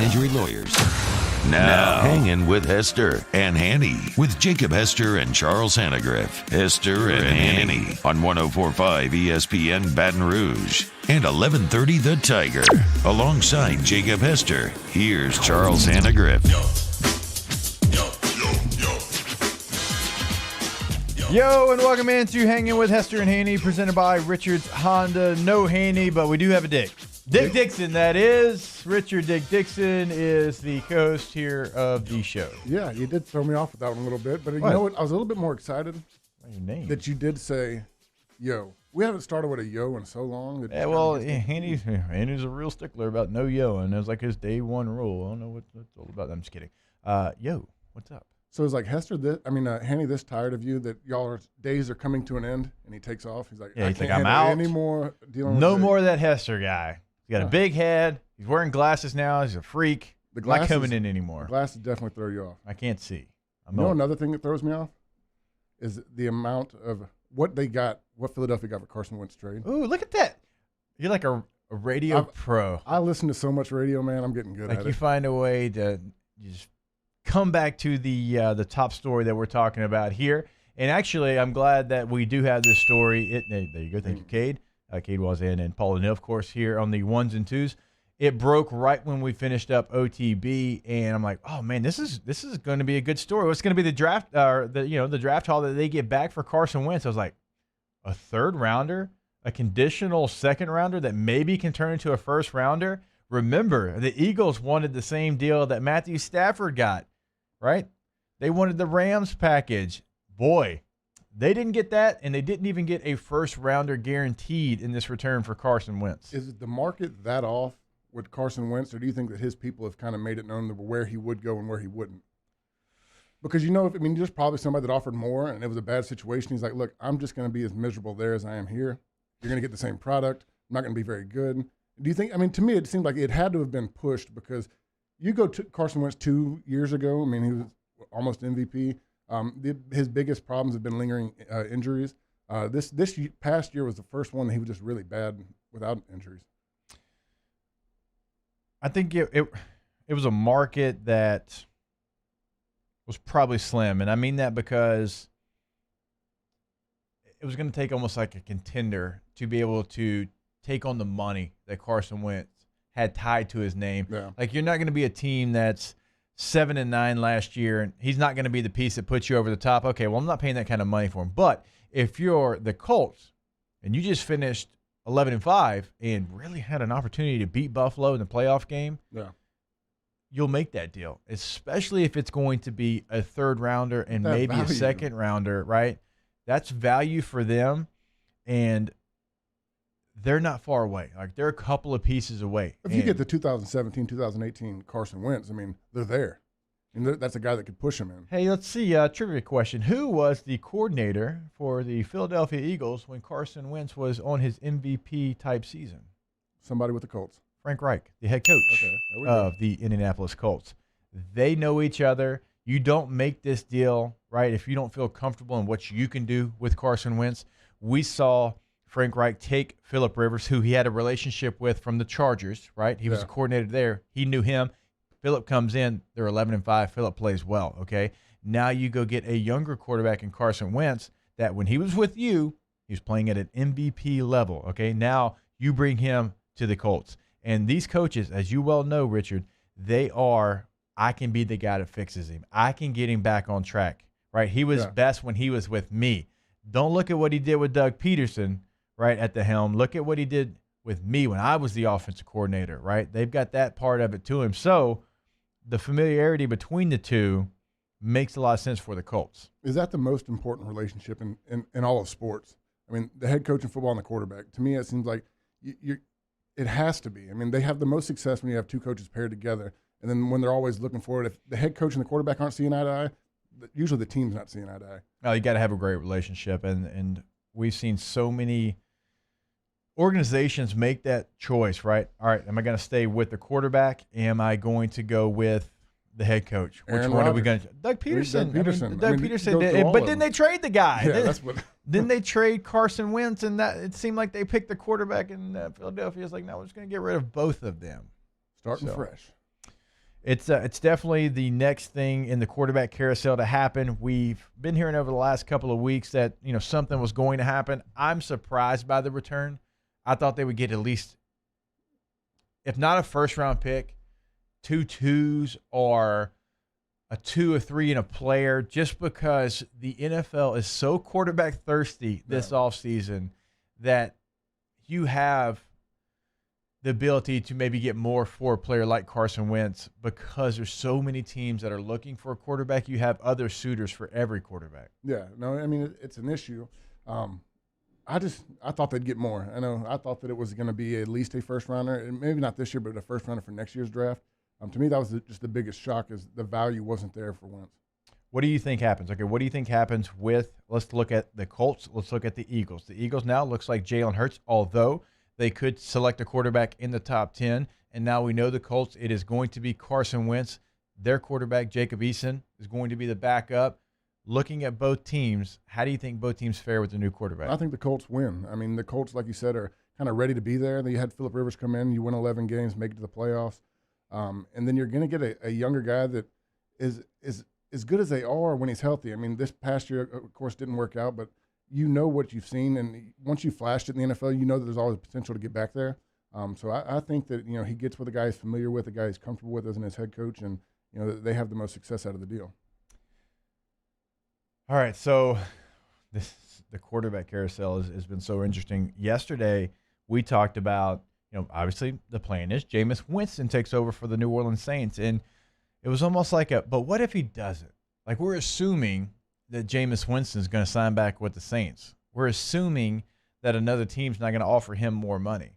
and injury lawyers. Now, Hangin with Hester and Hanny with Jacob Hester and Charles Hannegriff. Hester and Hanny on 104.5 ESPN Baton Rouge and 1130 The Tiger. Alongside Jacob Hester, here's Charles Hannegriff. Yo, and welcome into Hanging with Hester and Hanny, presented by Richard's Honda. No Hanny, but we do have a Dick. Dick Dixon, that is. Richard Dick Dixon is the co-host here of the show. Yeah, you did throw me off with that one a little bit, but you know what? I was a little bit more excited your name. that you did say, yo. We haven't started with a yo in so long. Yeah, well, Hanny's a real stickler about no yo, and it was like his day one rule. I don't know what it's all about. I'm just kidding. Yo, what's up? So it's like Hester, Hanny, this tired of you that days are coming to an end, and he takes off. He's like, I can't I'm out. Anymore dealing with no more of that Hester guy. He's got a big head. He's wearing glasses now. He's a freak. The glasses, not coming in anymore. Glasses definitely throw you off. I can't see. Another thing that throws me off is the amount of what Philadelphia got for Carson Wentz trade. Ooh, look at that. You're like a radio pro. I listen to so much radio, man. I'm getting good at it. You find a way to just come back to the top story that we're talking about here. And actually, I'm glad that we do have this story. There you go. Thank you, Cade. Cade was in, and Paul and of course, here on the ones and twos. It broke right when we finished up OTB, and I'm like, oh man, this is going to be a good story. What's going to be the draft, the draft haul that they get back for Carson Wentz? I was like, a third rounder, a conditional second rounder that maybe can turn into a first rounder. Remember, the Eagles wanted the same deal that Matthew Stafford got, right? They wanted the Rams package. Boy, they didn't get that, and they didn't even get a first rounder guaranteed in this return for Carson Wentz. Is the market that off with Carson Wentz, or do you think that his people have kind of made it known where he would go and where he wouldn't? Because there's probably somebody that offered more, and it was a bad situation. He's like, look, I'm just going to be as miserable there as I am here. You're going to get the same product. I'm not going to be very good. Do you think? To me, it seemed like it had to have been pushed because you go to Carson Wentz 2 years ago. He was almost MVP. His biggest problems have been lingering injuries. This past year was the first one that he was just really bad without injuries. I think it was a market that was probably slim, and I mean that because it was going to take almost like a contender to be able to take on the money that Carson Wentz had tied to his name. Yeah. Like, you're not going to be a team that's 7-9 last year, and he's not going to be the piece that puts you over the top. Okay, well, I'm not paying that kind of money for him. But if you're the Colts and you just finished 11-5 and really had an opportunity to beat Buffalo in the playoff game, you'll make that deal, especially if it's going to be a third rounder and maybe a second rounder, right? That's value for them, and they're not far away. Like, they're a couple of pieces away. If you get the 2017, 2018 Carson Wentz, they're there. That's a guy that could push him in. Hey, let's see. Trivia question. Who was the coordinator for the Philadelphia Eagles when Carson Wentz was on his MVP-type season? Somebody with the Colts. Frank Reich, the head coach of the Indianapolis Colts. They know each other. You don't make this deal, right, if you don't feel comfortable in what you can do with Carson Wentz. We saw Frank Reich take Phillip Rivers, who he had a relationship with from the Chargers, right? He was a coordinator there. He knew him. Phillip comes in. They're 11-5. Phillip plays well, okay? Now you go get a younger quarterback in Carson Wentz that when he was with you, he was playing at an MVP level, okay? Now you bring him to the Colts. And these coaches, as you well know, Richard, I can be the guy that fixes him. I can get him back on track, right? He was best when he was with me. Don't look at what he did with Doug Peterson, right, at the helm. Look at what he did with me when I was the offensive coordinator, right? They've got that part of it to him. So the familiarity between the two makes a lot of sense for the Colts. Is that the most important relationship in all of sports? The head coach in football and the quarterback. To me, it seems like it has to be. They have the most success when you have two coaches paired together. And then when they're always looking forward, if the head coach and the quarterback aren't seeing eye to eye, usually the team's not seeing eye to eye. Oh, you got to have a great relationship. And we've seen so many organizations make that choice, right? All right, am I going to stay with the quarterback? Am I going to go with the head coach? Which one are we going to? Doug Peterson. Doug Peterson did, but then they trade the guy. Yeah, then they trade Carson Wentz, and it seemed like they picked the quarterback, and Philadelphia's like, no, we're just going to get rid of both of them. Starting fresh. It's definitely the next thing in the quarterback carousel to happen. We've been hearing over the last couple of weeks that something was going to happen. I'm surprised by the return. I thought they would get at least, if not a first-round pick, 2 2s or a 2 or 3 in a player, just because the NFL is so quarterback thirsty this offseason that you have the ability to maybe get more for a player like Carson Wentz because there's so many teams that are looking for a quarterback. You have other suitors for every quarterback. Yeah, no, I mean, it's an issue. I thought they'd get more. I thought that it was going to be at least a first-rounder, and maybe not this year, but a first-rounder for next year's draft. To me, that was just the biggest shock, is the value wasn't there for Wentz. What do you think happens? Okay, what do you think happens with, let's look at the Colts, let's look at the Eagles. The Eagles now looks like Jalen Hurts, although they could select a quarterback in the top 10, and now we know the Colts, it is going to be Carson Wentz. Their quarterback, Jacob Eason, is going to be the backup. Looking at both teams, how do you think both teams fare with the new quarterback? I think the Colts win. I mean, the Colts, like you said, are kind of ready to be there. You had Phillip Rivers come in, you win 11 games, make it to the playoffs. And then you're going to get a younger guy that is as good as they are when he's healthy. I mean, this past year, of course, didn't work out, but you know what you've seen, and once you flashed it in the NFL, you know that there's always potential to get back there. So I think that he gets with a guy he's familiar with, a guy he's comfortable with as his head coach, and they have the most success out of the deal. All right, so the quarterback carousel has been so interesting. Yesterday, we talked about, obviously the plan is Jameis Winston takes over for the New Orleans Saints, and it was almost like but what if he doesn't? Like, we're assuming that Jameis Winston is going to sign back with the Saints. We're assuming that another team's not going to offer him more money,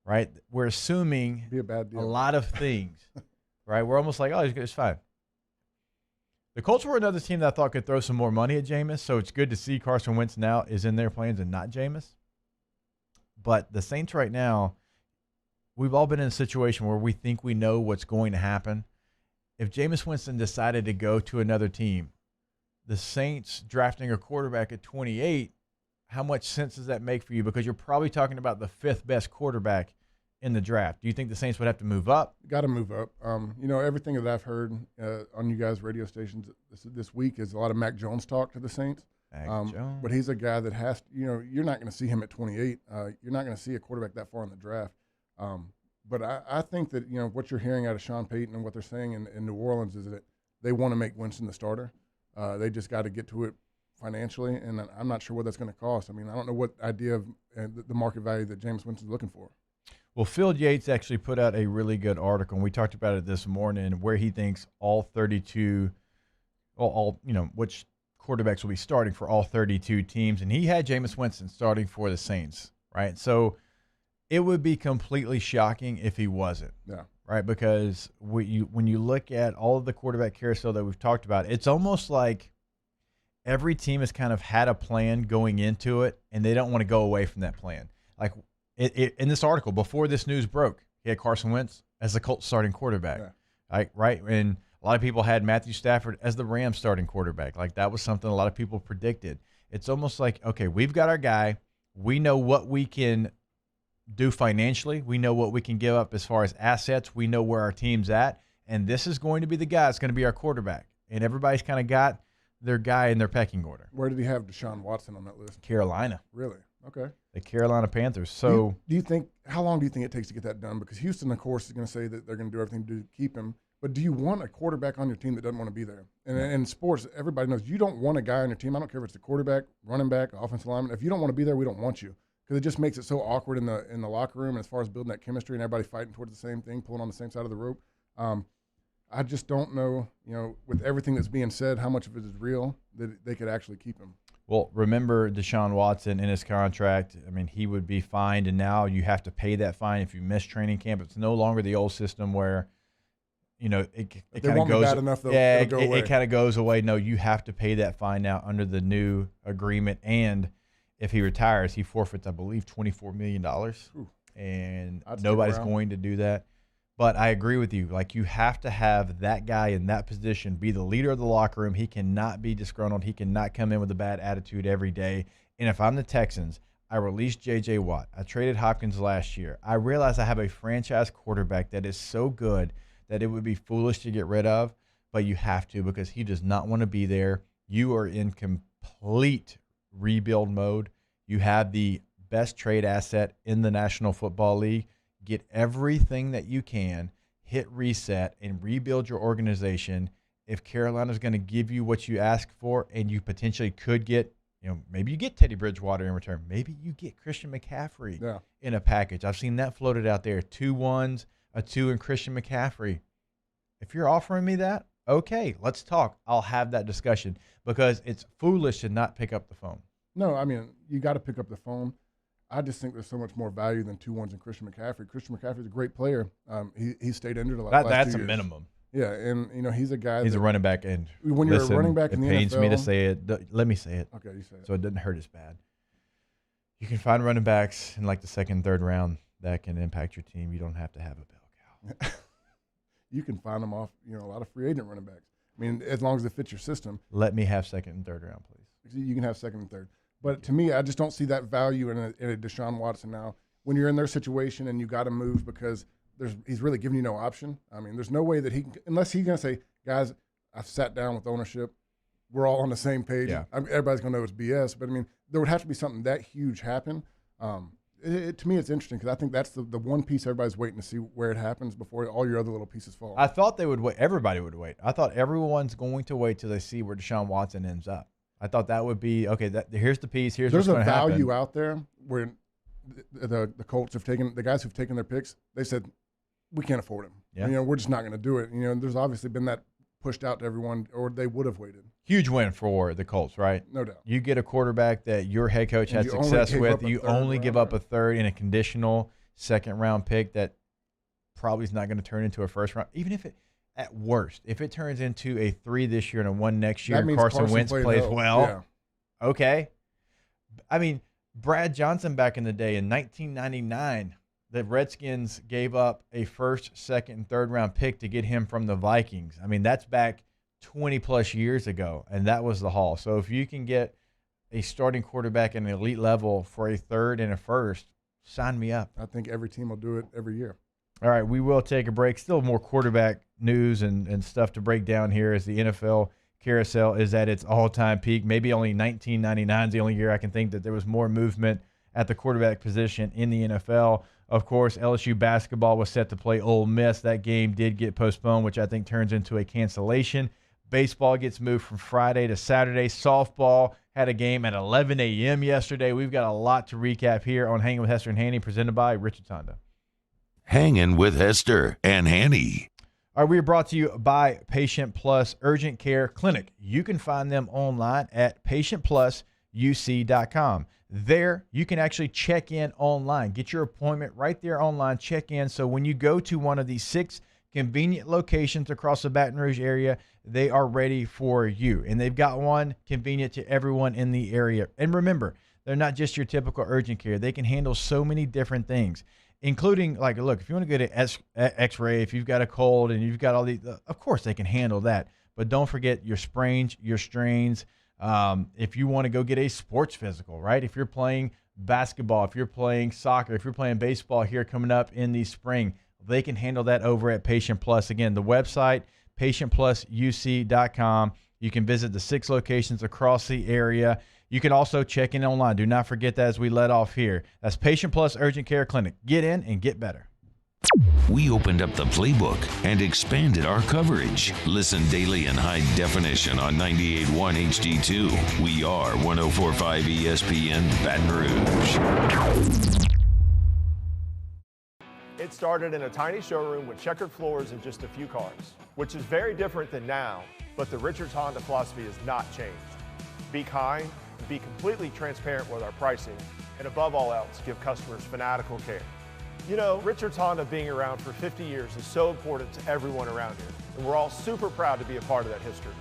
right? We're assuming be a bad deal. A lot of things, right? We're almost like, it's fine. The Colts were another team that I thought could throw some more money at Jameis, so it's good to see Carson Wentz now is in their plans and not Jameis. But the Saints right now, we've all been in a situation where we think we know what's going to happen. If Jameis Winston decided to go to another team, the Saints drafting a quarterback at 28, how much sense does that make for you? Because you're probably talking about the 5th best quarterback in the draft. Do you think the Saints would have to move up? Got to move up. Everything that I've heard on you guys' radio stations this week is a lot of Mac Jones talk to the Saints. Jones. But he's a guy that has to, you're not going to see him at 28. You're not going to see a quarterback that far in the draft. But I think that, what you're hearing out of Sean Payton and what they're saying in New Orleans is that they want to make Winston the starter. They just got to get to it financially, and I'm not sure what that's going to cost. I mean, I don't know what idea of the market value that Jameis Winston's looking for. Well, Phil Yates actually put out a really good article, and we talked about it this morning, where he thinks all 32, which quarterbacks will be starting for all 32 teams, and he had Jameis Winston starting for the Saints, right? So it would be completely shocking if he wasn't. Yeah. Right, because when you look at all of the quarterback carousel that we've talked about, it's almost like every team has kind of had a plan going into it, and they don't want to go away from that plan. Like in this article, before this news broke, he had Carson Wentz as the Colts starting quarterback. Yeah. Right? And a lot of people had Matthew Stafford as the Rams starting quarterback. Like, that was something a lot of people predicted. It's almost like, okay, we've got our guy. We know what we can do financially. We know what we can give up as far as assets. We know where our team's at, and this is going to be the guy that's going to be our quarterback. And everybody's kind of got their guy in their pecking order. Where did he have Deshaun Watson on that list? Carolina. Really? Okay. The Carolina Panthers. So do you think, how long do you think it takes to get that done? Because Houston, of course, is going to say that they're going to do everything to keep him. But do you want a quarterback on your team that doesn't want to be there? And in sports, everybody knows you don't want a guy on your team. I don't care if it's the quarterback, running back, offensive lineman. If you don't want to be there, we don't want you. Because it just makes it so awkward in the locker room as far as building that chemistry and everybody fighting towards the same thing, pulling on the same side of the rope. I just don't know, with everything that's being said, how much of it is real that they could actually keep him. Well, remember Deshaun Watson in his contract. I mean, he would be fined, and now you have to pay that fine if you miss training camp. It's no longer the old system where, it kind of goes. Bad enough, it kind of goes away. No, you have to pay that fine now under the new agreement, and if he retires, he forfeits, I believe, $24 million. Ooh. And nobody's going to do that. But I agree with you. Like, you have to have that guy in that position be the leader of the locker room. He cannot be disgruntled. He cannot come in with a bad attitude every day. And if I'm the Texans, I released J.J. Watt. I traded Hopkins last year. I realize I have a franchise quarterback that is so good that it would be foolish to get rid of, but you have to because he does not want to be there. You are in complete rebuild mode. You have the best trade asset in the National Football League. Get everything that you can, hit reset, and rebuild your organization. If Carolina's going to give you what you ask for, and you potentially could get, maybe you get Teddy Bridgewater in return. Maybe you get Christian McCaffrey in a package. I've seen that floated out there. 2 1s, a 2, and Christian McCaffrey. If you're offering me that, okay, let's talk. I'll have that discussion because it's foolish to not pick up the phone. No, I mean, you got to pick up the phone. I just think there's so much more value than 2 1s in Christian McCaffrey. Christian McCaffrey's a great player. He stayed injured a lot. That's a minimum. Yeah, and he's a guy. He's a running back, and when you're a running back in the NFL, it pains me to say it. Let me say it. Okay, you say it. So it doesn't hurt as bad. You can find running backs in like the 2nd, 3rd round that can impact your team. You don't have to have a bell cow. You can find them off, a lot of free agent running backs. I mean, as long as it fits your system. Let me have 2nd and 3rd round, please. You can have 2nd and 3rd. But to me, I just don't see that value in a Deshaun Watson now. When you're in their situation and you got to move because he's really giving you no option. I mean, there's no way that he can, unless he's going to say, guys, I've sat down with ownership. We're all on the same page. Yeah. I mean, everybody's going to know it's BS. But, I mean, there would have to be something that huge happen. To me, it's interesting because I think that's the one piece everybody's waiting to see where it happens before all your other little pieces fall. I thought they would wait. Everybody would wait. I thought everyone's going to wait till they see where Deshaun Watson ends up. I thought that would be, okay, here's the piece. Here's what's going to happen. There's a value out there where the Colts have taken, the guys who've taken their picks, they said, we can't afford him. Yeah. We're just not going to do it. There's obviously been that pushed out to everyone, or they would have waited. Huge win for the Colts, right? No doubt. You get a quarterback that your head coach had success with. You only give up a 3rd in a conditional 2nd round pick that probably is not going to turn into a 1st round. Even if it, at worst, if it turns into a 3 this year and a 1 next year, and Carson Wentz plays well, okay. I mean, Brad Johnson back in the day in 1999, the Redskins gave up a 1st, 2nd, and 3rd round pick to get him from the Vikings. I mean, that's back 20-plus years ago, and that was the haul. So if you can get a starting quarterback at an elite level for a 3rd and a 1st, sign me up. I think every team will do it every year. All right, we will take a break. Still more quarterback news and stuff to break down here as the NFL carousel is at its all-time peak. Maybe only 1999 is the only year I can think that there was more movement at the quarterback position in the NFL. Of course, LSU basketball was set to play Ole Miss. That game did get postponed, which I think turns into a cancellation. Baseball gets moved from Friday to Saturday. Softball had a game at 11 a.m. yesterday. We've got a lot to recap here on Hangin' with Hester and Hanny, presented by Richard Honda. Hangin' with Hester and Hanny. All right, we are brought to you by Patient Plus Urgent Care Clinic. You can find them online at patientplusuc.com. There, you can actually check in online. Get your appointment right there online. Check in. So when you go to one of these 6 convenient locations across the Baton Rouge area, they are ready for you. And they've got one convenient to everyone in the area. And remember, they're not just your typical urgent care. They can handle so many different things, including, like, look, if you want to go to X-ray, if you've got a cold and you've got all these, of course they can handle that. But don't forget your sprains, your strains. If you want to go get a sports physical, right? If you're playing basketball, if you're playing soccer, if you're playing baseball here coming up in the spring, they can handle that over at Patient Plus. Again, the website, patientplusuc.com. You can visit the 6 locations across the area. You can also check in online. Do not forget that as we let off here. That's Patient Plus Urgent Care Clinic. Get in and get better. We opened up the playbook and expanded our coverage. Listen daily in high definition on 98.1 HD2. We are 104.5 ESPN Baton Rouge. It started in a tiny showroom with checkered floors and just a few cars, which is very different than now, but the Richards Honda philosophy has not changed. Be kind, be completely transparent with our pricing, and above all else, give customers fanatical care. You know, Richards Honda being around for 50 years is so important to everyone around here, and we're all super proud to be a part of that history.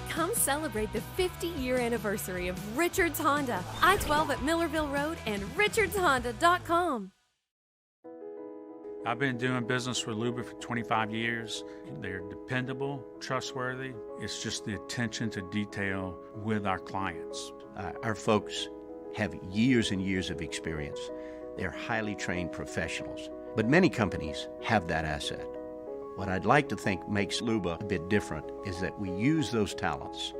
Come celebrate the 50-year anniversary of Richards Honda, I-12 at Millerville Road and richardshonda.com. I've been doing business with Luba for 25 years. They're dependable, trustworthy. It's just the attention to detail with our clients. Our folks have years and years of experience. They're highly trained professionals. But many companies have that asset. What I'd like to think makes Luba a bit different is that we use those talents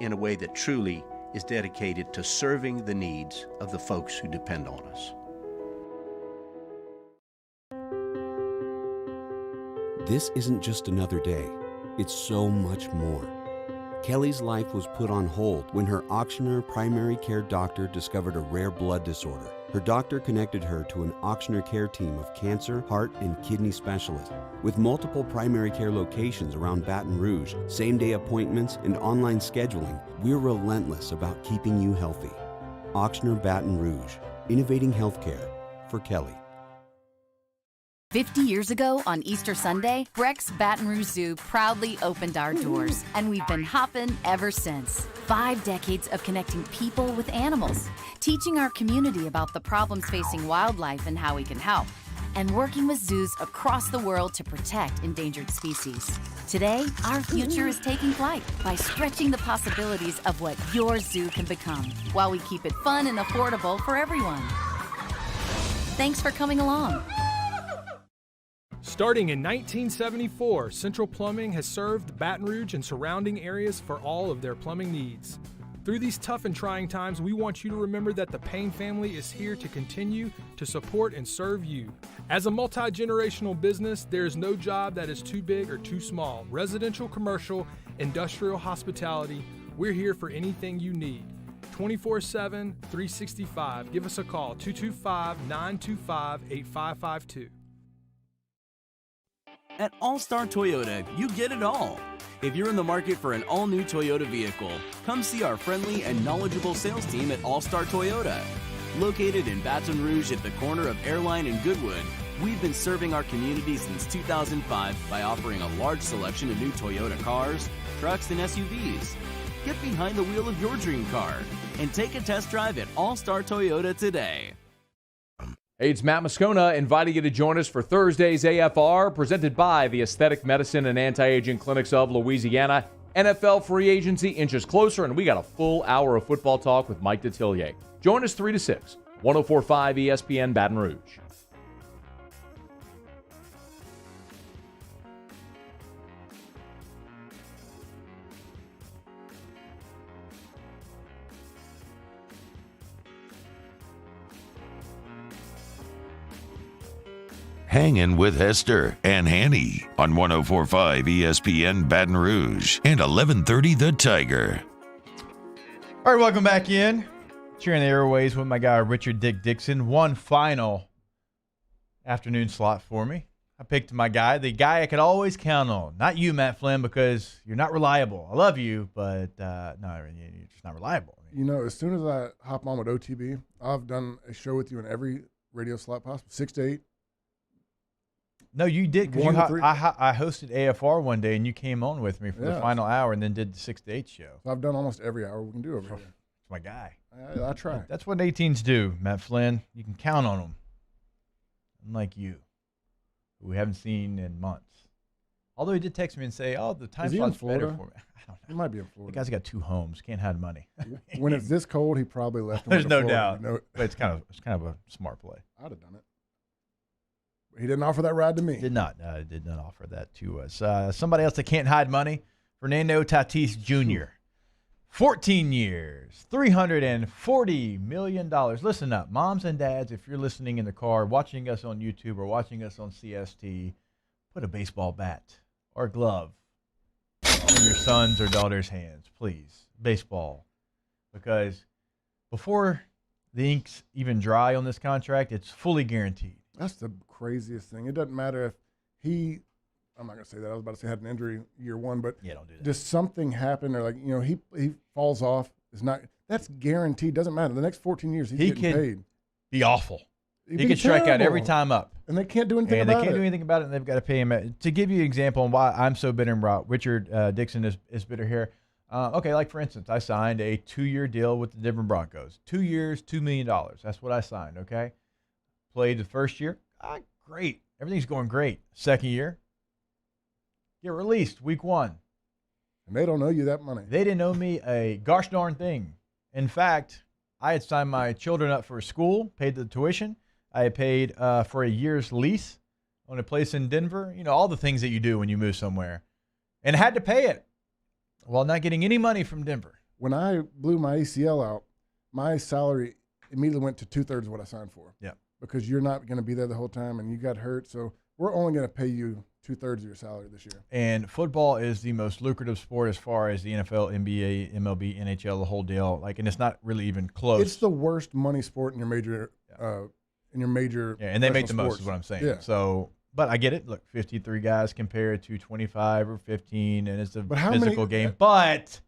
in a way that truly is dedicated to serving the needs of the folks who depend on us. This isn't just another day. It's so much more. Kelly's life was put on hold when her auctioneer primary care doctor discovered a rare blood disorder. Her doctor connected her to an auctioneer care team of cancer, heart, and kidney specialists. With multiple primary care locations around Baton Rouge, same-day appointments, and online scheduling, we're relentless about keeping you healthy. Auctioneer Baton Rouge, innovating healthcare for Kelly. 50 years ago on Easter Sunday, Breck's Baton Rouge Zoo proudly opened our doors, and we've been hopping ever since. 5 decades of connecting people with animals, teaching our community about the problems facing wildlife and how we can help, and working with zoos across the world to protect endangered species. Today, our future is taking flight by stretching the possibilities of what your zoo can become, while we keep it fun and affordable for everyone. Thanks for coming along. Starting in 1974, Central Plumbing has served Baton Rouge and surrounding areas for all of their plumbing needs. Through these tough and trying times, we want you to remember that the Payne family is here to continue to support and serve you. As a multi-generational business, there is no job that is too big or too small. Residential, commercial, industrial, hospitality, we're here for anything you need. 24/7, 365. Give us a call, 225-925-8552. At All-Star Toyota, you get it all. If you're in the market for an all-new Toyota vehicle, come see our friendly and knowledgeable sales team at All-Star Toyota. Located in Baton Rouge at the corner of Airline and Goodwood, we've been serving our community since 2005 by offering a large selection of new Toyota cars, trucks, and SUVs. Get behind the wheel of your dream car and take a test drive at All-Star Toyota today. Hey, it's Matt Moscona inviting you to join us for Thursday's AFR, presented by the Aesthetic Medicine and Anti-Aging Clinics of Louisiana. NFL free agency inches closer, and we got a full hour of football talk with Mike Detillier. Join us 3 to 6, 104.5 ESPN Baton Rouge. Hangin with Hester and Hanny on 104.5 ESPN Baton Rouge and 1130 The Tiger. All right, welcome back in. Sharing the airways with my guy, Richard Dixon. One final afternoon slot for me. I picked my guy, the guy I could always count on. Not you, Matt Flynn, because you're not reliable. I love you, but no, you're just not reliable. You know, as soon as I hop on with OTB, I've done a show with you in every radio slot possible, 6 to 8. No, you did. Because I hosted AFR one day, and you came on with me for the final hour and then did the 6 to 8 show. So I've done almost every hour we can do over here. It's my guy. I try. That's what 18s do, Matt Flynn. You can count on them. Unlike you, who we haven't seen in months. Although he did text me and say, oh, the time slot's better for me. I don't know. He might be in Florida. The guy's got 2 homes. Can't hide money. When it's this cold, he probably left him. There's no doubt. But it's kind of a smart play. I'd have done it. He didn't offer that ride to me. Did not offer that to us. Somebody else that can't hide money, Fernando Tatis Jr. 14 years, $340 million. Listen up, moms and dads, if you're listening in the car, watching us on YouTube or watching us on CST, put a baseball bat or glove in your son's or daughter's hands, please. Baseball. Because before the ink's even dry on this contract, it's fully guaranteed. That's the craziest thing. It doesn't matter if he, I'm not going to say that. I was about to say had an injury year one, but yeah, don't do that. Just something happened or he falls off. That's guaranteed. Doesn't matter. The next 14 years, he's getting paid. Be awful. He could strike out every time up. And they can't do anything about it. And they can't do anything about it, and they've got to pay him. To give you an example on why I'm so bitter about Richard Dixon is bitter here. Okay, like for instance, I signed a 2-year deal with the Denver Broncos. 2 years, $2 million. That's what I signed, okay? Played the first year. Great. Everything's going great. Second year, get released week 1. And they don't owe you that money. They didn't owe me a gosh darn thing. In fact, I had signed my children up for school, paid the tuition. I had paid for a year's lease on a place in Denver, all the things that you do when you move somewhere, and had to pay it while not getting any money from Denver. When I blew my ACL out, my salary immediately went to 2/3 of what I signed for. Yeah. Because you're not going to be there the whole time and you got hurt. So we're only going to pay you 2/3 of your salary this year. And football is the most lucrative sport as far as the NFL, NBA, MLB, NHL, the whole deal. And it's not really even close. It's the worst money sport in your major, and they make the most, is what I'm saying. Yeah. So, but I get it. Look, 53 guys compared to 25 or 15, and it's a physical game. But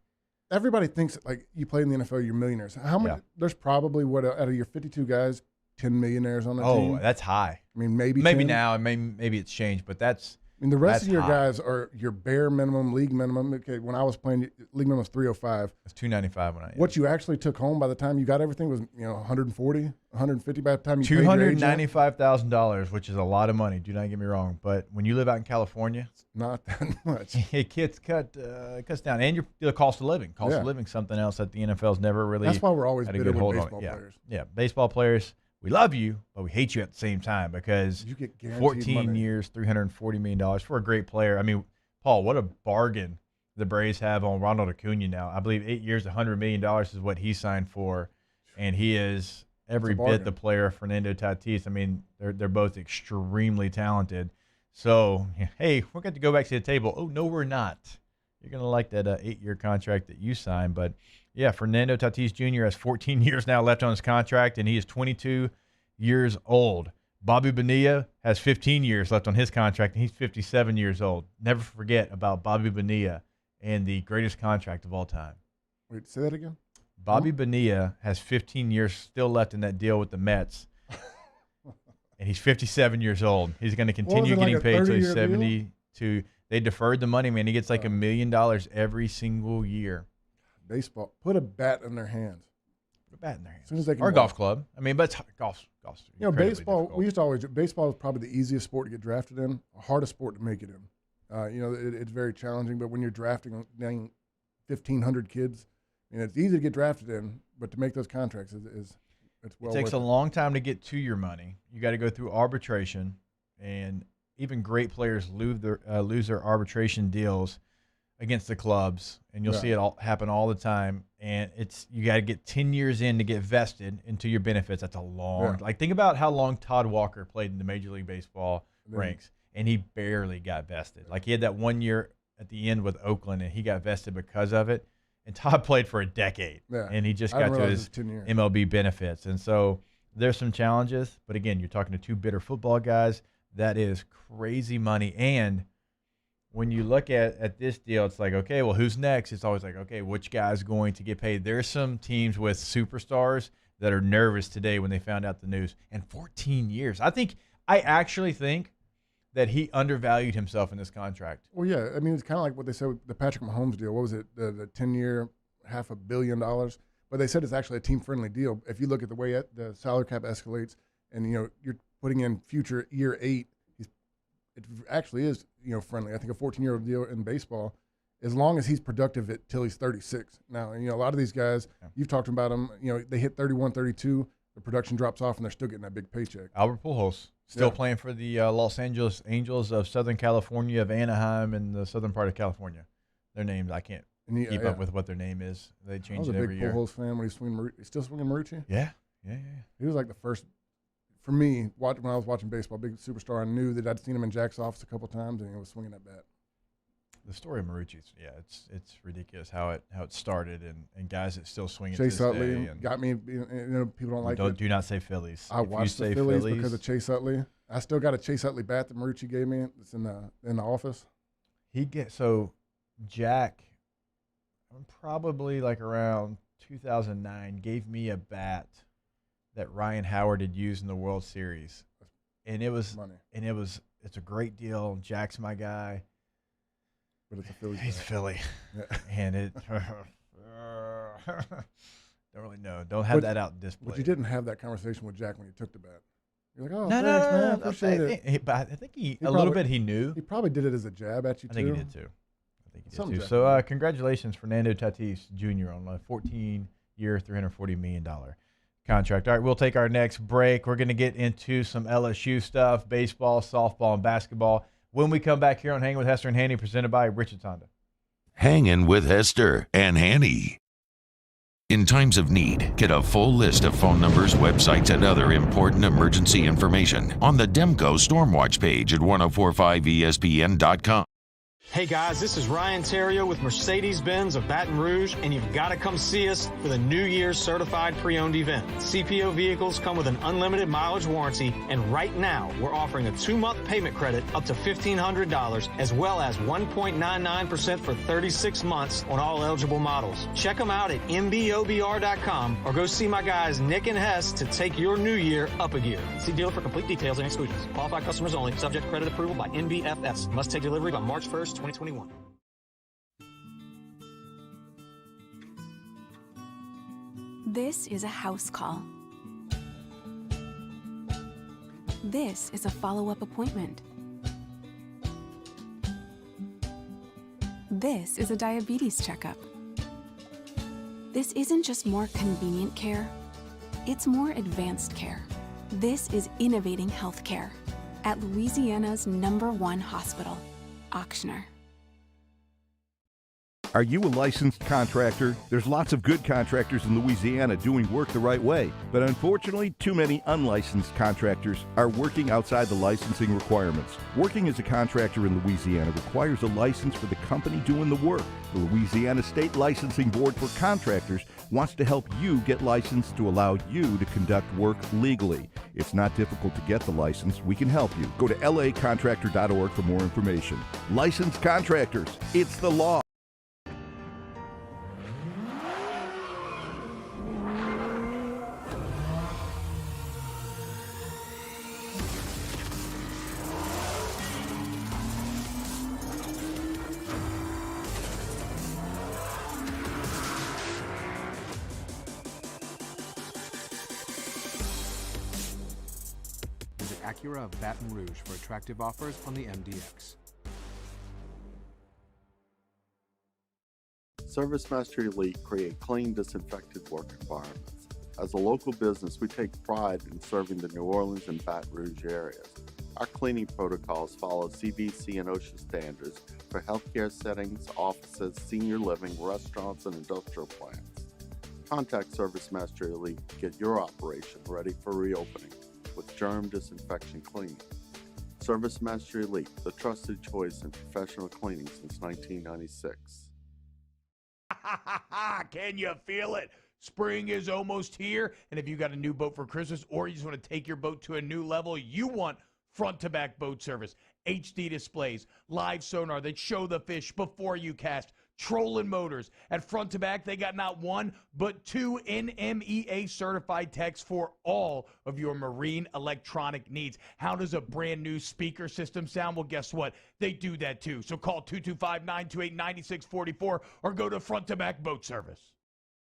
everybody thinks like you play in the NFL, you're millionaires. How many? Yeah. There's probably out of your 52 guys, 10 millionaires on the team. Oh, that's high. I mean, maybe 10. Now, and maybe it's changed, but that's. I mean, the rest of your guys are your bare minimum, league minimum. Okay, when I was playing, league minimum was 305. It's 295 when I. What you actually took home by the time you got everything was 140, 150 by the time you paid your agent. $295,000, which is a lot of money. Do not get me wrong, but when you live out in California, it's not that much. It cuts down, and the cost of living. Cost of living, something else that the NFL's never really. That's why we're always had a bitter good with hold baseball on. players. Yeah, baseball players. We love you, but we hate you at the same time because you get 14 money. years, $340 million for a great player. I mean, Paul, what a bargain the Braves have on Ronald Acuna now. I believe 8 years, $100 million is what he signed for, and he is every bit the player Fernando Tatis. I mean, they're both extremely talented. So, hey, we're going to go back to the table. Oh, no, we're not. You're going to like that 8-year contract that you signed, but yeah, Fernando Tatis Jr. has 14 years now left on his contract, and he is 22 years old. Bobby Bonilla has 15 years left on his contract, and he's 57 years old. Never forget about Bobby Bonilla and the greatest contract of all time. Wait, say that again? Bobby Bonilla has 15 years still left in that deal with the Mets, and he's 57 years old. He's going to continue getting paid until he's 72. They deferred the money, man. He gets like $1 million every single year. Baseball, put a bat in their hands. Put a bat in their hands. As soon as they can or a golf club. I mean, but golf's baseball. difficult. We used to always. Baseball is probably the easiest sport to get drafted in, hardest sport to make it in. It's very challenging. But when you're drafting 1,500 kids, it's easy to get drafted in, but to make those contracts it's well. It takes a long time to get to your money. You got to go through arbitration, and even great players lose their arbitration deals against the clubs, and you'll see it all happen all the time. And you got to get 10 years in to get vested into your benefits. That's a long. Like think about how long Todd Walker played in the Major League Baseball ranks, and he barely got vested. Like he had that 1 year at the end with Oakland, and he got vested because of it. And Todd played for a decade, and he just got to his MLB benefits. And so there's some challenges, but again, you're talking to two bitter football guys. That is crazy money. And when you look at this deal, it's like, okay, well, who's next? It's always like, okay, which guy's going to get paid? There's some teams with superstars that are nervous today when they found out the news. And 14 years. I actually think that he undervalued himself in this contract. Well, yeah. I mean, it's kind of like what they said with the Patrick Mahomes deal. What was it? The 10-year, $500 million. But they said it's actually a team-friendly deal. If you look at the way the salary cap escalates and, you're putting in future year 8, it actually is, friendly. I think a 14-year-old deal in baseball, as long as he's productive till he's 36. Now, a lot of these guys, you've talked about them, they hit 31, 32, the production drops off, and they're still getting that big paycheck. Albert Pujols, still playing for the Los Angeles Angels of Southern California, of Anaheim, and the southern part of California. Their names, I can't keep up with what their name is. They change it every year. I was a big Pujols fan when he was swinging. He's still swinging Marucci? Yeah. He was like the first. For me, when I was watching baseball, big superstar, I knew that I'd seen him in Jack's office a couple of times, and he was swinging that bat. The story of Marucci's, it's ridiculous how it started, and guys that still swing it Chase to this Utley day. got me. People don't like it. Do not say Phillies. I watched the Phillies because of Chase Utley. I still got a Chase Utley bat that Marucci gave me. It's in the office. Jack, probably like around 2009, gave me a bat that Ryan Howard had used in the World Series, and it's a great deal. Jack's my guy, but it's a Philly. He's Philly, and it don't really know. Don't have that out display. But you didn't have that conversation with Jack when you took the bat. You're like, oh, no, thanks, man. Appreciate it. But I think he knew. He probably did it as a jab at you too. I think he did too. So congratulations, Fernando Tatis Jr. on a 14-year, $340 million contract. All right, we'll take our next break. We're going to get into some LSU stuff, baseball, softball, and basketball. When we come back here on Hangin' with Hester and Hanny, presented by Richard Honda. Hangin' with Hester and Hanny. In times of need, get a full list of phone numbers, websites, and other important emergency information on the Demco Stormwatch page at 1045ESPN.com. Hey guys, this is Ryan Terrio with Mercedes-Benz of Baton Rouge, and you've got to come see us for the New Year's Certified Pre-Owned event. CPO vehicles come with an unlimited mileage warranty, and right now we're offering a 2-month payment credit up to $1,500, as well as 1.99% for 36 months on all eligible models. Check them out at mbobr.com or go see my guys Nick and Hess to take your new year up a gear. See dealer for complete details and exclusions. Qualified customers only. Subject credit approval by NBFS. Must take delivery by March 1st, 2021. This is a house call. This is a follow-up appointment. This is a diabetes checkup. This isn't just more convenient care, it's more advanced care. This is innovating healthcare at Louisiana's #1 hospital, Auctioner. Are you a licensed contractor? There's lots of good contractors in Louisiana doing work the right way, but unfortunately, too many unlicensed contractors are working outside the licensing requirements. Working as a contractor in Louisiana requires a license for the company doing the work. The Louisiana State Licensing Board for Contractors wants to help you get licensed to allow you to conduct work legally. It's not difficult to get the license. We can help you. Go to lacontractor.org for more information. Licensed contractors, it's the law. Acura of Baton Rouge for attractive offers on the MDX. ServiceMaster Elite create clean, disinfected work environments. As a local business, we take pride in serving the New Orleans and Baton Rouge areas. Our cleaning protocols follow CDC and OSHA standards for healthcare settings, offices, senior living, restaurants, and industrial plants. Contact ServiceMaster Elite to get your operation ready for reopening with germ disinfection cleaning. ServiceMaster Elite, the trusted choice in professional cleaning since 1996. Can you feel it? Spring is almost here, and if you got a new boat for Christmas or you just want to take your boat to a new level, you want front-to-back boat service. HD displays, live sonar that show the fish before you cast, trolling motors. At Front to Back, they got not one, but 2 NMEA certified techs for all of your marine electronic needs. How does a brand new speaker system sound? Well, guess what? They do that too. So call 225-928-9644 or go to Front to Back Boat Service.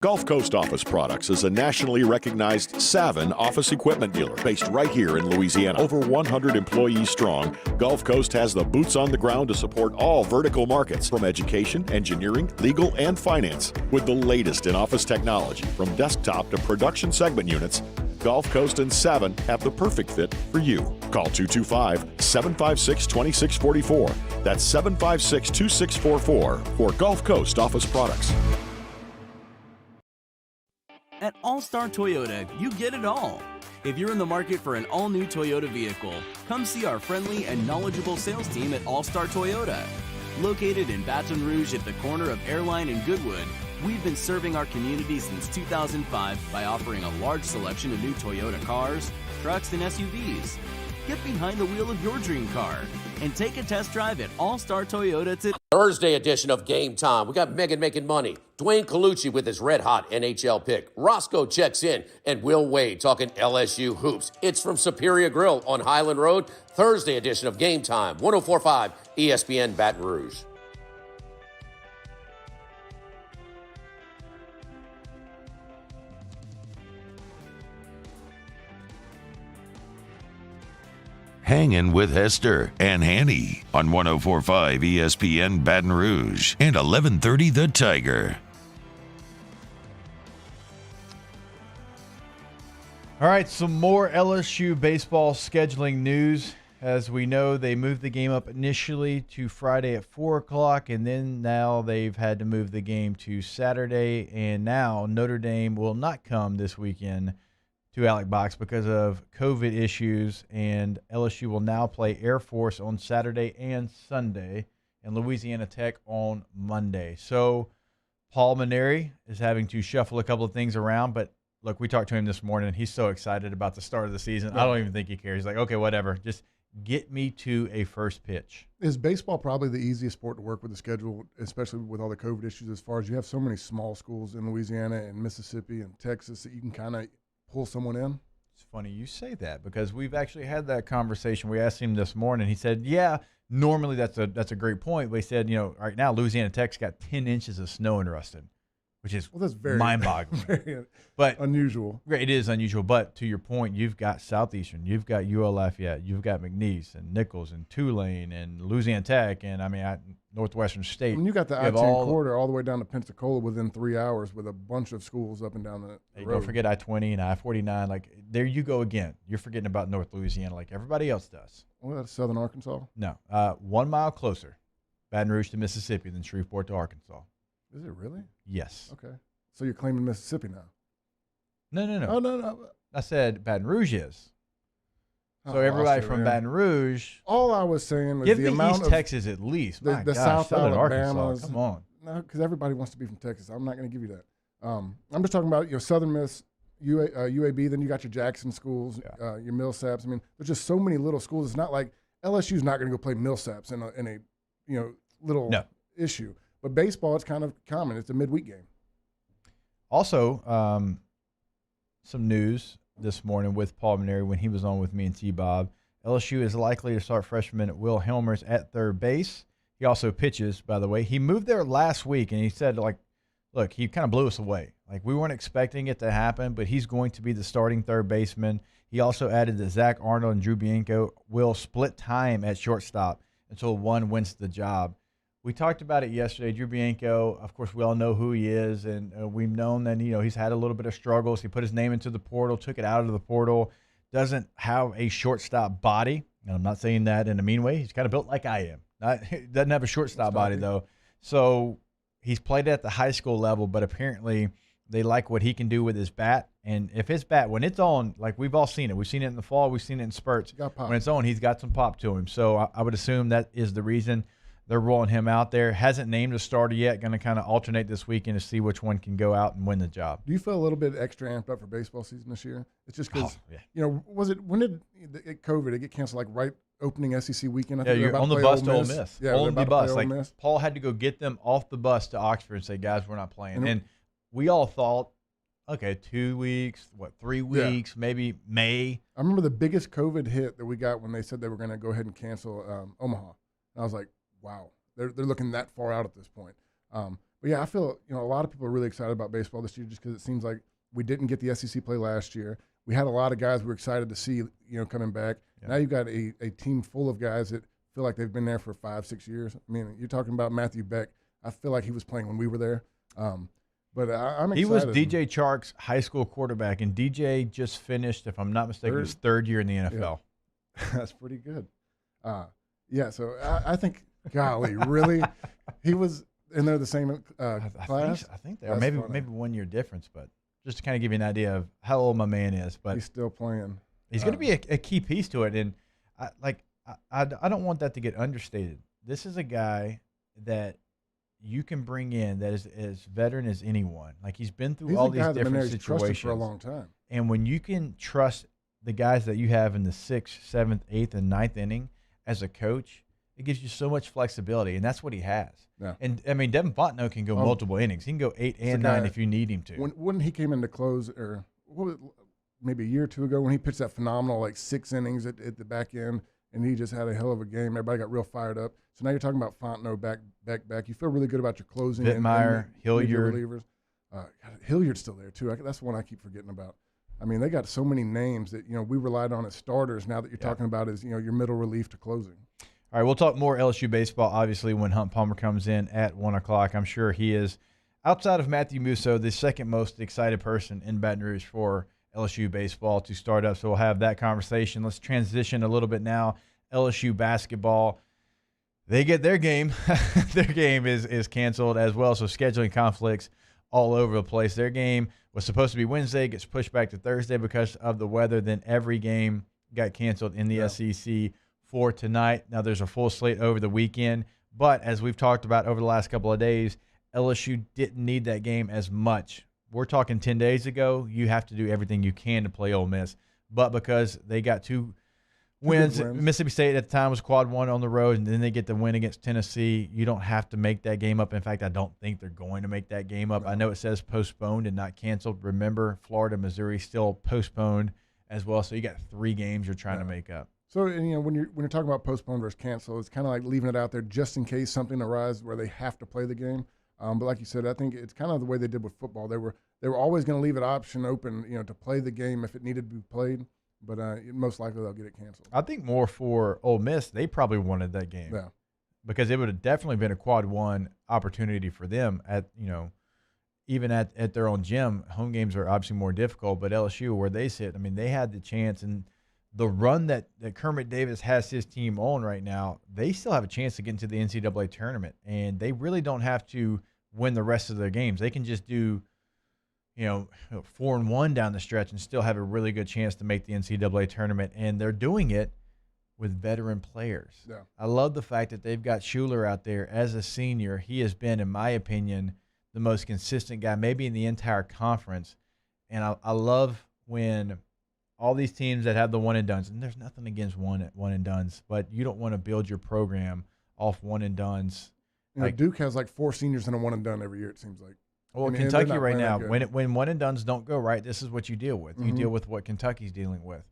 Gulf Coast Office Products is a nationally recognized Savin office equipment dealer based right here in Louisiana. Over 100 employees strong, Gulf Coast has the boots on the ground to support all vertical markets, from education, engineering, legal, and finance. With the latest in office technology, from desktop to production segment units, Gulf Coast and Savin have the perfect fit for you. Call 225-756-2644. That's 756-2644 for Gulf Coast Office Products. At All-Star Toyota, you get it all. If you're in the market for an all-new Toyota vehicle, come see our friendly and knowledgeable sales team at All-Star Toyota. Located in Baton Rouge at the corner of Airline and Goodwood, we've been serving our community since 2005 by offering a large selection of new Toyota cars, trucks, and SUVs. Get behind the wheel of your dream car and take a test drive at All-Star Toyota today. Thursday edition of Game Time. We got Megan making money. Dwayne Colucci with his red-hot NHL pick. Roscoe checks in. And Will Wade talking LSU hoops. It's from Superior Grill on Highland Road. Thursday edition of Game Time. 104.5 ESPN Baton Rouge. Hangin' with Hester and Hanny on 104.5 ESPN Baton Rouge and 1130 The Tiger. All right, some more LSU baseball scheduling news. As we know, they moved the game up initially to Friday at 4 o'clock, and then now they've had to move the game to Saturday. And now Notre Dame will not come this weekend to Alec Box because of COVID issues, and LSU will now play Air Force on Saturday and Sunday and Louisiana Tech on Monday. So Paul Mainieri is having to shuffle a couple of things around, but look, we talked to him this morning, and he's so excited about the start of the season. I don't even think he cares. He's like, okay, whatever. Just get me to a first pitch. Is baseball probably the easiest sport to work with the schedule, especially with all the COVID issues, as far as you have so many small schools in Louisiana and Mississippi and Texas that you can kind of pull someone in? It's funny you say that because we've actually had that conversation. We asked him this morning. He said, yeah, normally that's a great point. But he said, right now Louisiana Tech's got 10 inches of snow in Ruston, which is that's very mind-boggling. But unusual. It is unusual. But to your point, you've got Southeastern, you've got UL Lafayette, you've got McNeese and Nichols and Tulane and Louisiana Tech, and Northwestern State. When you got the I-10 corridor all the way down to Pensacola within 3 hours with a bunch of schools up and down the road. Don't forget I-20 and I-49. Like, there you go again. You're forgetting about North Louisiana like everybody else does. Well, that's Southern Arkansas? No. 1 mile closer, Baton Rouge to Mississippi than Shreveport to Arkansas. Is it really? Yes. Okay. So you're claiming Mississippi now? No. Oh, no. I said Baton Rouge is. So everybody from Baton Rouge. All I was saying was give the me amount East of Texas at least. The, My the gosh, South Southern Alabama. Arkansas. Come on. No, because everybody wants to be from Texas. I'm not going to give you that. I'm just talking about Southern Miss, UAB. Then you got your Jackson schools, your Millsaps. I mean, there's just so many little schools. It's not like LSU's not going to go play Millsaps in a little issue. But baseball, it's kind of common. It's a midweek game. Also, some news this morning with Paul Mainieri when he was on with me and T-Bob. LSU is likely to start freshman Will Helmers at third base. He also pitches, by the way. He moved there last week, and he said, look, he kind of blew us away. Like, we weren't expecting it to happen, but he's going to be the starting third baseman. He also added that Zach Arnold and Drew Bianco will split time at shortstop until one wins the job. We talked about it yesterday. Drew Bianco, of course, we all know who he is, and we've known that he's had a little bit of struggles. He put his name into the portal, took it out of the portal, doesn't have a shortstop body. And I'm not saying that in a mean way. He's kind of built like I am. Doesn't have a shortstop body, though. So he's played at the high school level, but apparently they like what he can do with his bat. And if his bat, when it's on, like we've all seen it. We've seen it in the fall. We've seen it in spurts. When it's on, he's got some pop to him. So I would assume that is the reason they're rolling him out there. Hasn't named a starter yet. Going to kind of alternate this weekend to see which one can go out and win the job. Do you feel a little bit extra amped up for baseball season this year? It's just because, when did COVID get canceled, like right opening SEC weekend? You're on the bus to Ole Miss. Yeah, on the bus. Like, Miss. Paul had to go get them off the bus to Oxford and say, guys, we're not playing. And we all thought, okay, 2 weeks, 3 weeks, maybe May. I remember the biggest COVID hit that we got when they said they were going to go ahead and cancel Omaha. And I was like, wow, they're looking that far out at this point. But yeah, I feel a lot of people are really excited about baseball this year just because it seems like we didn't get the SEC play last year. We had a lot of guys we were excited to see, coming back. Yeah. Now you've got a team full of guys that feel like they've been there for 5-6 years. I mean, you're talking about Matthew Beck. I feel like he was playing when we were there. But I'm excited. He was DJ Chark's high school quarterback, and DJ just finished, if I'm not mistaken, his third year in the NFL. Yeah. That's pretty good. So I think, golly, really? He was in there the same class? I think they are. Maybe 1 year difference, but just to kind of give you an idea of how old my man is. But he's still playing. He's going to be a key piece to it. And I don't want that to get understated. This is a guy that you can bring in that is as veteran as anyone. Like, he's been through all these different situations for a long time. And when you can trust the guys that you have in the 6th, 7th, 8th, and 9th inning as a coach, it gives you so much flexibility, and that's what he has. Yeah. And, I mean, Devin Fontenot can go multiple innings. He can go 8 and 9 if you need him to. When he came in to close, or maybe a year or two ago, when he pitched that phenomenal 6 innings at the back end, and he just had a hell of a game. Everybody got real fired up. So now you're talking about Fontenot back. You feel really good about your closing. Vittmeyer, Hilliard. Relievers. Hilliard's still there, too. That's the one I keep forgetting about. I mean, they got so many names that, we relied on as starters. Now that you're talking about is, your middle relief to closing. All right, we'll talk more LSU baseball, obviously, when Hunt Palmer comes in at 1 o'clock. I'm sure he is, outside of Matthew Musso, the second most excited person in Baton Rouge for LSU Baseball to start up. So we'll have that conversation. Let's transition a little bit now. LSU Basketball, they get their game. Their game is canceled as well, so scheduling conflicts all over the place. Their game was supposed to be Wednesday, gets pushed back to Thursday because of the weather. Then every game got canceled in the SEC for tonight. Now there's a full slate over the weekend, but as we've talked about over the last couple of days, LSU didn't need that game as much. We're talking 10 days ago, you have to do everything you can to play Ole Miss. But because they got two wins, Mississippi State at the time was quad one on the road, and then they get the win against Tennessee, you don't have to make that game up. In fact, I don't think they're going to make that game up. I know it says postponed and not canceled. Remember, Florida, Missouri still postponed as well. So you got 3 games you're trying to make up. So, and, you know, when you're talking about postpone versus cancel, it's kind of like leaving it out there just in case something arises where they have to play the game. But like you said, I think it's kind of the way they did with football. They were always going to leave an option open, you know, to play the game if it needed to be played. But most likely they'll get it canceled. I think more for Ole Miss, they probably wanted that game. Yeah. Because it would have definitely been a quad one opportunity for them at, you know, even at their own gym. Home games are obviously more difficult, but LSU, where they sit, I mean, they had the chance. And the run that Kermit Davis has his team on right now, they still have a chance to get into the NCAA tournament. And they really don't have to win the rest of their games. They can just do, you know, 4-1 down the stretch and still have a really good chance to make the NCAA tournament. And they're doing it with veteran players. Yeah. I love the fact that they've got Schuler out there as a senior. He has been, in my opinion, the most consistent guy, maybe in the entire conference. And I love when all these teams that have the one-and-dones, and there's nothing against one-and-dones, but you don't want to build your program off one-and-dones. You know, Duke has like 4 seniors and a one-and-done every year, it seems like. Well, Kentucky right now, when one-and-dones don't go right, this is what you deal with. You deal with what Kentucky's dealing with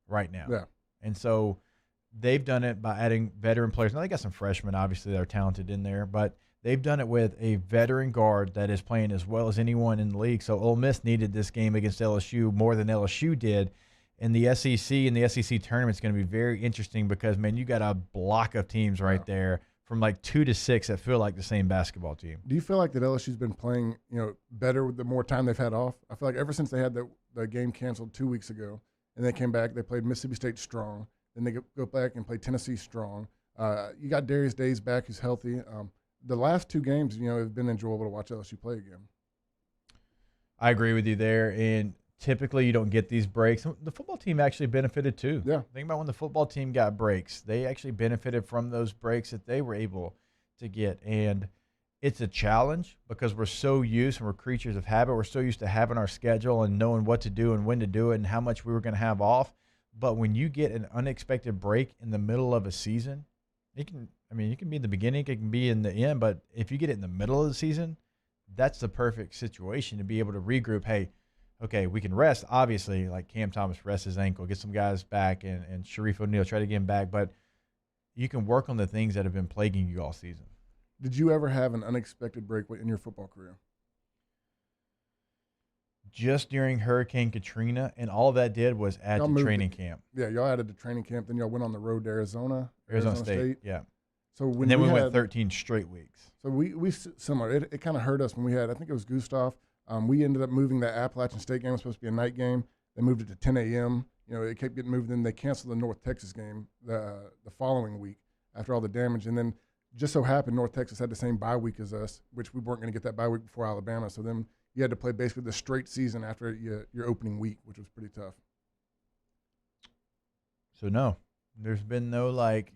right now. Yeah. And so they've done it by adding veteran players. Now, they got some freshmen, obviously, that are talented in there, but they've done it with a veteran guard that is playing as well as anyone in the league. So Ole Miss needed this game against LSU more than LSU did. And the SEC and the SEC tournament is going to be very interesting because, man, you got a block of teams right there from like 2 to 6 that feel like the same basketball team. Do you feel like that LSU's been playing, you know, better with the more time they've had off? I feel like ever since they had the game canceled 2 weeks ago, and they came back, they played Mississippi State strong. Then they go back and play Tennessee strong. You got Darius Days back, who's healthy. The last 2 games, you know, have been enjoyable to watch LSU play again. I agree with you there, and typically you don't get these breaks. The football team actually benefited too. Yeah. Think about when the football team got breaks. They actually benefited from those breaks that they were able to get. And it's a challenge because we're so used, and we're creatures of habit. We're so used to having our schedule and knowing what to do and when to do it and how much we were going to have off. But when you get an unexpected break in the middle of a season, it can be in the beginning, it can be in the end, but if you get it in the middle of the season, that's the perfect situation to be able to regroup. Hey, okay, we can rest, obviously, like Cam Thomas rests his ankle, get some guys back, and Sharif O'Neal try to get him back, but you can work on the things that have been plaguing you all season. Did you ever have an unexpected break in your football career? Just during Hurricane Katrina, and all that did was add to training camp. Yeah, y'all added to training camp, then y'all went on the road to Arizona State, yeah. So when and then we went 13 straight weeks. So we similar. It kind of hurt us when we had, I think it was Gustav. We ended up moving that Appalachian State game. It was supposed to be a night game. They moved it to 10 a.m. You know, it kept getting moved. Then they canceled the North Texas game the following week after all the damage. And then just so happened North Texas had the same bye week as us, which we weren't going to get that bye week before Alabama. So then you had to play basically the straight season after your opening week, which was pretty tough. So no, there's been no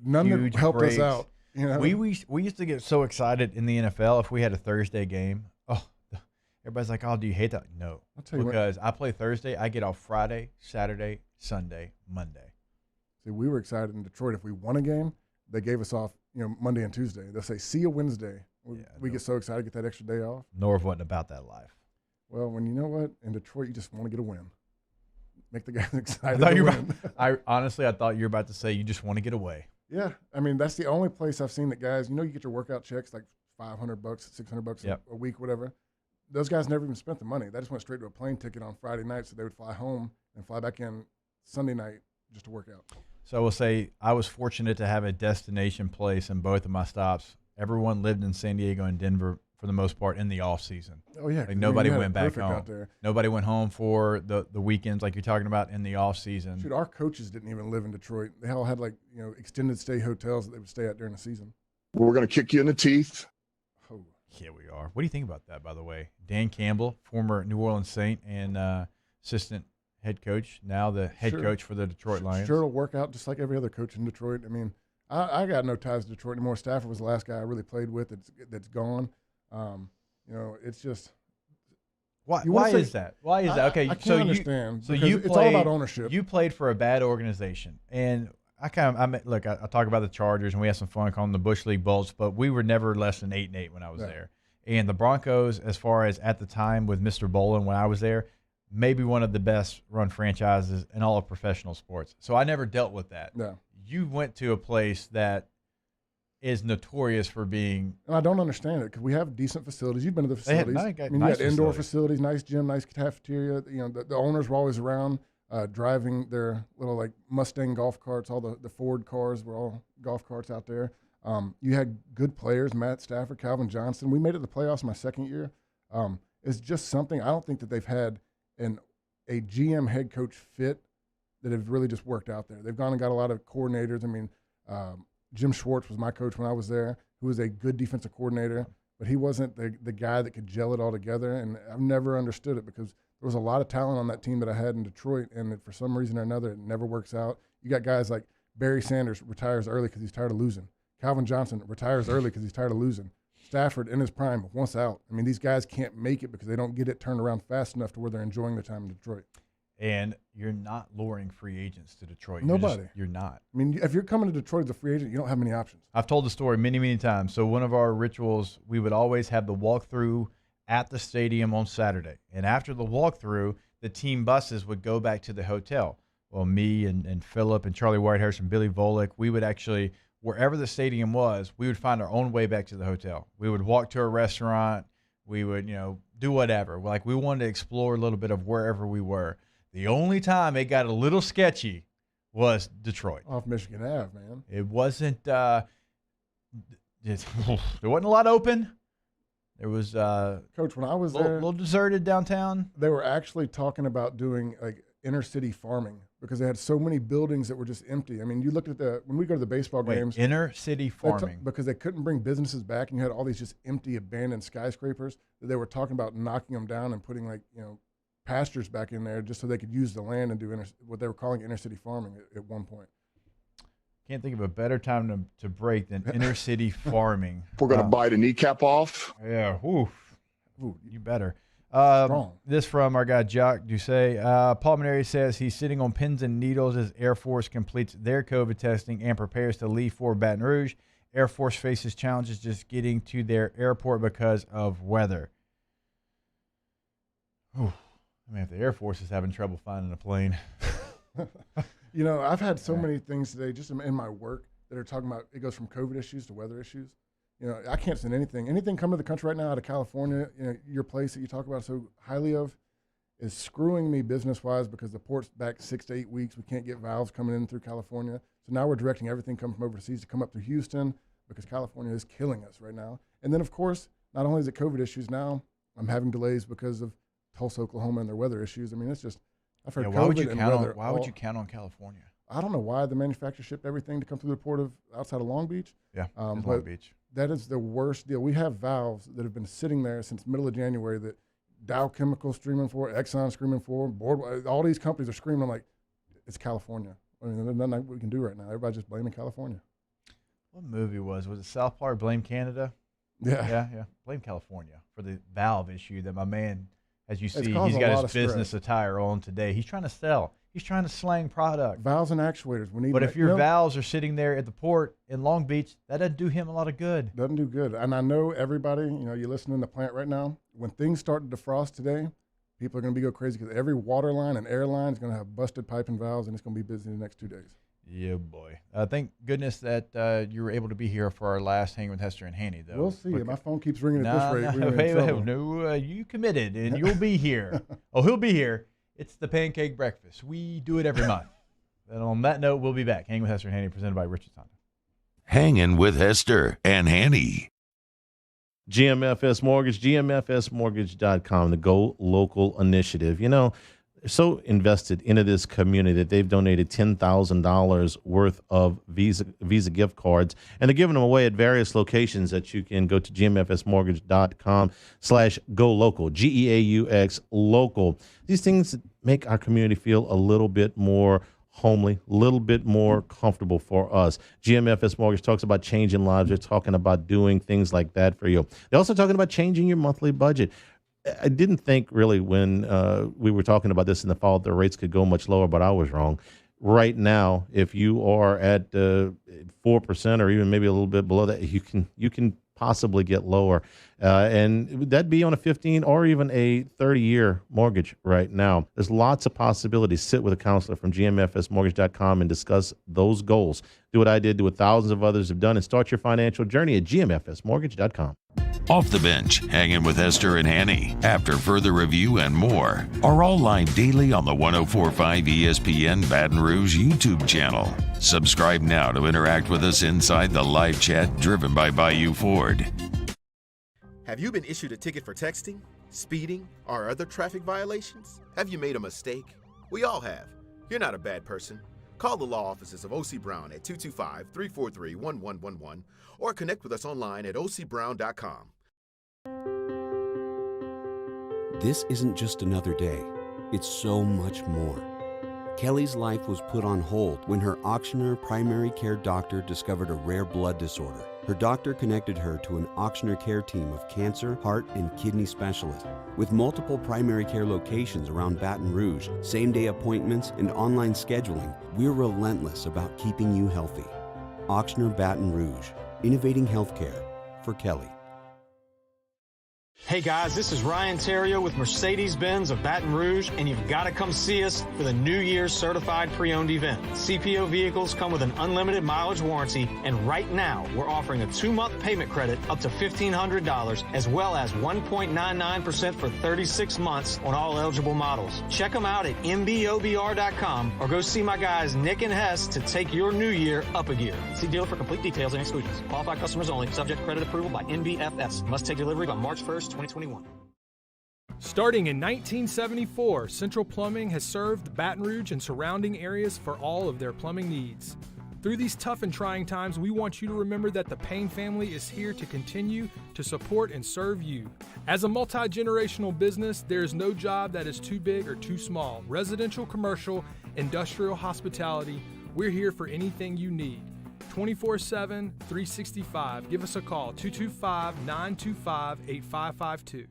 none huge that helped breaks. us out. You know? We used to get so excited in the NFL if we had a Thursday game. Oh, everybody's like, "Oh, do you hate that?" No, I'll tell you because I play Thursday, I get off Friday, Saturday, Sunday, Monday. See, we were excited in Detroit. If we won a game, they gave us off, you know, Monday and Tuesday. They'll say, "See you Wednesday." We get so excited to get that extra day off. Norv wasn't about that life. Well, when you know what, in Detroit, you just want to get a win. Make the guys excited to win. I thought you were about to say you just want to get away. Yeah, I mean, that's the only place I've seen that guys, you know, you get your workout checks like $500, $600 a week, whatever. Those guys never even spent the money. They just went straight to a plane ticket on Friday night, so they would fly home and fly back in Sunday night just to work out. So I will say I was fortunate to have a destination place in both of my stops. Everyone lived in San Diego and Denver for the most part in the off season. Oh yeah, like nobody went back home. home. Out there. Nobody went home for the weekends like you're talking about in the off season. Shoot, our coaches didn't even live in Detroit. They all had extended stay hotels that they would stay at during the season. We're going to kick you in the teeth. Oh, yeah, we are. What do you think about that, by the way? Dan Campbell, former New Orleans Saint and assistant head coach, now the head coach for the Detroit Lions. Sure, it'll work out just like every other coach in Detroit. I mean, I got no ties to Detroit anymore. Stafford was the last guy I really played with that's gone. It's just why is that? Why is that? Okay, I can't understand. It's all about ownership. You played for a bad organization, and I talk about the Chargers, and we had some fun calling them the Bush League Bolts, but we were never less than 8-8 when I was there. And the Broncos, as far as at the time with Mr. Bolin when I was there, maybe one of the best run franchises in all of professional sports. So I never dealt with that. No. You went to a place that is notorious for being. And I don't understand it because we have decent facilities. You've been to the facilities. You had indoor facilities, nice gym, nice cafeteria. The owners were always around driving their little Mustang golf carts. All the Ford cars were all golf carts out there. You had good players, Matt Stafford, Calvin Johnson. We made it to the playoffs my second year. It's just something I don't think that they've had a GM head coach fit that have really just worked out there. They've gone and got a lot of coordinators. I mean, Jim Schwartz was my coach when I was there, who was a good defensive coordinator, but he wasn't the guy that could gel it all together, and I've never understood it because there was a lot of talent on that team that I had in Detroit, and for some reason or another, it never works out. You got guys like Barry Sanders retires early because he's tired of losing. Calvin Johnson retires early because he's tired of losing. Stafford, in his prime, wants out. I mean, these guys can't make it because they don't get it turned around fast enough to where they're enjoying their time in Detroit. And you're not luring free agents to Detroit. Nobody. You're not. I mean, if you're coming to Detroit as a free agent, you don't have many options. I've told the story many, many times. So one of our rituals, we would always have the walkthrough at the stadium on Saturday. And after the walkthrough, the team buses would go back to the hotel. Well, me and Philip and Charlie Whitehurst and Billy Volek, we would actually, wherever the stadium was, we would find our own way back to the hotel. We would walk to a restaurant. We would, do whatever. We wanted to explore a little bit of wherever we were. The only time it got a little sketchy was Detroit. Off Michigan Ave, man. It wasn't there wasn't a lot open. There was Coach, when I was there, a little deserted downtown. They were actually talking about doing inner city farming because they had so many buildings that were just empty. I mean, you looked at when we go to the baseball games. Inner city farming. Because they couldn't bring businesses back, and you had all these just empty, abandoned skyscrapers that they were talking about knocking them down and putting pastures back in there just so they could use the land and do what they were calling inner city farming at one point. Can't think of a better time to break than inner city farming. We're going to bite a kneecap off. Yeah, ooh, you better. Strong. This from our guy Jacques Doucet. Paul Maneri says he's sitting on pins and needles as Air Force completes their COVID testing and prepares to leave for Baton Rouge. Air Force faces challenges just getting to their airport because of weather. Ooh. I mean, if the Air Force is having trouble finding a plane. I've had so many things today just in my work that are talking about it goes from COVID issues to weather issues. I can't send anything. Anything coming to the country right now out of California, your place that you talk about so highly of, is screwing me business-wise because the port's back 6 to 8 weeks. We can't get valves coming in through California. So now we're directing everything coming from overseas to come up through Houston because California is killing us right now. And then, of course, not only is it COVID issues now, I'm having delays because of Tulsa, Oklahoma, and their weather issues. I mean, it's just, I've heard why would you COVID count and weather. Why would you count on California? I don't know why the manufacturer shipped everything to come through the port of outside of Long Beach. Yeah, Long Beach. That is the worst deal. We have valves that have been sitting there since middle of January that Dow Chemical screaming for, Exxon screaming for, all these companies are screaming. I'm like, it's California. I mean, there's nothing we can do right now. Everybody's just blaming California. What movie was it South Park, Blame Canada? Yeah. Blame California for the valve issue that my man, as you see, he's got his business attire on today. He's trying to sell. He's trying to slang product. Valves and actuators. We need. But if your valves are sitting there at the port in Long Beach, that doesn't do him a lot of good. Doesn't do good. And I know everybody, you're listening in the plant right now. When things start to defrost today, people are going to go crazy because every water line and air line is going to have busted pipe and valves, and it's going to be busy in the next 2 days. Yeah, boy. Thank goodness that you were able to be here for our last Hanging with Hester and Hanny, though. We'll see. My phone keeps ringing at this rate. No, you committed, and you'll be here. Oh, he'll be here. It's the pancake breakfast. We do it every month. And on that note, we'll be back. Hanging with Hester and Hanny, presented by Richard Honda. Hanging with Hester and Hanny. GMFS Mortgage, GMFSmortgage.com, the Go Local Initiative. You know, they're so invested into this community that they've donated $10,000 worth of Visa gift cards, and they're giving them away at various locations that you can go to GMFSmortgage.com/go local, GEAUX local. These things make our community feel a little bit more homely, a little bit more comfortable for us. GMFS Mortgage talks about changing lives. They're talking about doing things like that for you. They're also talking about changing your monthly budget. I didn't think really when we were talking about this in the fall the rates could go much lower, but I was wrong. Right now, if you are at 4% or even maybe a little bit below that, you can possibly get lower. And that'd be on a 15 or even a 30-year mortgage right now. There's lots of possibilities. Sit with a counselor from GMFSmortgage.com and discuss those goals. Do what I did, do what thousands of others have done, and start your financial journey at GMFSmortgage.com. Off the Bench, Hanging with Hester and Hanny, after further review and more, are all live daily on the 104.5 ESPN Baton Rouge YouTube channel. Subscribe now to interact with us inside the live chat driven by Bayou Ford. Have you been issued a ticket for texting, speeding, or other traffic violations? Have you made a mistake? We all have. You're not a bad person. Call the law offices of O.C. Brown at 225-343-1111 or connect with us online at ocbrown.com. This isn't just another day. It's so much more. Kelly's life was put on hold when her auctioneer primary care doctor discovered a rare blood disorder. Her doctor connected her to an auctioneer care team of cancer, heart, and kidney specialists. With multiple primary care locations around Baton Rouge, same-day appointments, and online scheduling, we're relentless about keeping you healthy. Auctioneer Baton Rouge, innovating healthcare for Kelly. Hey guys, this is Ryan Terrio with Mercedes-Benz of Baton Rouge, and you've got to come see us for the New Year's Certified Pre-Owned event. CPO vehicles come with an unlimited mileage warranty, and right now we're offering a 2-month payment credit up to $1,500, as well as 1.99% for 36 months on all eligible models. Check them out at mbobr.com or go see my guys Nick and Hess to take your new year up a gear. See dealer for complete details and exclusions. Qualified customers only. Subject credit approval by NBFS. Must take delivery by March 1st, 2021. Starting in 1974, Central Plumbing has served Baton Rouge and surrounding areas for all of their plumbing needs. Through these tough and trying times, we want you to remember that the Payne family is here to continue to support and serve you. As a multi-generational business, there is no job that is too big or too small. Residential, commercial, industrial, hospitality, we're here for anything you need. 24/7, 365. Give us a call, 225-925-8552.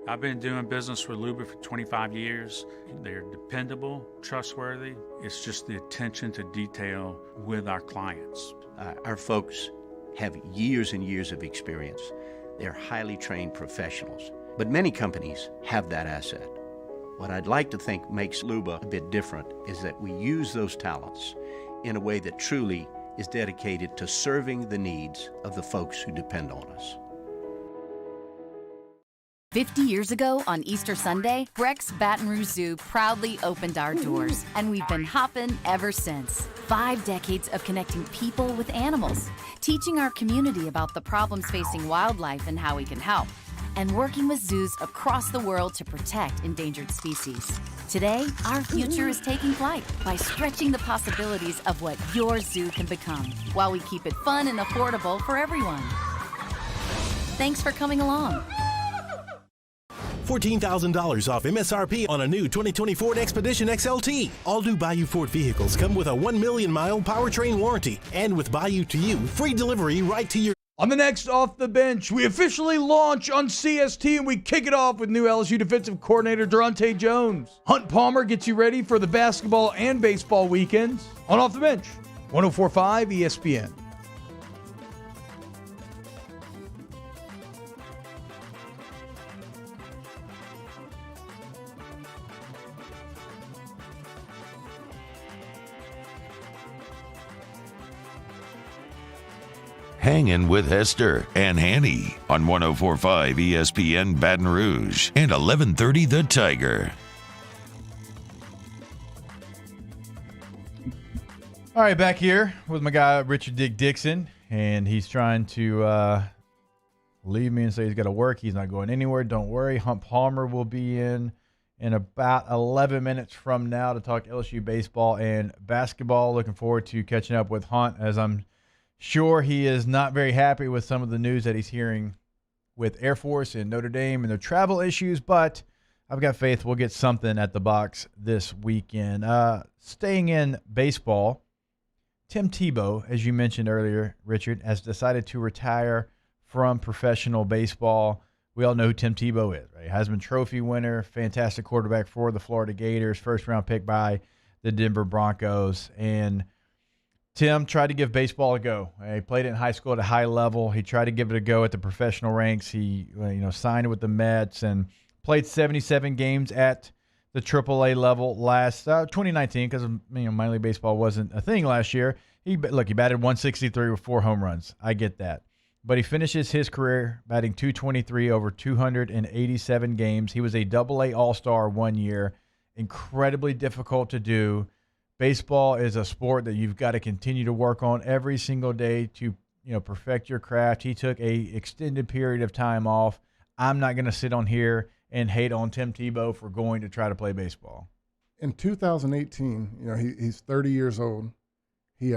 I've been doing business with Luba for 25 years. They're dependable, trustworthy. It's just the attention to detail with our clients. Our folks have years and years of experience. They're highly trained professionals. But many companies have that asset. What I'd like to think makes Luba a bit different is that we use those talents in a way that truly is dedicated to serving the needs of the folks who depend on us. 50 years ago on Easter Sunday, Breck's Baton Rouge Zoo proudly opened our doors, and we've been hopping ever since. 5 decades of connecting people with animals, teaching our community about the problems facing wildlife and how we can help, and working with zoos across the world to protect endangered species. Today, our future is taking flight by stretching the possibilities of what your zoo can become, while we keep it fun and affordable for everyone. Thanks for coming along. $14,000 off MSRP on a new 2020 Ford Expedition XLT. All new Bayou Ford vehicles come with a 1 million mile powertrain warranty, and with Bayou to You, free delivery right to your... On the next Off the Bench, we officially launch on CST, and we kick it off with new LSU defensive coordinator Durante Jones. Hunt Palmer gets you ready for the basketball and baseball weekends on Off the Bench, 104.5 ESPN. Hangin' with Hester and Hanny on 104.5 ESPN Baton Rouge and 1130 The Tiger. All right, back here with my guy Richard Dixon. and he's trying to leave me and say he's got to work. He's not going anywhere. Don't worry. Hunt Palmer will be in about 11 minutes from now to talk LSU baseball and basketball. Looking forward to catching up with Hunt, as I'm sure he is not very happy with some of the news that he's hearing with Air Force and Notre Dame and their travel issues, but I've got faith we'll get something at the box this weekend. Staying in baseball, Tim Tebow, as you mentioned earlier, Richard, has decided to retire from professional baseball. We all know who Tim Tebow is, right? Heisman Trophy winner, fantastic quarterback for the Florida Gators, first-round pick by the Denver Broncos. And Tim tried to give baseball a go. He played it in high school at a high level. He tried to give it a go at the professional ranks. He signed with the Mets and played 77 games at the AAA level last 2019 because minor league baseball wasn't a thing last year. He batted 163 with 4 home runs. I get that. But he finishes his career batting .223 over 287 games. He was a AA All-Star 1 year. Incredibly difficult to do. Baseball is a sport that you've got to continue to work on every single day to perfect your craft. He took a extended period of time off. I'm not going to sit on here and hate on Tim Tebow for going to try to play baseball. In 2018, he's 30 years old. He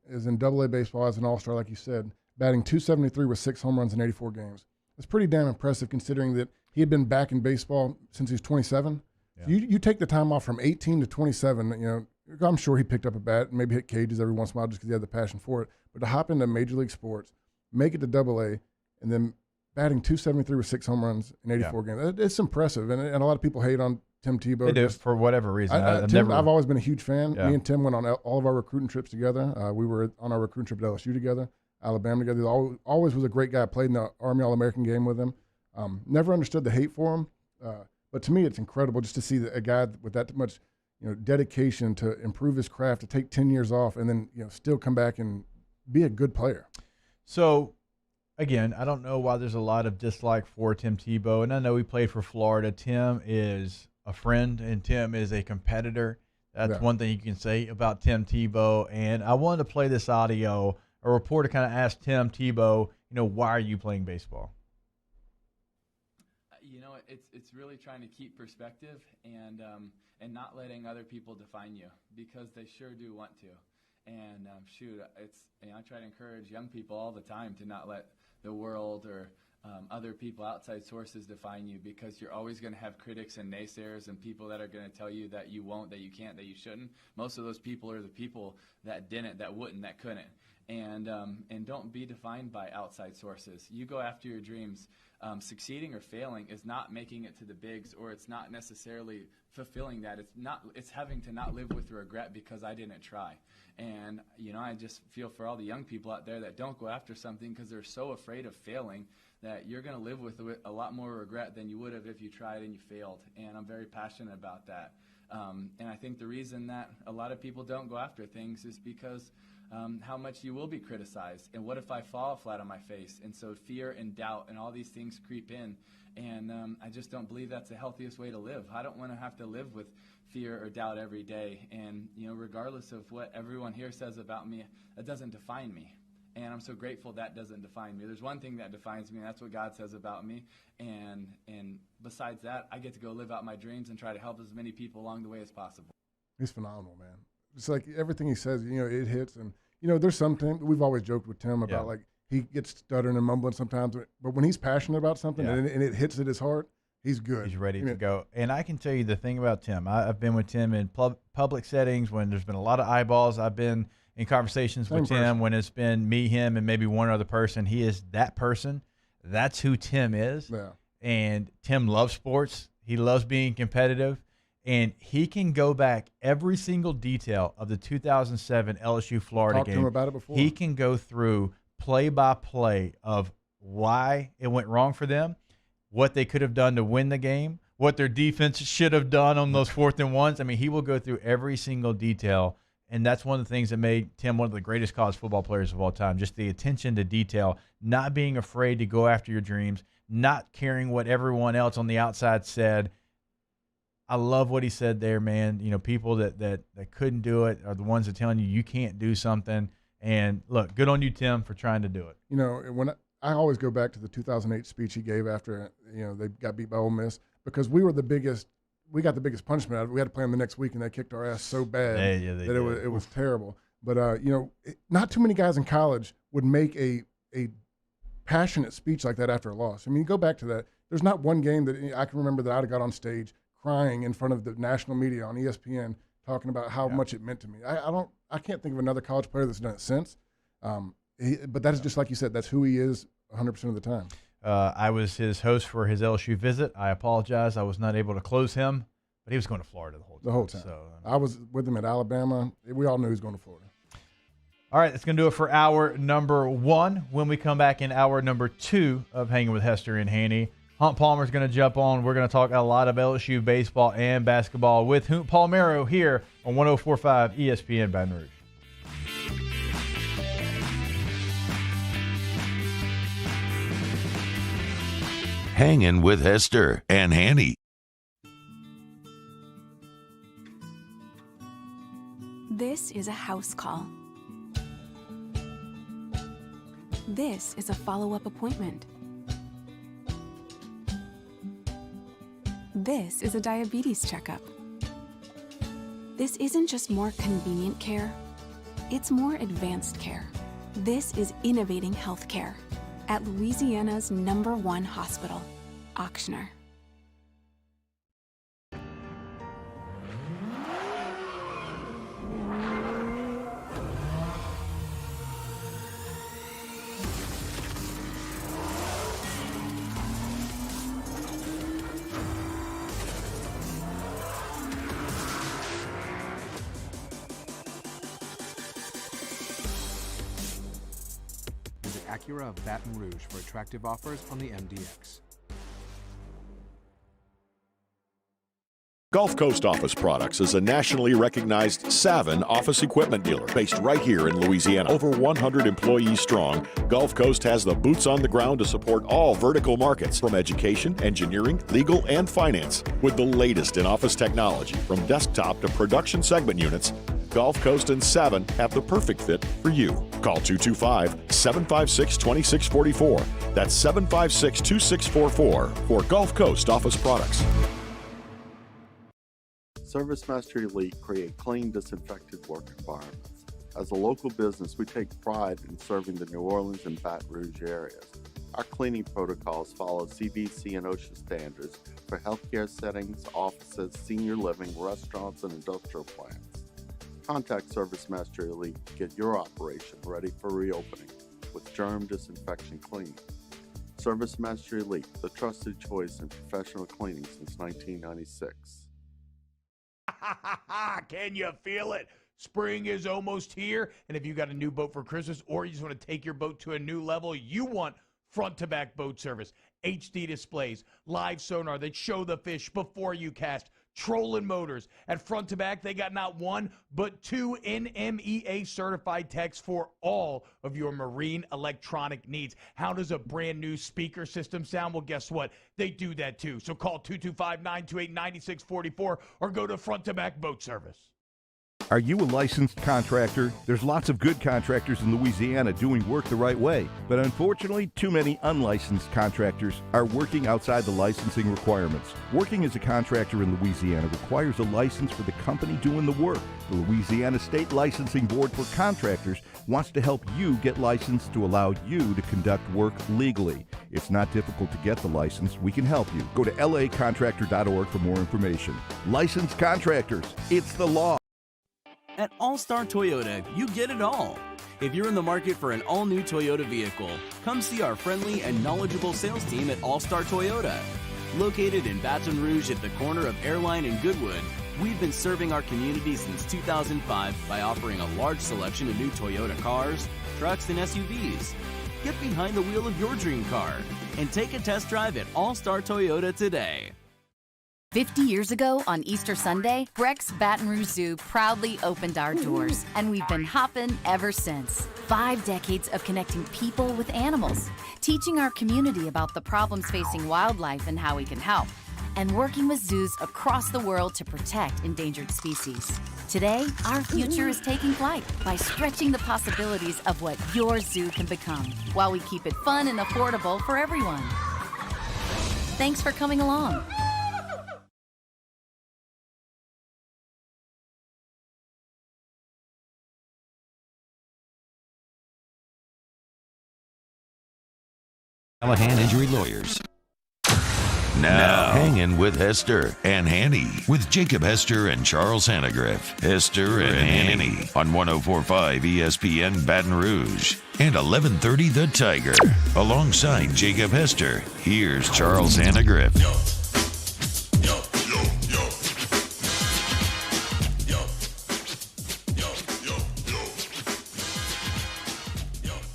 is in AA baseball as an All-Star, like you said, batting .273 with 6 home runs in 84 games. It's pretty damn impressive considering that he had been back in baseball since he was 27. Yeah. So you take the time off from 18 to 27, I'm sure he picked up a bat and maybe hit cages every once in a while just because he had the passion for it. But to hop into Major League sports, make it to AA, and then batting .273 with 6 home runs in 84 games, it's impressive. And a lot of people hate on Tim Tebow. They do, for whatever reason. I've always been a huge fan. Yeah. Me and Tim went on all of our recruiting trips together. We were on our recruiting trip at LSU together, Alabama together. He always was a great guy. I played in the Army All-American game with him. Never understood the hate for him. But to me, it's incredible just to see a guy with that much dedication to improve his craft, to take 10 years off, and then still come back and be a good player. So, again, I don't know why there's a lot of dislike for Tim Tebow, and I know he played for Florida. Tim is a friend, and Tim is a competitor. That's one thing you can say about Tim Tebow. And I wanted to play this audio. A reporter kind of asked Tim Tebow, why are you playing baseball? It's really trying to keep perspective and not letting other people define you, because they sure do want to. And I try to encourage young people all the time to not let the world or other people, outside sources, define you, because you're always going to have critics and naysayers and people that are going to tell you that you won't, that you can't, that you shouldn't. Most of those people are the people that didn't, that wouldn't, that couldn't. And don't be defined by outside sources. You go after your dreams. Succeeding or failing is not making it to the bigs, or it's not necessarily fulfilling that. It's having to not live with regret because I didn't try. And I just feel for all the young people out there that don't go after something because they're so afraid of failing, that you're going to live with a lot more regret than you would have if you tried and you failed. And I'm very passionate about that. And I think the reason that a lot of people don't go after things is because how much you will be criticized, and what if I fall flat on my face? And so fear and doubt and all these things creep in, and I just don't believe that's the healthiest way to live. I don't want to have to live with fear or doubt every day, and regardless of what everyone here says about me, that doesn't define me. And I'm so grateful that doesn't define me. There's one thing that defines me, and that's what God says about me. And besides that, I get to go live out my dreams and try to help as many people along the way as possible. He's phenomenal, man. It's like everything he says, it hits. And, there's something we've always joked with Tim about, like, he gets stuttering and mumbling sometimes. But when he's passionate about something and it hits at his heart, he's good. He's ready to go. And I can tell you the thing about Tim. I've been with Tim in public settings when there's been a lot of eyeballs. I've been in conversations with Tim when it's been me, him, and maybe one other person. He is that person. That's who Tim is. Yeah. And Tim loves sports. He loves being competitive. And he can go back every single detail of the 2007 LSU Florida game. Talked to him about it before. He can go through play-by-play of why it went wrong for them, what they could have done to win the game, what their defense should have done on those 4th and 1s. I mean, he will go through every single detail. And that's one of the things that made Tim one of the greatest college football players of all time, just the attention to detail, not being afraid to go after your dreams, not caring what everyone else on the outside said. I love what he said there, man. People that couldn't do it are the ones that telling you can't do something. And look, good on you, Tim, for trying to do it. You know, when I always go back to the 2008 speech he gave after, they got beat by Ole Miss, because we got the biggest punishment out of it. We had to play them the next week, and they kicked our ass so bad that it was terrible. But, not too many guys in college would make a passionate speech like that after a loss. I mean, go back to that. There's not one game that I can remember that I'd have got on stage crying in front of the national media on ESPN talking about how much it meant to me. I can't think of another college player that's done it since. But that is just like you said, that's who he is 100% of the time. I was his host for his LSU visit. I apologize. I was not able to close him, but he was going to Florida the whole time. So I was with him at Alabama. We all knew he was going to Florida. All right, that's going to do it for hour number 1. When we come back in hour number 2 of Hanging with Hester and Hanny, Hunt Palmer's going to jump on. We're going to talk a lot of LSU baseball and basketball with Hunt Palmero here on 104.5 ESPN Baton Rouge. Hangin' with Hester and Hanny. This is a house call. This is a follow-up appointment. This is a diabetes checkup. This isn't just more convenient care, it's more advanced care. This is innovating healthcare at Louisiana's #1 hospital, Auctioner. Acura of Baton Rouge for attractive offers on the MDX. Gulf Coast Office Products is a nationally recognized Savin office equipment dealer based right here in Louisiana. Over 100 employees strong, Gulf Coast has the boots on the ground to support all vertical markets from education, engineering, legal, and finance. With the latest in office technology from desktop to production segment units, Gulf Coast and Savin have the perfect fit for you. Call 225-756-2644. That's 756-2644 for Gulf Coast Office Products. ServiceMaster Elite create clean, disinfected work environments. As a local business, we take pride in serving the New Orleans and Baton Rouge areas. Our cleaning protocols follow CDC and OSHA standards for healthcare settings, offices, senior living, restaurants, and industrial plants. Contact ServiceMaster Elite to get your operation ready for reopening with germ disinfection cleaning. ServiceMaster Elite, the trusted choice in professional cleaning since 1996. Can you feel it? Spring is almost here, and if you got a new boat for Christmas or you just want to take your boat to a new level, you want front-to-back boat service, HD displays, live sonar that show the fish before you cast, trolling motors. At Front to Back, they got not one, but 2 NMEA certified techs for all of your marine electronic needs. How does a brand new speaker system sound? Well, guess what? They do that too. So call 225-928-9644 or go to Front to Back Boat Service. Are you a licensed contractor? There's lots of good contractors in Louisiana doing work the right way, but unfortunately, too many unlicensed contractors are working outside the licensing requirements. Working as a contractor in Louisiana requires a license for the company doing the work. The Louisiana State Licensing Board for Contractors wants to help you get licensed to allow you to conduct work legally. It's not difficult to get the license. We can help you. Go to lacontractor.org for more information. Licensed contractors, it's the law. At All-Star Toyota, you get it all. If you're in the market for an all-new Toyota vehicle, come see our friendly and knowledgeable sales team at All-Star Toyota. Located in Baton Rouge at the corner of Airline and Goodwood, we've been serving our community since 2005 by offering a large selection of new Toyota cars, trucks, and SUVs. Get behind the wheel of your dream car and take a test drive at All-Star Toyota today. 50 years ago on Easter Sunday, Breck's Baton Rouge Zoo proudly opened our doors, and we've been hopping ever since. 5 decades of connecting people with animals, teaching our community about the problems facing wildlife and how we can help. and working with zoos across the world to protect endangered species. Today, our future is taking flight by stretching the possibilities of what your zoo can become, while we keep it fun and affordable for everyone. Thanks for coming along. Callahan Injury Lawyers. Now, Hangin with Hester and Hanny with Jacob Hester and Charles Hanagriff. Hester and Hanny on 104.5 ESPN Baton Rouge and 1130 The Tiger. Alongside Jacob Hester, here's Charles Hanagriff.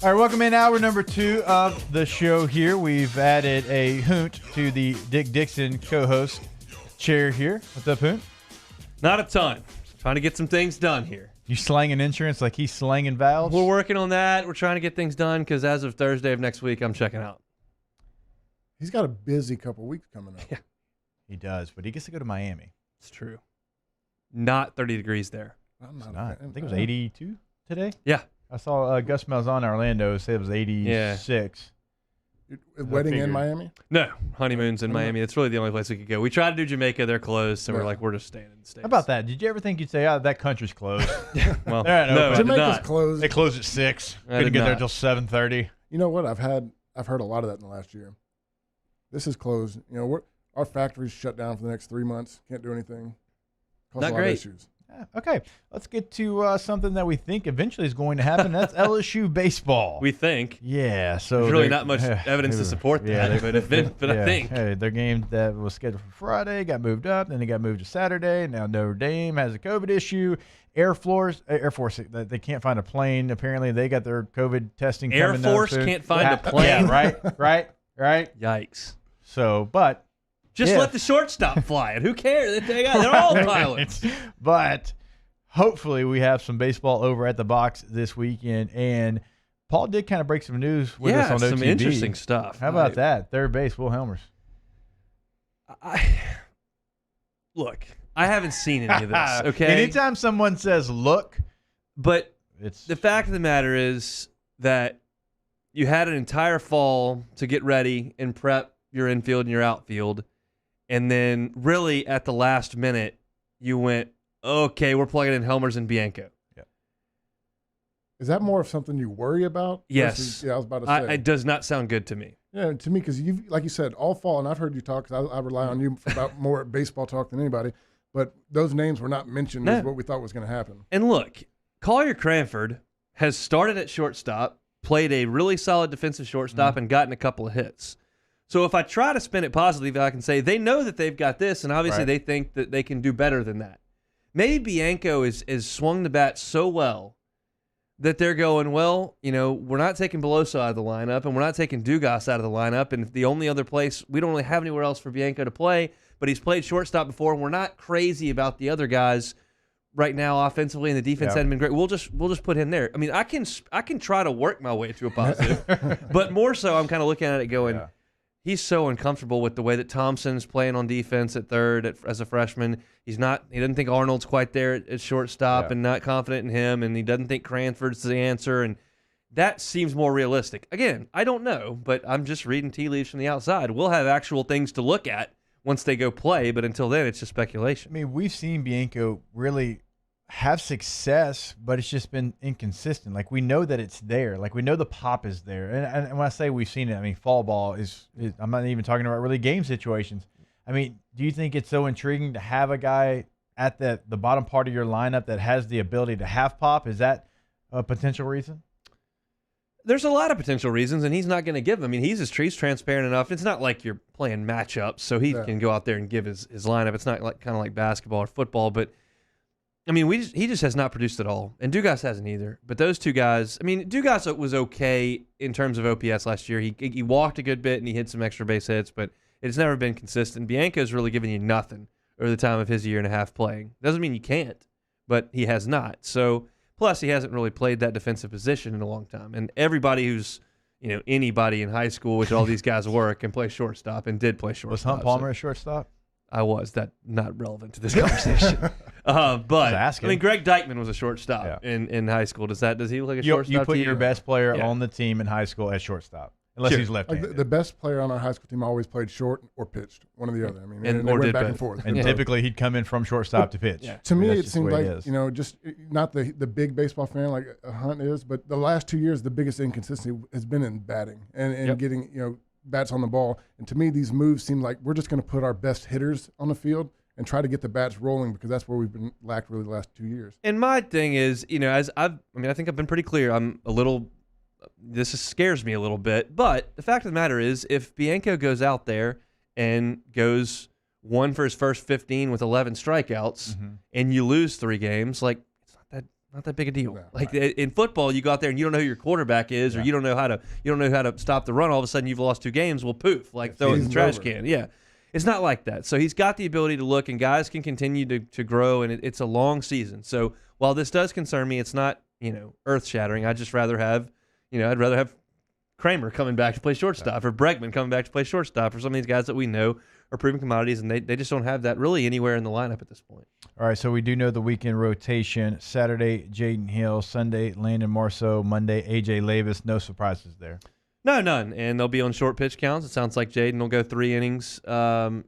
All right, welcome in hour number 2 of the show here. We've added a hoot to the Dixon co-host chair here. What's up, hoot? Not a ton. Trying to get some things done here. You slanging insurance like he's slanging valves? We're working on that. We're trying to get things done because as of Thursday of next week, I'm checking out. He's got a busy couple weeks coming up. Yeah, he does, but he gets to go to Miami. It's true. Not 30 degrees there. It's not. I think it was 82 today. Yeah. I saw Gus Malzahn in Orlando say it was 86. Wedding in Miami? No, honeymoon's in Miami. It's really the only place we could go. We tried to do Jamaica. They're closed, so we're like, we're just staying in the States. How about that? Did you ever think you'd say, that country's closed? Well, no, Jamaica's closed. They closed at 6. Couldn't get there till 7:30. You know what? I've heard a lot of that in the last year. This is closed. You know, our factory's shut down for the next 3 months. Can't do anything. Cause Not a lot great. of issues. Okay, let's get to something that we think eventually is going to happen. That's LSU Baseball. We think. Yeah, so there's really not much evidence to support that, but I think. Hey, their game that was scheduled for Friday got moved up, then it got moved to Saturday. Now Notre Dame has a COVID issue. Air Force, they can't find a plane. Apparently, they got their COVID testing Air coming Force up soon. can't find a plane? Yeah, right. Yikes. So, but Just let the shortstop fly it. Who cares? They're all pilots. But hopefully we have some baseball over at the box this weekend. And Paul did kind of break some news with us on OTB. Some interesting stuff. How about that? Third base, Will Helmers. Look, I haven't seen any of this, okay? Anytime someone says look. But the fact of the matter is that you had an entire fall to get ready and prep your infield and your outfield. And then really at the last minute, you went, okay, we're plugging in Helmers and Bianco. Yeah. Is that more of something you worry about? Yes. Versus, I was about to say. It does not sound good to me. Yeah, to me, because like you said, all fall, and I've heard you talk, because I rely on you about more baseball talk than anybody, but those names were not mentioned as what we thought was going to happen. And look, Collier Cranford has started at shortstop, played a really solid defensive shortstop, and gotten a couple of hits. So if I try to spin it positively, I can say they know that they've got this, and obviously they think that they can do better than that. Maybe Bianco is swung the bat so well that they're going, well, we're not taking Beloso out of the lineup, and we're not taking Dugas out of the lineup, and the only other place, we don't really have anywhere else for Bianco to play, but he's played shortstop before, and we're not crazy about the other guys right now offensively, and the defense hasn't been great. We'll just put him there. I mean, I can try to work my way to a positive, but more so I'm kind of looking at it going, he's so uncomfortable with the way that Thompson's playing on defense at third as a freshman. He doesn't think Arnold's quite there at shortstop and not confident in him, and he doesn't think Cranford's the answer, and that seems more realistic. Again, I don't know, but I'm just reading tea leaves from the outside. We'll have actual things to look at once they go play, but until then, it's just speculation. I mean, we've seen Bianco really have success, but it's just been inconsistent. Like, we know that it's there. Like, we know the pop is there. And when I say we've seen it, I mean, fall ball is I'm not even talking about really game situations. I mean, do you think it's so intriguing to have a guy at the bottom part of your lineup that has the ability to have pop? Is that a potential reason? There's a lot of potential reasons, and he's not going to give them. I mean, he's transparent enough. It's not like you're playing matchups, so he can go out there and give his lineup. It's not like kind of like basketball or football, but I mean, he just has not produced at all, and Dugas hasn't either. But those two guys, I mean, Dugas was okay in terms of OPS last year. He walked a good bit and he hit some extra base hits, but it's never been consistent. Bianco's really given you nothing over the time of his year and a half playing. Doesn't mean you can't, but he has not. So, plus he hasn't really played that defensive position in a long time. And everybody who's, anybody in high school, which all these guys were, can play shortstop and did play shortstop. Was Hunt Palmer a shortstop? I was. That not relevant to this conversation. But I mean, Greg Dykman was a shortstop in high school. Does he look like a shortstop? You put to your best player Yeah. on the team in high school as shortstop, unless he's left-handed. Like the best player on our high school team always played short or pitched, one or the other. I mean, And- they or went did back both. and forth. And typically he'd come in from shortstop to pitch. To me, That's it just seemed the way like, it is. just not the big baseball fan like Hunt is, but the last 2 years, the biggest inconsistency has been in batting and getting, bats on the ball. And to me, these moves seem like we're just going to put our best hitters on the field and try to get the bats rolling, because that's where we've been lacked really the last 2 years. And my thing is, I think I've been pretty clear. This scares me a little bit, but the fact of the matter is, if Bianco goes out there and goes 1 for his first 15 with 11 strikeouts, and you lose 3 games, like, it's not that big a deal. In football, you go out there and you don't know who your quarterback is, or you don't know how to stop the run. All of a sudden, you've lost 2 games. Well, poof, like throw it in the trash can. Yeah. It's not like that. So he's got the ability to look, and guys can continue to grow, and it's a long season. So while this does concern me, it's not, earth-shattering. I'd just rather have, I'd rather have Kramer coming back to play shortstop, or Bregman coming back to play shortstop, or some of these guys that we know are proven commodities, and they just don't have that really anywhere in the lineup at this point. All right, so we do know the weekend rotation. Saturday, Jaden Hill. Sunday, Landon Marceau. Monday, A.J. Levis. No surprises there. No, none. And they'll be on short pitch counts. It sounds like Jaden will go 3 innings on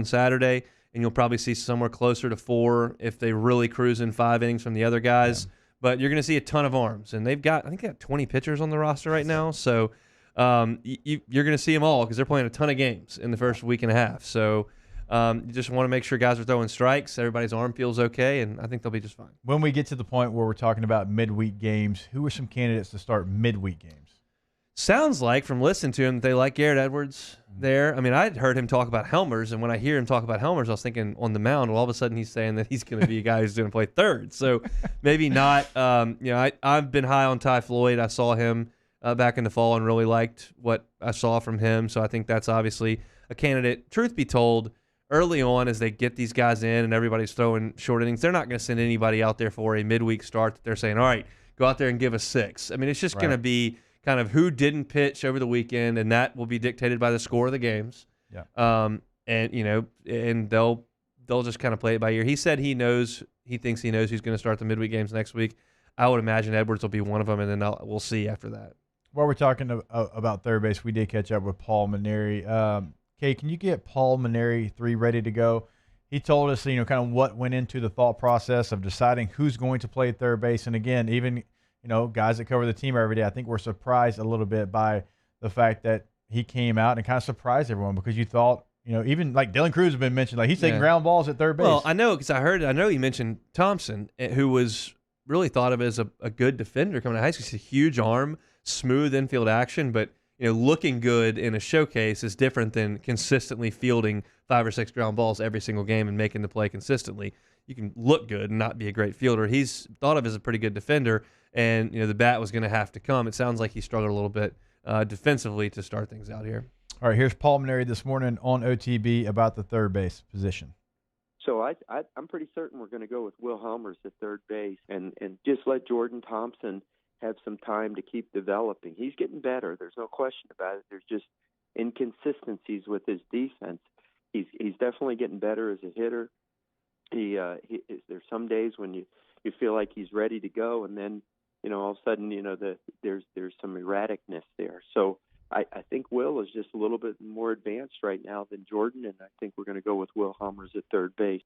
Saturday, and you'll probably see somewhere closer to 4 if they really cruise in 5 innings from the other guys. Yeah. But you're going to see a ton of arms. And I think they got 20 pitchers on the roster right now. So you're going to see them all, because they're playing a ton of games in the first week and a half. So you just want to make sure guys are throwing strikes, everybody's arm feels okay, and I think they'll be just fine. When we get to the point where we're talking about midweek games, who are some candidates to start midweek games? Sounds like, from listening to him, that they like Garrett Edwards there. I mean, I'd heard him talk about Helmers, and when I hear him talk about Helmers, I was thinking on the mound. Well, all of a sudden he's saying that he's going to be a guy who's going to play third. So maybe not. I've been high on Ty Floyd. I saw him back in the fall and really liked what I saw from him. So I think that's obviously a candidate. Truth be told, early on, as they get these guys in and everybody's throwing short innings, they're not going to send anybody out there for a midweek start that they're saying, all right, go out there and give us 6. I mean, it's just going to be kind of who didn't pitch over the weekend, and that will be dictated by the score of the games. Yeah. And they'll just kind of play it by ear. He said he thinks he knows who's going to start the midweek games next week. I would imagine Edwards will be one of them, and then we'll see after that. While we're talking about third base, we did catch up with Paul Maneri. Kay, can you get Paul Maneri 3 ready to go? He told us, kind of what went into the thought process of deciding who's going to play third base. And again, even guys that cover the team every day, I think we're surprised a little bit by the fact that he came out and kind of surprised everyone, because you thought, even like Dylan Cruz has been mentioned, like he's taking ground balls at third base. Well, I know, because I know he mentioned Thompson, who was really thought of as a good defender coming out of high school. He's a huge arm, smooth infield action, but looking good in a showcase is different than consistently fielding 5 or 6 ground balls every single game and making the play consistently. You can look good and not be a great fielder. He's thought of as a pretty good defender, and the bat was going to have to come. It sounds like he struggled a little bit defensively to start things out here. All right, here's Paul Maneri this morning on OTB about the third base position. So I'm pretty certain we're going to go with Will Helmers at third base and just let Jordan Thompson have some time to keep developing. He's getting better. There's no question about it. There's just inconsistencies with his defense. He's definitely getting better as a hitter. There's some days when you feel like he's ready to go, and then all of a sudden there's some erraticness there. So I think Will is just a little bit more advanced right now than Jordan, and I think we're going to go with Will Helmers at third base.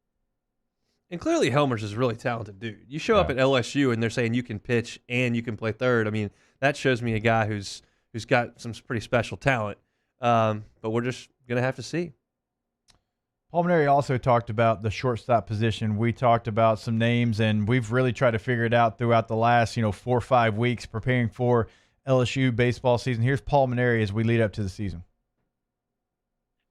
And clearly Helmers is a really talented dude. You show up at LSU and they're saying you can pitch and you can play third. I mean, that shows me a guy who's got some pretty special talent. But we're just going to have to see. Paul Maneri also talked about the shortstop position. We talked about some names, and we've really tried to figure it out throughout the last 4 or 5 weeks preparing for LSU baseball season. Here's Paul Maneri as we lead up to the season.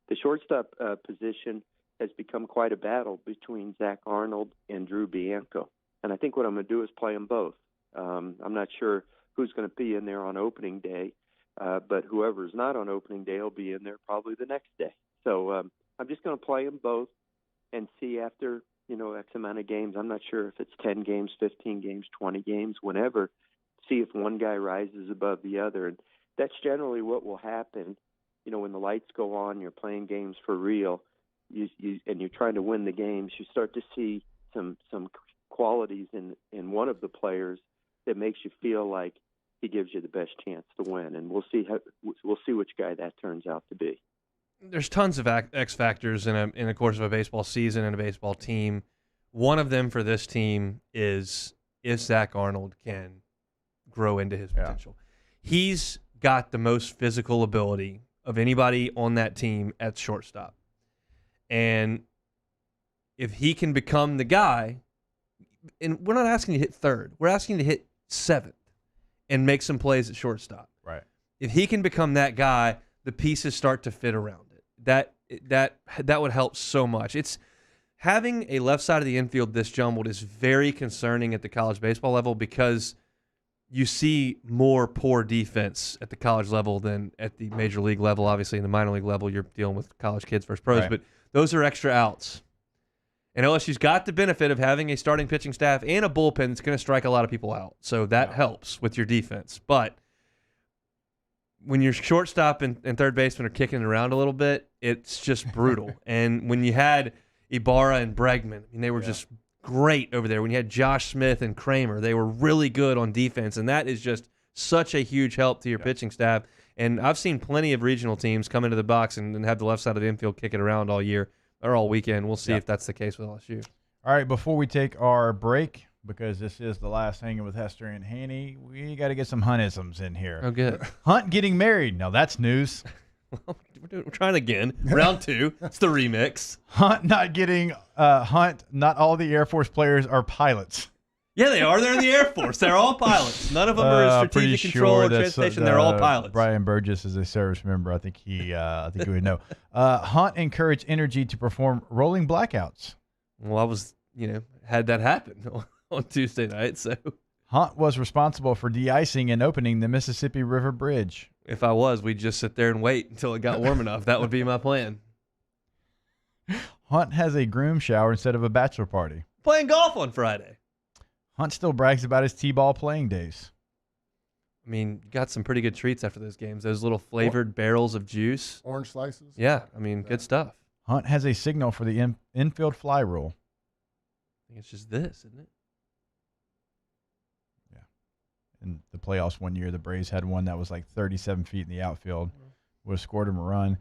The shortstop position has become quite a battle between Zach Arnold and Drew Bianco. And I think what I'm going to do is play them both. I'm not sure who's going to be in there on opening day, but whoever's not on opening day will be in there probably the next day. So I'm just going to play them both and see after, X amount of games. I'm not sure if it's 10 games, 15 games, 20 games, whenever, see if one guy rises above the other. And that's generally what will happen, when the lights go on, you're playing games for real. and you're trying to win the games, you start to see some qualities in one of the players that makes you feel like he gives you the best chance to win. And we'll see which guy that turns out to be. There's tons of X factors in the course of a baseball season and a baseball team. One of them for this team is if Zach Arnold can grow into his potential. He's got the most physical ability of anybody on that team at shortstop. And if he can become the guy, and we're not asking to hit third, we're asking to hit seventh and make some plays at shortstop. Right. If he can become that guy, the pieces start to fit around it. That would help so much. It's having a left side of the infield this jumbled is very concerning at the college baseball level because you see more poor defense at the college level than at the major league level. Obviously, in the minor league level, you're dealing with college kids versus pros, but those are extra outs. And LSU's got the benefit of having a starting pitching staff and a bullpen that's going to strike a lot of people out. So that helps with your defense. But when your shortstop and third baseman are kicking it around a little bit, it's just brutal. And when you had Ibarra and Bregman, they were just great over there. When you had Josh Smith and Kramer, they were really good on defense. And that is just such a huge help to your pitching staff. And I've seen plenty of regional teams come into the box and have the left side of the infield kick it around all year or all weekend. We'll see if that's the case with LSU. All right, before we take our break, because this is the last Hanging with Hester and Hanny, we got to get some Huntisms in here. Oh, good. Hunt getting married. Now, that's news. We're trying again. Round 2. It's the remix. Hunt not getting Hunt. Not all the Air Force players are pilots. Yeah, they are. They're in the Air Force. They're all pilots. None of them are in strategic control or transportation. They're all pilots. Brian Burgess is a service member. I think he would know. Hunt encouraged Energy to perform rolling blackouts. Well, I was, had that happen on Tuesday night. So Hunt was responsible for de-icing and opening the Mississippi River Bridge. If I was, we'd just sit there and wait until it got warm enough. That would be my plan. Hunt has a groom shower instead of a bachelor party. Playing golf on Friday. Hunt still brags about his T-ball playing days. I mean, got some pretty good treats after those games. Those little flavored barrels of juice. Orange slices? Yeah, I mean, good stuff. Hunt has a signal for the infield fly rule. I think it's just this, isn't it? Yeah. In the playoffs one year, the Braves had one that was like 37 feet in the outfield. Would have scored him a run.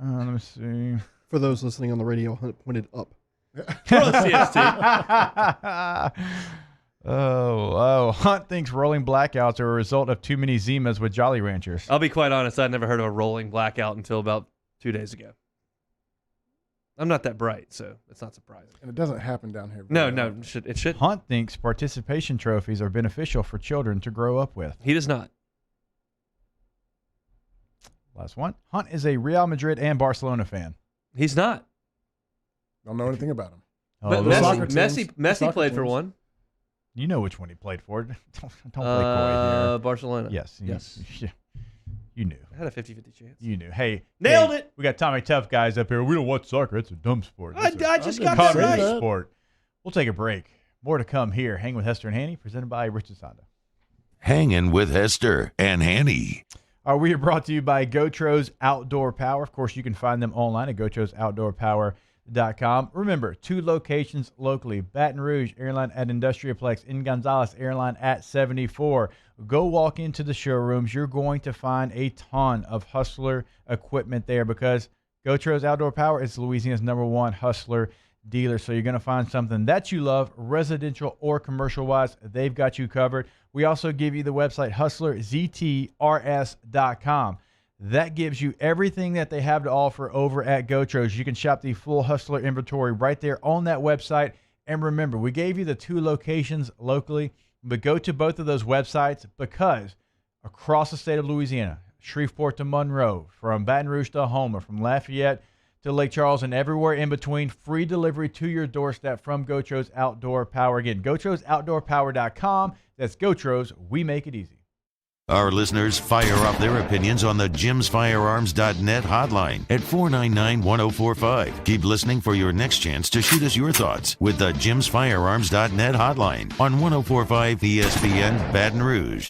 Let me see. For those listening on the radio, Hunt pointed up. CST. Oh, Hunt thinks rolling blackouts are a result of too many Zimas with Jolly Ranchers. I'll be quite honest, I'd never heard of a rolling blackout until about 2 days ago. I'm not that bright, so it's not surprising. And it doesn't happen down here. No, it should. Hunt thinks participation trophies are beneficial for children to grow up with. He does not. Last one. Hunt is a Real Madrid and Barcelona fan. He's not. Don't know anything about him. But Messi played for one. You know which one he played for. Don't play coy here. Barcelona. Yes. You knew. I had a 50-50 chance. You knew. Hey. Nailed it. We got Tommy Tough guys up here. We don't watch soccer. It's a dumb sport. I just got that right. Sport. We'll take a break. More to come here. Hang with Hester and Hanny, presented by Richard Sonda. Hanging with Hester and Hanny. We are brought to you by Gotros Outdoor Power. Of course, you can find them online at GotrosOutdoorPower.com. Remember, 2 locations locally: Baton Rouge Airline at Industriaplex, in Gonzales Airline at 74. Go walk into the showrooms. You're going to find a ton of Hustler equipment there because Gotros Outdoor Power is Louisiana's #1 Hustler dealer. So you're going to find something that you love, residential or commercial-wise. They've got you covered. We also give you the website hustlerztrs.com. That gives you everything that they have to offer over at Gotros. You can shop the full Hustler inventory right there on that website. And remember, we gave you the 2 locations locally, but go to both of those websites because across the state of Louisiana, Shreveport to Monroe, from Baton Rouge to Houma, from Lafayette to Lake Charles, and everywhere in between, free delivery to your doorstep from Gotros Outdoor Power. Again, GotrosOutdoorPower.com. That's Gotros. We make it easy. Our listeners fire off their opinions on the JimsFirearms.net hotline at 499-1045. Keep listening for your next chance to shoot us your thoughts with the JimsFirearms.net hotline on 1045 ESPN Baton Rouge.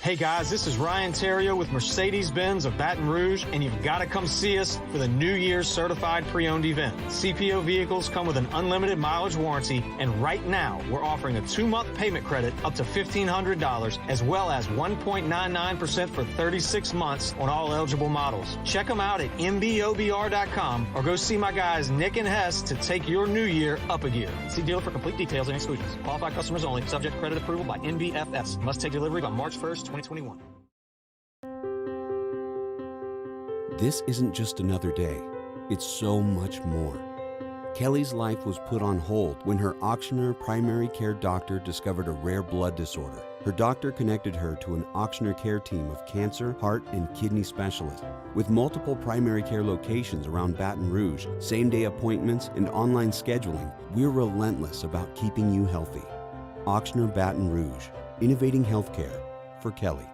Hey guys, this is Ryan Terrio with Mercedes-Benz of Baton Rouge, and you've got to come see us for the New Year's Certified Pre-Owned event. CPO vehicles come with an unlimited mileage warranty, and right now we're offering a 2-month payment credit up to $1,500, as well as 1.99% for 36 months on all eligible models. Check them out at mbobr.com or go see my guys Nick and Hess to take your new year up a gear. See dealer for complete details and exclusions. Qualified customers only, subject to credit approval by NBFS. Must take delivery by March 1st, 2021. This isn't just another day. It's so much more. Kelly's life was put on hold when her auctioneer primary care doctor discovered a rare blood disorder. Her doctor connected her to an auctioneer care team of cancer, heart, and kidney specialists. With multiple primary care locations around Baton Rouge, same-day appointments, and online scheduling, we're relentless about keeping you healthy. Auctioneer Baton Rouge, innovating healthcare for Kelly.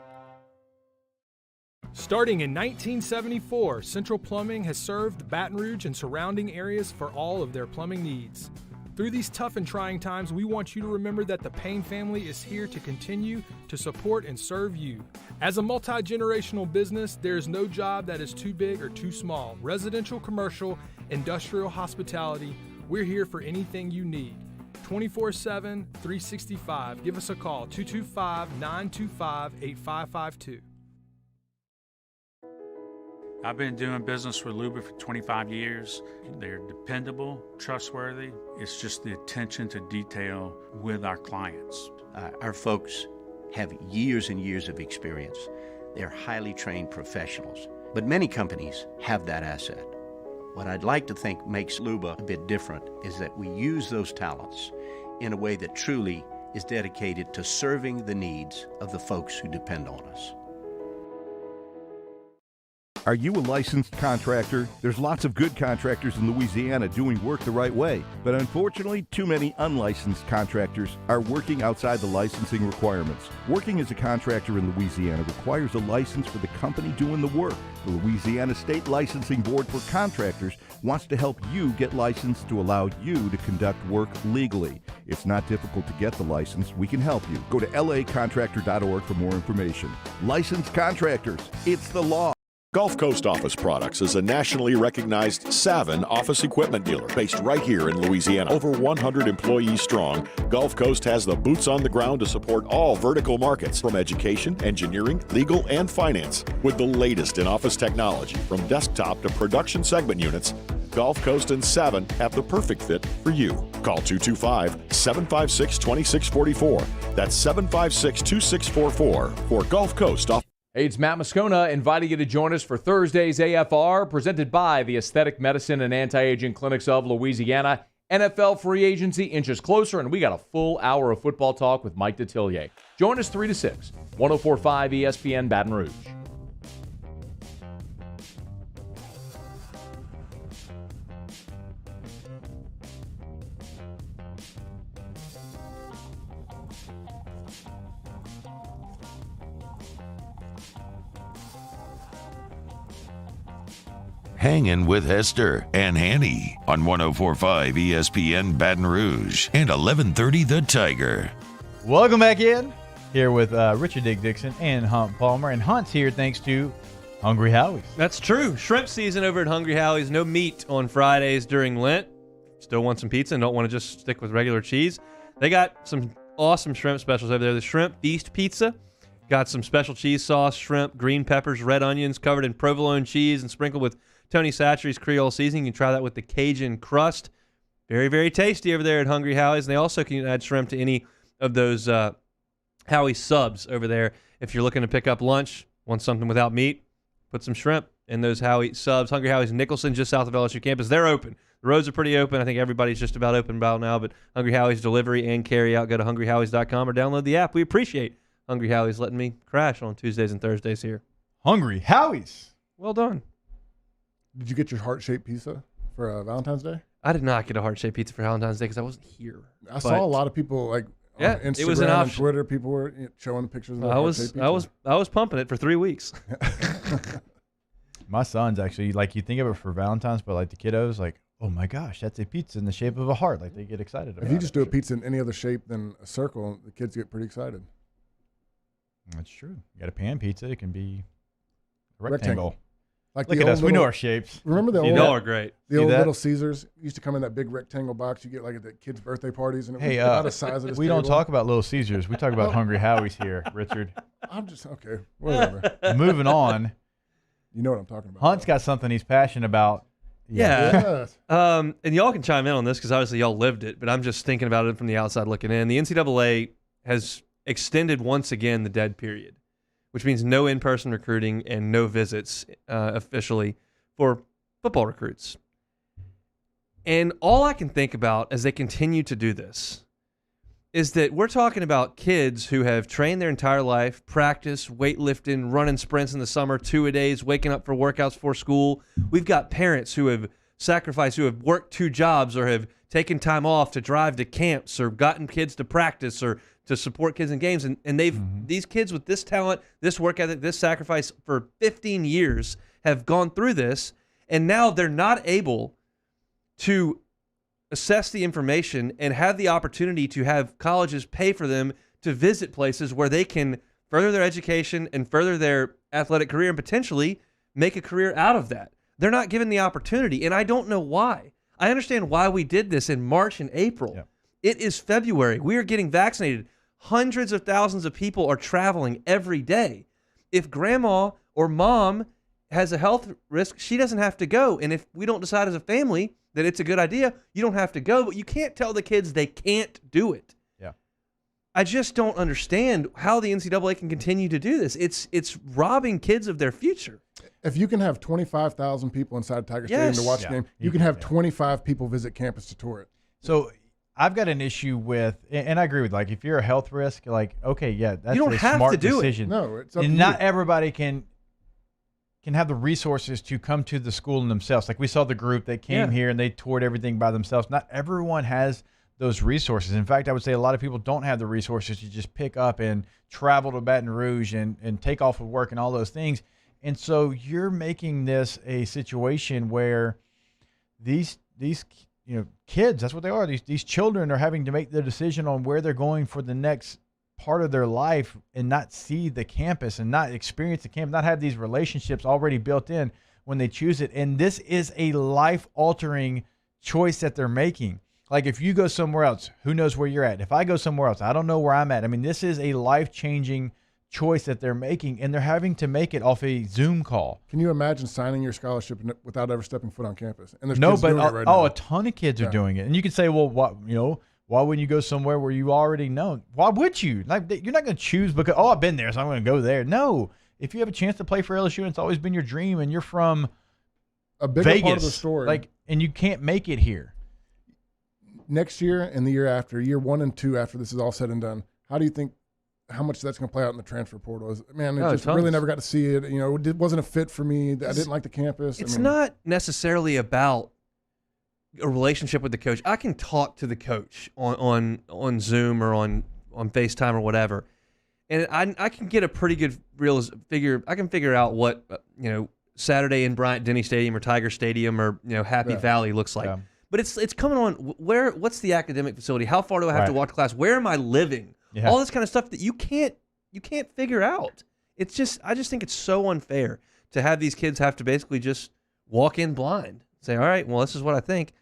Starting in 1974, Central Plumbing has served Baton Rouge and surrounding areas for all of their plumbing needs. Through these tough and trying times, we want you to remember that the Payne family is here to continue to support and serve you. As a multi-generational business, there is no job that is too big or too small. Residential, commercial, industrial, hospitality, we're here for anything you need. 24/7, 365. Give us a call, 225-925-8552. I've been doing business with Luba for 25 years. They're dependable, trustworthy. It's just the attention to detail with our clients. Our folks have years and years of experience. They're highly trained professionals. But many companies have that asset. What I'd like to think makes Luba a bit different is that we use those talents in a way that truly is dedicated to serving the needs of the folks who depend on us. Are you a licensed contractor? There's lots of good contractors in Louisiana doing work the right way, but unfortunately, too many unlicensed contractors are working outside the licensing requirements. Working as a contractor in Louisiana requires a license for the company doing the work. The Louisiana State Licensing Board for Contractors wants to help you get licensed to allow you to conduct work legally. It's not difficult to get the license. We can help you. Go to lacontractor.org for more information. Licensed contractors, it's the law. Gulf Coast Office Products is a nationally recognized Savin office equipment dealer based right here in Louisiana. Over 100 employees strong, Gulf Coast has the boots on the ground to support all vertical markets, from education, engineering, legal, and finance. With the latest in office technology, from desktop to production segment units, Gulf Coast and Savin have the perfect fit for you. Call 225-756-2644. That's 756-2644 for Gulf Coast Office. Hey, it's Matt Moscona inviting you to join us for Thursday's AFR, presented by the Aesthetic Medicine and Anti-Aging Clinics of Louisiana. NFL free agency inches closer, and we got a full hour of football talk with Mike Detillier. Join us 3 to 6, 104.5 ESPN Baton Rouge. Hangin with Hester and Hanny on 104.5 ESPN Baton Rouge and 1130 The Tiger. Welcome back in. Here with Richard Dixon and Hunt Palmer. And Hunt's here thanks to Hungry Howie's. That's true. Shrimp season over at Hungry Howie's. No meat on Fridays during Lent. Still want some pizza and don't want to just stick with regular cheese. They got some awesome shrimp specials over there. The Shrimp Feast Pizza. Got some special cheese sauce, shrimp, green peppers, red onions covered in provolone cheese and sprinkled with Tony Satchery's Creole seasoning. You can try that with the Cajun crust. Very, very tasty over there at Hungry Howie's. And they also can add shrimp to any of those Howie subs over there. If you're looking to pick up lunch, want something without meat, put some shrimp in those Howie subs. Hungry Howie's in Nicholson, just south of LSU campus. They're open. The roads are pretty open. I think everybody's just about open about now. But Hungry Howie's delivery and carry out. Go to hungryhowies.com or download the app. We appreciate Hungry Howie's letting me crash on Tuesdays and Thursdays here. Hungry Howie's. Well done. Did you get your heart-shaped pizza for Valentine's Day? I did not get a heart-shaped pizza for Valentine's Day because I wasn't here. I saw a lot of people on Instagram it was an and option. Twitter. People were showing pictures of their heart-shaped pizza. I was pumping it for 3 weeks. My son's actually, like, you think of it for Valentine's, but like the kiddos, like, oh my gosh, that's a pizza in the shape of a heart. Like, they get excited about it. If you just do a pizza in any other shape than a circle, the kids get pretty excited. That's true. You got a pan pizza. It can be a rectangle. Like Look the at old us. We little- know our shapes. Remember the You old, know are great. The See old that? Little Caesars used to come in that big rectangle box you get like at the kids' birthday parties, and it was Hey, about the size of this we don't table. talk about Little Caesars. We talk about Hungry Howie's here, Richard. I'm just okay. Whatever. Moving on. You know what I'm talking about. Hunt's got something he's passionate about. Yeah. And y'all can chime in on this because obviously y'all lived it, but I'm just thinking about it from the outside looking in. The NCAA has extended once again the dead period, which means no in-person recruiting and no visits officially for football recruits. And all I can think about as they continue to do this is that we're talking about kids who have trained their entire life, practiced, weightlifting, running sprints in the summer, 2-a-days, waking up for workouts for school. We've got parents who have sacrificed, who have worked 2 jobs or have taken time off to drive to camps or gotten kids to practice or to support kids in games. And they've these kids with this talent, this work ethic, this sacrifice for 15 years have gone through this, and now they're not able to assess the information and have the opportunity to have colleges pay for them to visit places where they can further their education and further their athletic career and potentially make a career out of that. They're not given the opportunity, and I don't know why. I understand why we did this in March and April. Yep. It is February. We are getting vaccinated. Hundreds of thousands of people are traveling every day. If grandma or mom has a health risk, she doesn't have to go. And if we don't decide as a family that it's a good idea, you don't have to go, but you can't tell the kids they can't do it. Yeah. I just don't understand how the NCAA can continue to do this. It's robbing kids of their future. If you can have 25,000 people inside Tiger Stadium to watch a game, you can have 25 people visit campus to tour it. So I've got an issue with, and I agree with, like, if you're a health risk, like, okay, yeah, that's You don't a have smart to do it. decision. No, it's up and to not you. everybody can have the resources to come to the school and themselves. Like we saw the group that came here and they toured everything by themselves. Not everyone has those resources. In fact, I would say a lot of people don't have the resources to just pick up and travel to Baton Rouge and take off of work and all those things. And so you're making this a situation where these kids, that's what they are. These children are having to make the decision on where they're going for the next part of their life and not see the campus and not experience the campus, not have these relationships already built in when they choose it. And this is a life-altering choice that they're making. Like if you go somewhere else, who knows where you're at? If I go somewhere else, I don't know where I'm at. I mean, this is a life-changing choice that they're making, and they're having to make it off a Zoom call. Can you imagine signing your scholarship without ever stepping foot on campus? And there's No, kids but doing it right now. a ton of kids are doing it. And you could say, well, why wouldn't you go somewhere where you already know? Why would you? Like, you're not going to choose because, I've been there, so I'm going to go there. No. If you have a chance to play for LSU and it's always been your dream and you're from a bigger Vegas, part of the story, and you can't make it here. Next year and the year after, year 1 and 2 after this is all said and done, how do you think how much that's going to play out in the transfer portal? Man, I just really never got to see it. It wasn't a fit for me. I didn't like the campus. It's not necessarily about a relationship with the coach. I can talk to the coach on Zoom or on FaceTime or whatever, and I can get a pretty good figure. I can figure out what Saturday in Bryant-Denny Stadium or Tiger Stadium or Happy Valley looks like. Yeah. But it's coming on what's the academic facility? How far do I have to walk to class? Where am I living? Yeah. All this kind of stuff that you can't figure out. It's just I just think it's so unfair to have these kids have to basically just walk in blind. Say, all right, well, this is what I think.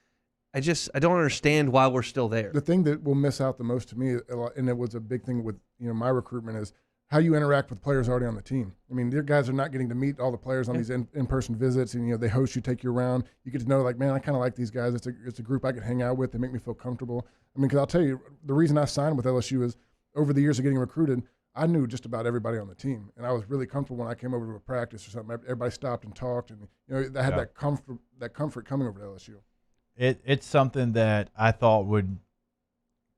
I don't understand why we're still there. The thing that will miss out the most to me, and it was a big thing with my recruitment, is how you interact with players already on the team. I mean, your guys are not getting to meet all the players on these in-person visits, and they host you, take you around. You get to know, like, man, I kind of like these guys. It's a group I can hang out with. They make me feel comfortable. I mean, because I'll tell you, the reason I signed with LSU is over the years of getting recruited, I knew just about everybody on the team, and I was really comfortable when I came over to a practice or something. Everybody stopped and talked, and I had that comfort coming over to LSU. It's something that I thought would,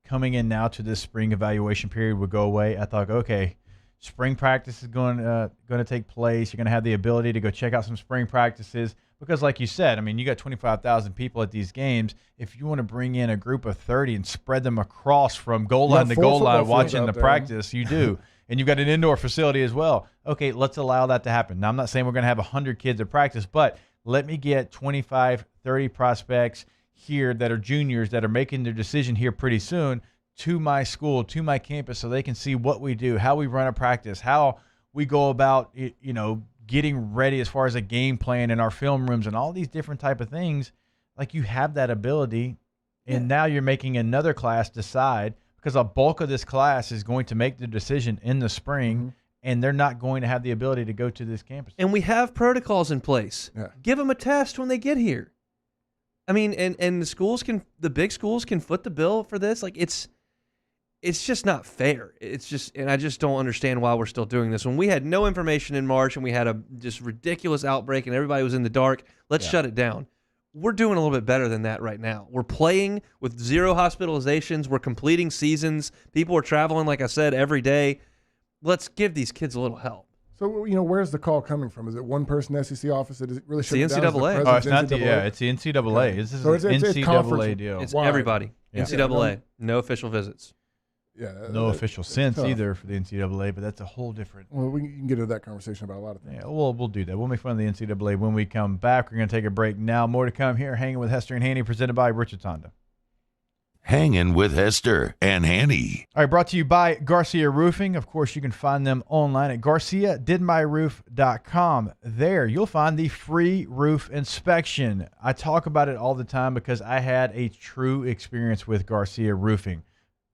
coming in now to this spring evaluation period, would go away. I thought, okay, spring practice is going to take place. You're going to have the ability to go check out some spring practices because, like you said, I mean, you got 25,000 people at these games. If you want to bring in a group of 30 and spread them across from goal line to goal line watching the practice, you do. And you've got an indoor facility as well. Okay, let's allow that to happen. Now, I'm not saying we're going to have 100 kids at practice, but let me get 25, 30 prospects here that are juniors that are making their decision here pretty soon. to my school, to my campus, so they can see what we do, how we run a practice, how we go about, getting ready as far as a game plan in our film rooms and all these different type of things. Like, you have that ability, and now you're making another class decide, because a bulk of this class is going to make the decision in the spring, and they're not going to have the ability to go to this campus. And we have protocols in place. Yeah. Give them a test when they get here. I mean, and the big schools can foot the bill for this. Like, it's just not fair. And I just don't understand why we're still doing this. When we had no information in March and we had a just ridiculous outbreak and everybody was in the dark, let's shut it down. We're doing a little bit better than that right now. We're playing with 0 hospitalizations. We're completing seasons. People are traveling, like I said, every day. Let's give these kids a little help. So, where's the call coming from? Is it one person SEC office that is really it's the NCAA. Oh, it's not it's the NCAA. Okay. This is an NCAA deal. It's everybody. Yeah. NCAA. No official visits. Yeah, no official sense tough. either for the NCAA, but that's a whole different. Well, we can get into that conversation about a lot of things. Yeah, we'll do that. We'll make fun of the NCAA when we come back. We're going to take a break now. More to come here. Hanging with Hester and Hanny, presented by Richard Honda. Hanging with Hester and Hanny. All right, brought to you by Garcia Roofing. Of course, you can find them online at garciadidmyroof.com. There, you'll find the free roof inspection. I talk about it all the time because I had a true experience with Garcia Roofing.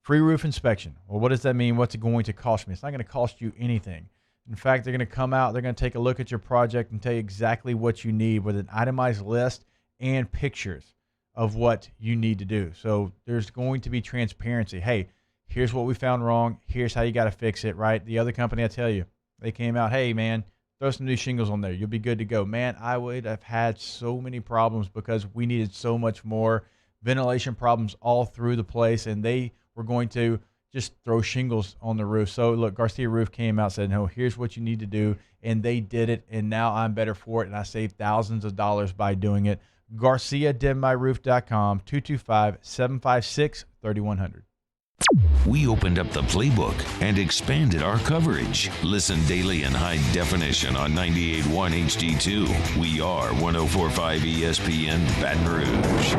Free roof inspection. Well, what does that mean? What's it going to cost me? It's not going to cost you anything. In fact, they're going to come out, they're going to take a look at your project and tell you exactly what you need with an itemized list and pictures of what you need to do. So there's going to be transparency. Hey, here's what we found wrong. Here's how you got to fix it, right? The other company, I tell you, they came out, hey, man, throw some new shingles on there. You'll be good to go. Man, I would have had so many problems because we needed so much more ventilation problems all through the place, and they were going to just throw shingles on the roof. So, look, Garcia Roof came out, said, no, here's what you need to do, and they did it, and now I'm better for it, and I saved thousands of dollars by doing it. GarciaDidMyRoof.com, 225-756-3100. We opened up the playbook and expanded our coverage. Listen daily in high definition on 98.1 HD2. We are 104.5 ESPN Baton Rouge.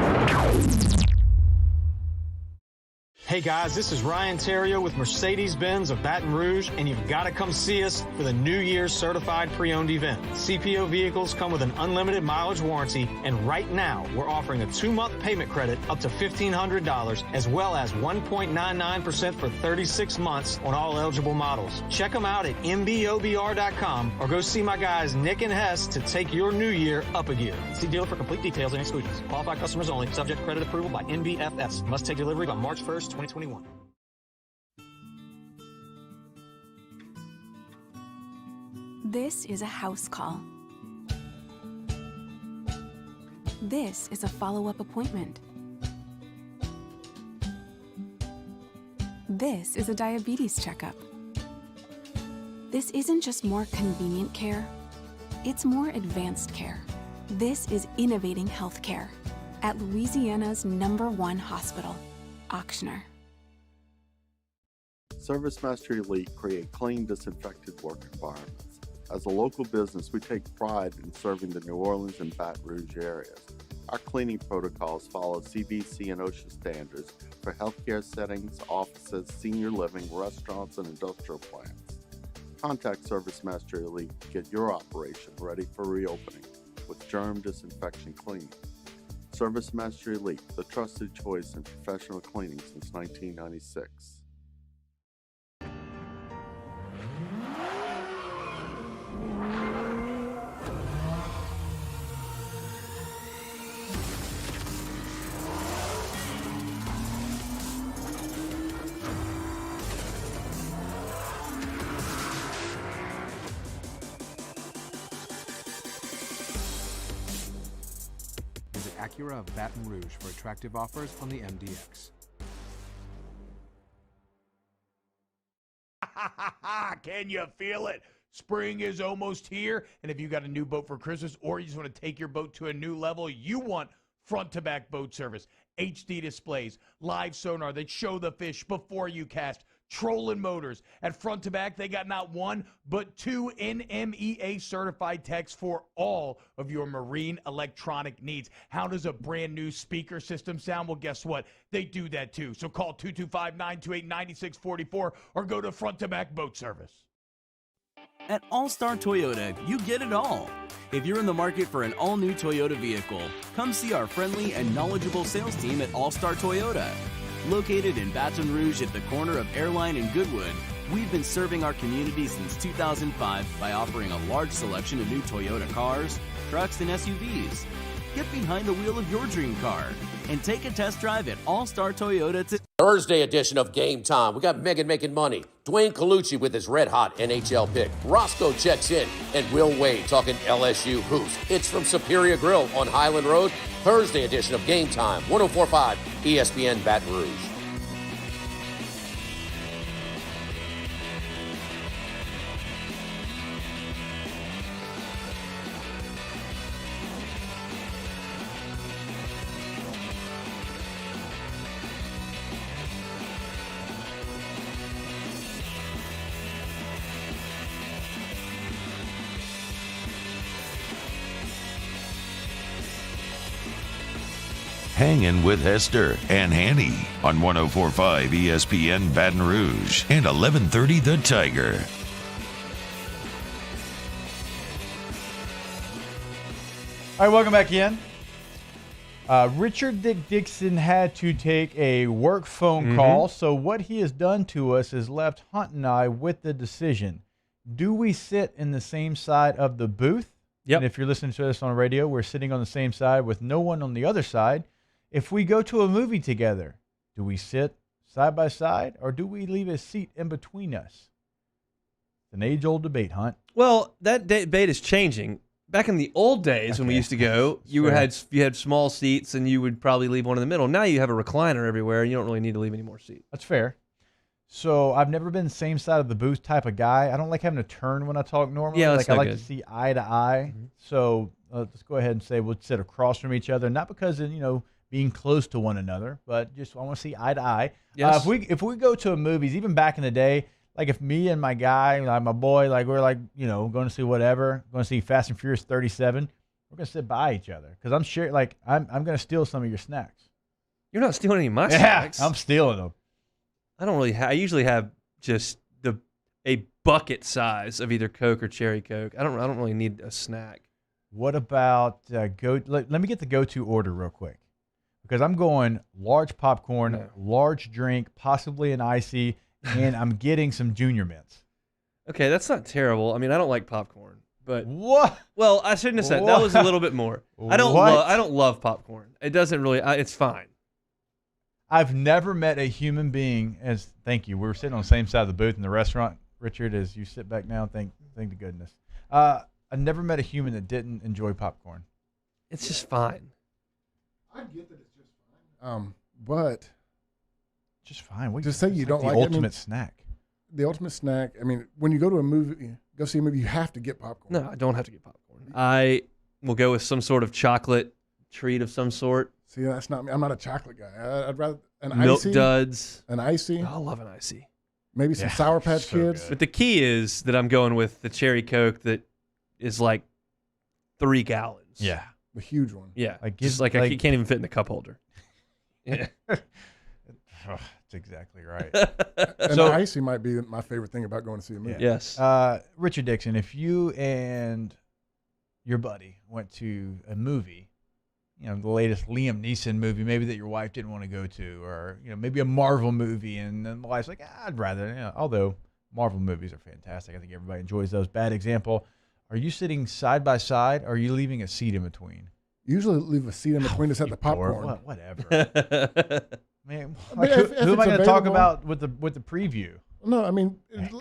Hey guys, this is Ryan Terrio with Mercedes-Benz of Baton Rouge, and you've got to come see us for the New Year's Certified Pre-Owned event. CPO vehicles come with an unlimited mileage warranty, and right now we're offering a 2-month payment credit up to $1,500, as well as 1.99% for 36 months on all eligible models. Check them out at mbobr.com or go see my guys Nick and Hess to take your new year up a gear. See dealer for complete details and exclusions. Qualified customers only. Subject to credit approval by NBFS. Must take delivery by March 1st, 2021. This is a house call. This is a follow-up appointment. This is a diabetes checkup. This isn't just more convenient care, it's more advanced care. This is innovating healthcare at Louisiana's #1 hospital, Auctioner. ServiceMaster Elite create clean, disinfected work environments. As a local business, we take pride in serving the New Orleans and Baton Rouge areas. Our cleaning protocols follow CDC and OSHA standards for healthcare settings, offices, senior living, restaurants, and industrial plants. Contact ServiceMaster Elite to get your operation ready for reopening with germ disinfection cleaning. ServiceMaster Elite, the trusted choice in professional cleaning since 1996. Acura of Baton Rouge for attractive offers on the MDX. Can you feel it? Spring is almost here, and if you got a new boat for Christmas or you just want to take your boat to a new level, you want front-to-back boat service, HD displays, live sonar that show the fish before you cast, Trollin Motors. At Front to Back, they got not one, but 2 NMEA certified techs for all of your marine electronic needs. How does a brand new speaker system sound? Well, guess what? They do that too. So call 225-928-9644 or go to Front to Back Boat Service. At All-Star Toyota, you get it all. If you're in the market for an all-new Toyota vehicle, come see our friendly and knowledgeable sales team at All-Star Toyota. Located in Baton Rouge at the corner of Airline and Goodwood, we've been serving our community since 2005 by offering a large selection of new Toyota cars, trucks, and SUVs. Get behind the wheel of your dream car and take a test drive at All-Star Toyota today. Thursday edition of Game Time. We got Megan making money. Dwayne Colucci with his red-hot NHL pick. Roscoe checks in. And Will Wade talking LSU hoops. It's from Superior Grill on Highland Road. Thursday edition of Game Time. 104.5 ESPN Baton Rouge. Hangin' with Hester and Hanny on 104.5 ESPN Baton Rouge and 1130 The Tiger. All right, welcome back in. Richard Dixon had to take a work phone call, so what he has done to us is left Hunt and I with the decision. Do we sit in the same side of the booth? Yep. And if you're listening to us on radio, we're sitting on the same side with no one on the other side. If we go to a movie together, do we sit side by side or do we leave a seat in between us? It's an age-old debate, Hunt. Well, that debate is changing. Back in the old days when we used to go, you had small seats and you would probably leave one in the middle. Now you have a recliner everywhere and you don't really need to leave any more seats. That's fair. So I've never been same side of the booth type of guy. I don't like having to turn when I talk normally. Yeah, like I like good. to see eye to eye. So let's go ahead and say we'll sit across from each other, not because of, being close to one another, but just I want to see eye to eye. Yes. If we go to a movies, even back in the day, like if me and my guy, like my boy, like we're like going to see whatever, going to see Fast and Furious 37, we're gonna sit by each other because I'm sure like I'm gonna steal some of your snacks. You're not stealing any of my snacks. I'm stealing them. I don't really I usually have just a bucket size of either Coke or Cherry Coke. I don't really need a snack. What about let me get the go-to order real quick. Because I'm going large popcorn, large drink, possibly an icy, and I'm getting some Junior Mints. Okay, that's not terrible. I mean, I don't like popcorn, but what? Well, I shouldn't have said that. Was a little bit more. I don't love popcorn. It doesn't really. It's fine. I've never met a human being thank you. We were sitting on the same side of the booth in the restaurant, Richard. As you sit back now, thank to goodness. I never met a human that didn't enjoy popcorn. It's just fine. I get that it's just fine. But just fine. Just say you don't like the ultimate snack. The ultimate snack. I mean, when you go to a movie, go see a movie, you have to get popcorn. No, I don't have to get popcorn. I will go with some sort of chocolate treat of some sort. See, that's not me. I'm not a chocolate guy. I'd rather an Milk icy. Duds. An icy. I love an icy. Maybe some Sour Patch Kids. But the key is that I'm going with the Cherry Coke that is like 3 gallons. Yeah. The huge one. Yeah. Like, just like I can't even fit in the cup holder. Yeah. That's exactly right. And So icy might be my favorite thing about going to see a movie. Yes. Richard Dixon, if you and your buddy went to a movie, the latest Liam Neeson movie, maybe that your wife didn't want to go to, or maybe a Marvel movie, and then the wife's like, I'd rather. Although Marvel movies are fantastic, I think everybody enjoys those. Bad example. Are you sitting side by side, or are you leaving a seat in between? Usually leave a seat in between us at the popcorn. Whatever. Man, if who am I it's going to talk available- about with the preview? No, I mean,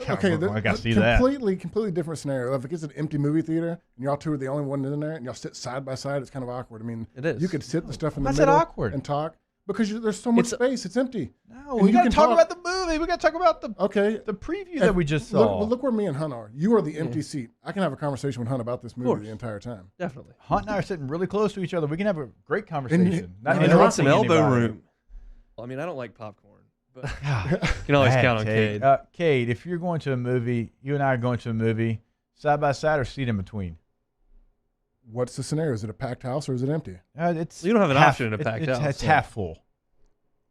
okay, I gotta see that. completely different scenario. If it's an empty movie theater and y'all two are the only one in there and y'all sit side by side, it's kind of awkward. I mean, it is. You could sit the stuff in the Why's it middle awkward? and talk because there's so much space. It's empty. No, And we you got to can talk about the movie. We got to talk about the preview that we just saw. Look where me and Hunt are. You are the empty seat. I can have a conversation with Hunt about this movie the entire time. Definitely. Hunt and I are sitting really close to each other. We can have a great conversation. Not I want some interrupting elbow anybody. room. I mean, I don't like popcorn, but you can always count on Cade. Cade, if you're going to a movie, you and I are going to a movie, side by side or seat in between? What's the scenario? Is it a packed house or is it empty? You don't have an option in a packed house. It's half full.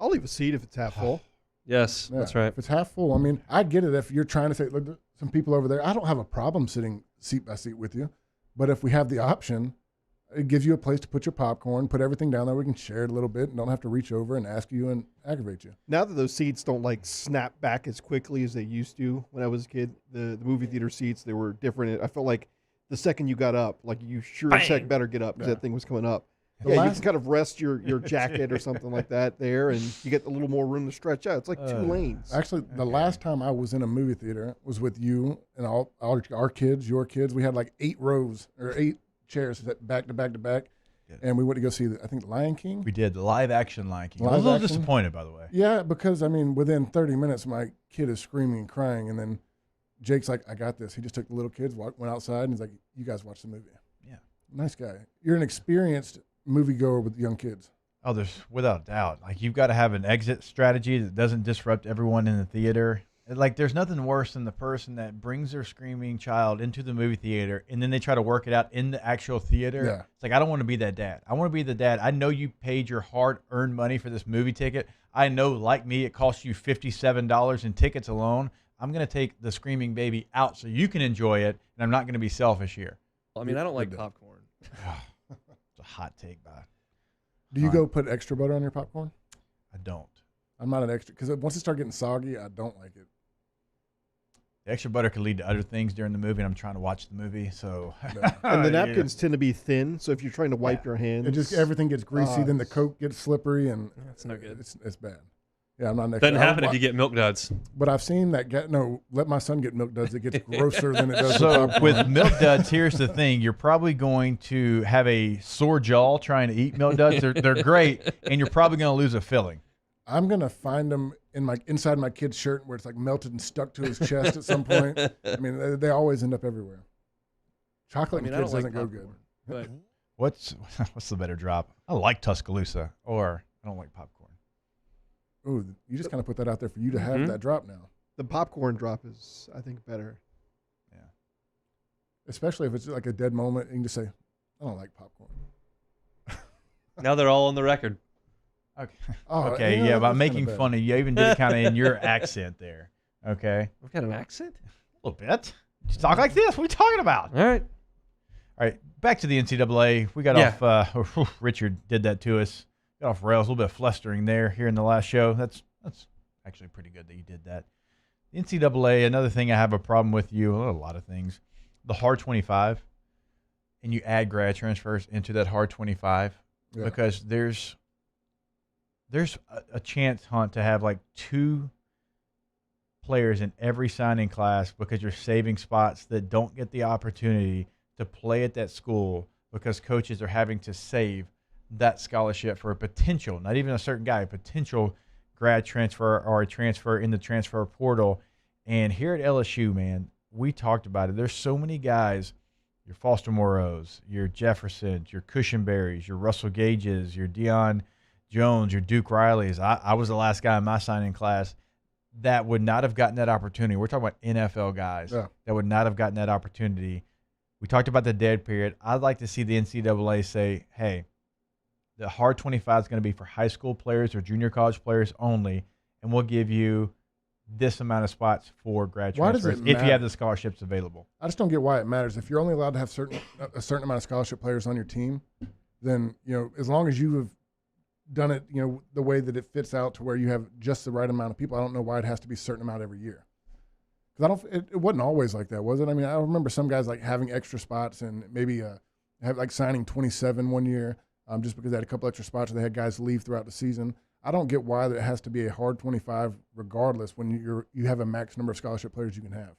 I'll leave a seat if it's half full. Yes, Yeah, that's right. If it's half full, I mean, I get it. If you're trying to say, look, there's some people over there, I don't have a problem sitting seat by seat with you. But if we have the option, it gives you a place to put your popcorn, put everything down there. We can share it a little bit and don't have to reach over and ask you and aggravate you. Now that those seats don't like snap back as quickly as they used to when I was a kid, the movie theater seats, they were different. I felt like the second you got up, like you sure as heck better get up because that thing was coming up. You can kind of rest your jacket or something like that there, and you get a little more room to stretch out. It's like 2 lanes. Actually, the last time I was in a movie theater was with you and all our kids, your kids. We had like 8 rows or 8 chairs back to back to back. And we went to go see, I think, Lion King. We did, the live-action Lion King. I was a little disappointed, by the way. Yeah, because, I mean, within 30 minutes, my kid is screaming and crying, and then Jake's like, I got this. He just took the little kids, went outside, and he's like, you guys watch the movie. Yeah. Nice guy. You're an experienced moviegoer with young kids. Oh, there's without doubt. Like, you've got to have an exit strategy that doesn't disrupt everyone in the theater. Like, there's nothing worse than the person that brings their screaming child into the movie theater and then they try to work it out in the actual theater. Yeah. It's like, I don't want to be that dad. I want to be the dad. I know you paid your hard-earned money for this movie ticket. I know, like me, it costs you $57 in tickets alone. I'm going to take the screaming baby out so you can enjoy it, and I'm not going to be selfish here. I mean, I don't like popcorn. It's a hot take, by. Do you go put extra butter on your popcorn? I don't. I'm not an extra, because once it starts getting soggy, I don't like it. The extra butter could lead to other things during the movie, and I'm trying to watch the movie, so. And the napkins tend to be thin, so if you're trying to wipe your hands. It just, everything gets greasy, then the Coke gets slippery, and that's no good. It's bad. Yeah, I'm not an extra. Doesn't happen if you get Milk Duds. But I've seen that let my son get Milk Duds. It gets grosser than it does. So with Milk Duds, here's the thing: you're probably going to have a sore jaw trying to eat Milk Duds. They're great, and you're probably going to lose a filling. I'm gonna find them inside my kid's shirt where it's like melted and stuck to his chest at some point. I mean, they always end up everywhere. Chocolate and kids doesn't go good. But what's the better drop? I like Tuscaloosa, or I don't like popcorn. Ooh, you just kind of put that out there for you to have that drop now. The popcorn drop is, I think, better. Yeah. Especially if it's like a dead moment, you can just say, I don't like popcorn. Now they're all on the record. Okay. Oh, okay, yeah, about making fun of you. I even did it kind of in your accent there. Okay. I've got an accent? A little bit. Just talk like this. What are we talking about? All right. All right. Back to the NCAA. We got off. Richard did that to us. Got off rails. A little bit of flustering there here in the last show. That's actually pretty good that you did that. The NCAA, another thing I have a problem with you, a lot of things. The hard 25, and you add grad transfers into that hard 25 because there's a chance, Hunt, to have like 2 players in every signing class because you're saving spots that don't get the opportunity to play at that school because coaches are having to save that scholarship for a potential, not even a certain guy, a potential grad transfer or a transfer in the transfer portal. And here at LSU, man, we talked about it. There's so many guys, your Foster Moreaus, your Jeffersons, your Cushenberries, your Russell Gages, your Deion Jones, your Duke Rileys. I was the last guy in my signing class that would not have gotten that opportunity. We're talking about NFL guys that would not have gotten that opportunity. We talked about the dead period. I'd like to see the NCAA say, hey, the hard 25 is going to be for high school players or junior college players only, and we'll give you this amount of spots for grad transfers if you have the scholarships available. I just don't get why it matters. If you're only allowed to have a certain amount of scholarship players on your team, then as long as you have done it, the way that it fits out to where you have just the right amount of people, I don't know why it has to be a certain amount every year. Because it wasn't always like that, was it? I mean, I remember some guys like having extra spots and maybe have like signing 27 one year. Just because they had a couple extra spots, or they had guys leave throughout the season. I don't get why it has to be a hard 25 regardless when you have a max number of scholarship players you can have.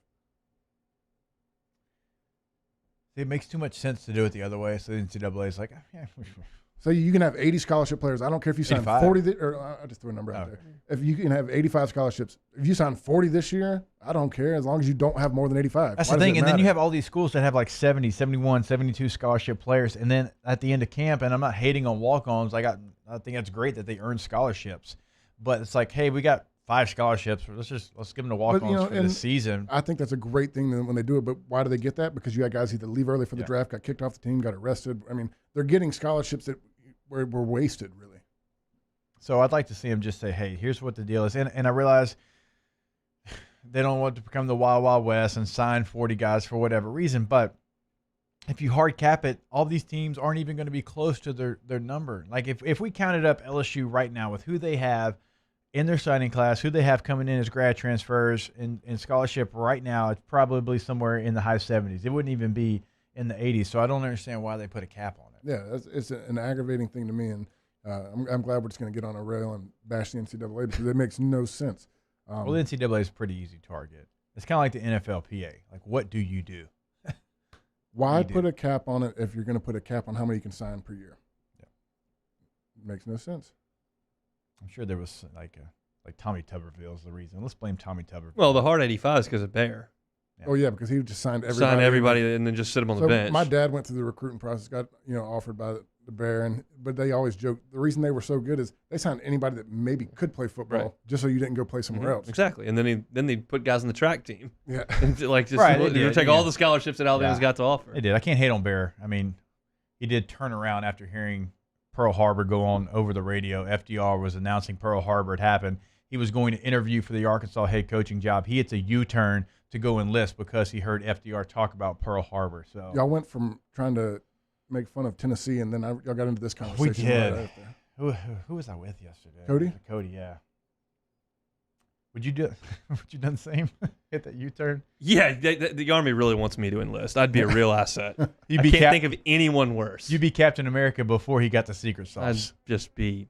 It makes too much sense to do it the other way, so the NCAA is like, yeah. So you can have 80 scholarship players. I don't care if you sign 40, or I just threw a number out there. If you can have 85 scholarships, if you sign 40 this year, I don't care as long as you don't have more than 85. That's the thing. And then you have all these schools that have like 70, 71, 72 scholarship players. And then at the end of camp, and I'm not hating on walk-ons, I think that's great that they earn scholarships. But it's like, hey, we got 5 scholarships. Let's give them the walk-ons for the season. I think that's a great thing when they do it. But why do they get that? Because you had guys either leave early for the draft, got kicked off the team, got arrested. I mean, they're getting scholarships that were wasted, really. So I'd like to see them just say, hey, here's what the deal is. And I realize they don't want to become the Wild Wild West and sign 40 guys for whatever reason. But if you hard cap it, all these teams aren't even going to be close to their number. Like if we counted up LSU right now with who they have in their signing class, who they have coming in as grad transfers in scholarship right now, it's probably somewhere in the high 70s. It wouldn't even be in the 80s. So I don't understand why they put a cap on it. Yeah, it's an aggravating thing to me. And I'm glad we're just going to get on a rail and bash the NCAA because it makes no sense. Well, the NCAA is a pretty easy target. It's kind of like the NFLPA. Like, what do you do? Why put a cap on it if you're going to put a cap on how many you can sign per year? Yeah. Makes no sense. I'm sure there was like Tommy Tuberville is the reason. Let's blame Tommy Tuberville. Well, the hard 85 is because of Bear. Yeah. Oh, yeah, because he just signed everybody. Sign everybody and then just sit them on the bench. My dad went through the recruiting process, got offered by the Bear, but they always joke the reason they were so good is they signed anybody that maybe could play football just so you didn't go play somewhere else. Exactly, and then they put guys on the track team. Yeah, and they're take all the scholarships that Alabama's got to offer. They did. I can't hate on Bear. I mean, he did turn around after hearing Pearl Harbor go on over the radio. FDR was announcing Pearl Harbor had happened. He was going to interview for the Arkansas head coaching job. He hits a U-turn to go enlist because he heard FDR talk about Pearl Harbor. So y'all went from trying to make fun of Tennessee, and then y'all got into this conversation. We did. Right who was I with yesterday? Cody? Cody, yeah. Would you done the same? Hit that U-turn? Yeah, the Army really wants me to enlist. I'd be a real asset. I can't think of anyone worse. You'd be Captain America before he got the secret sauce. I'd just be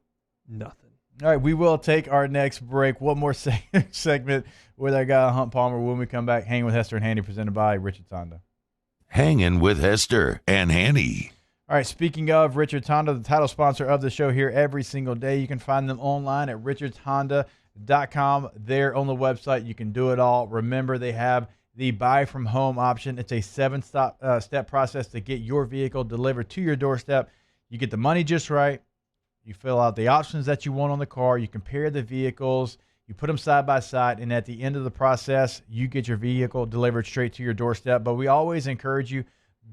nothing. All right, we will take our next break. One more segment with our guy Hunt Palmer. When we come back, Hanging with Hester and Hanny, presented by Richard Honda. Hanging with Hester and Hanny. All right, speaking of Richard Honda, the title sponsor of the show here every single day. You can find them online at richardshonda.com. There on the website, you can do it all. Remember, they have the buy from home option. It's a 7-step process to get your vehicle delivered to your doorstep. You get the money just right. You fill out the options that you want on the car. You compare the vehicles. You put them side by side. And at the end of the process, you get your vehicle delivered straight to your doorstep. But we always encourage you,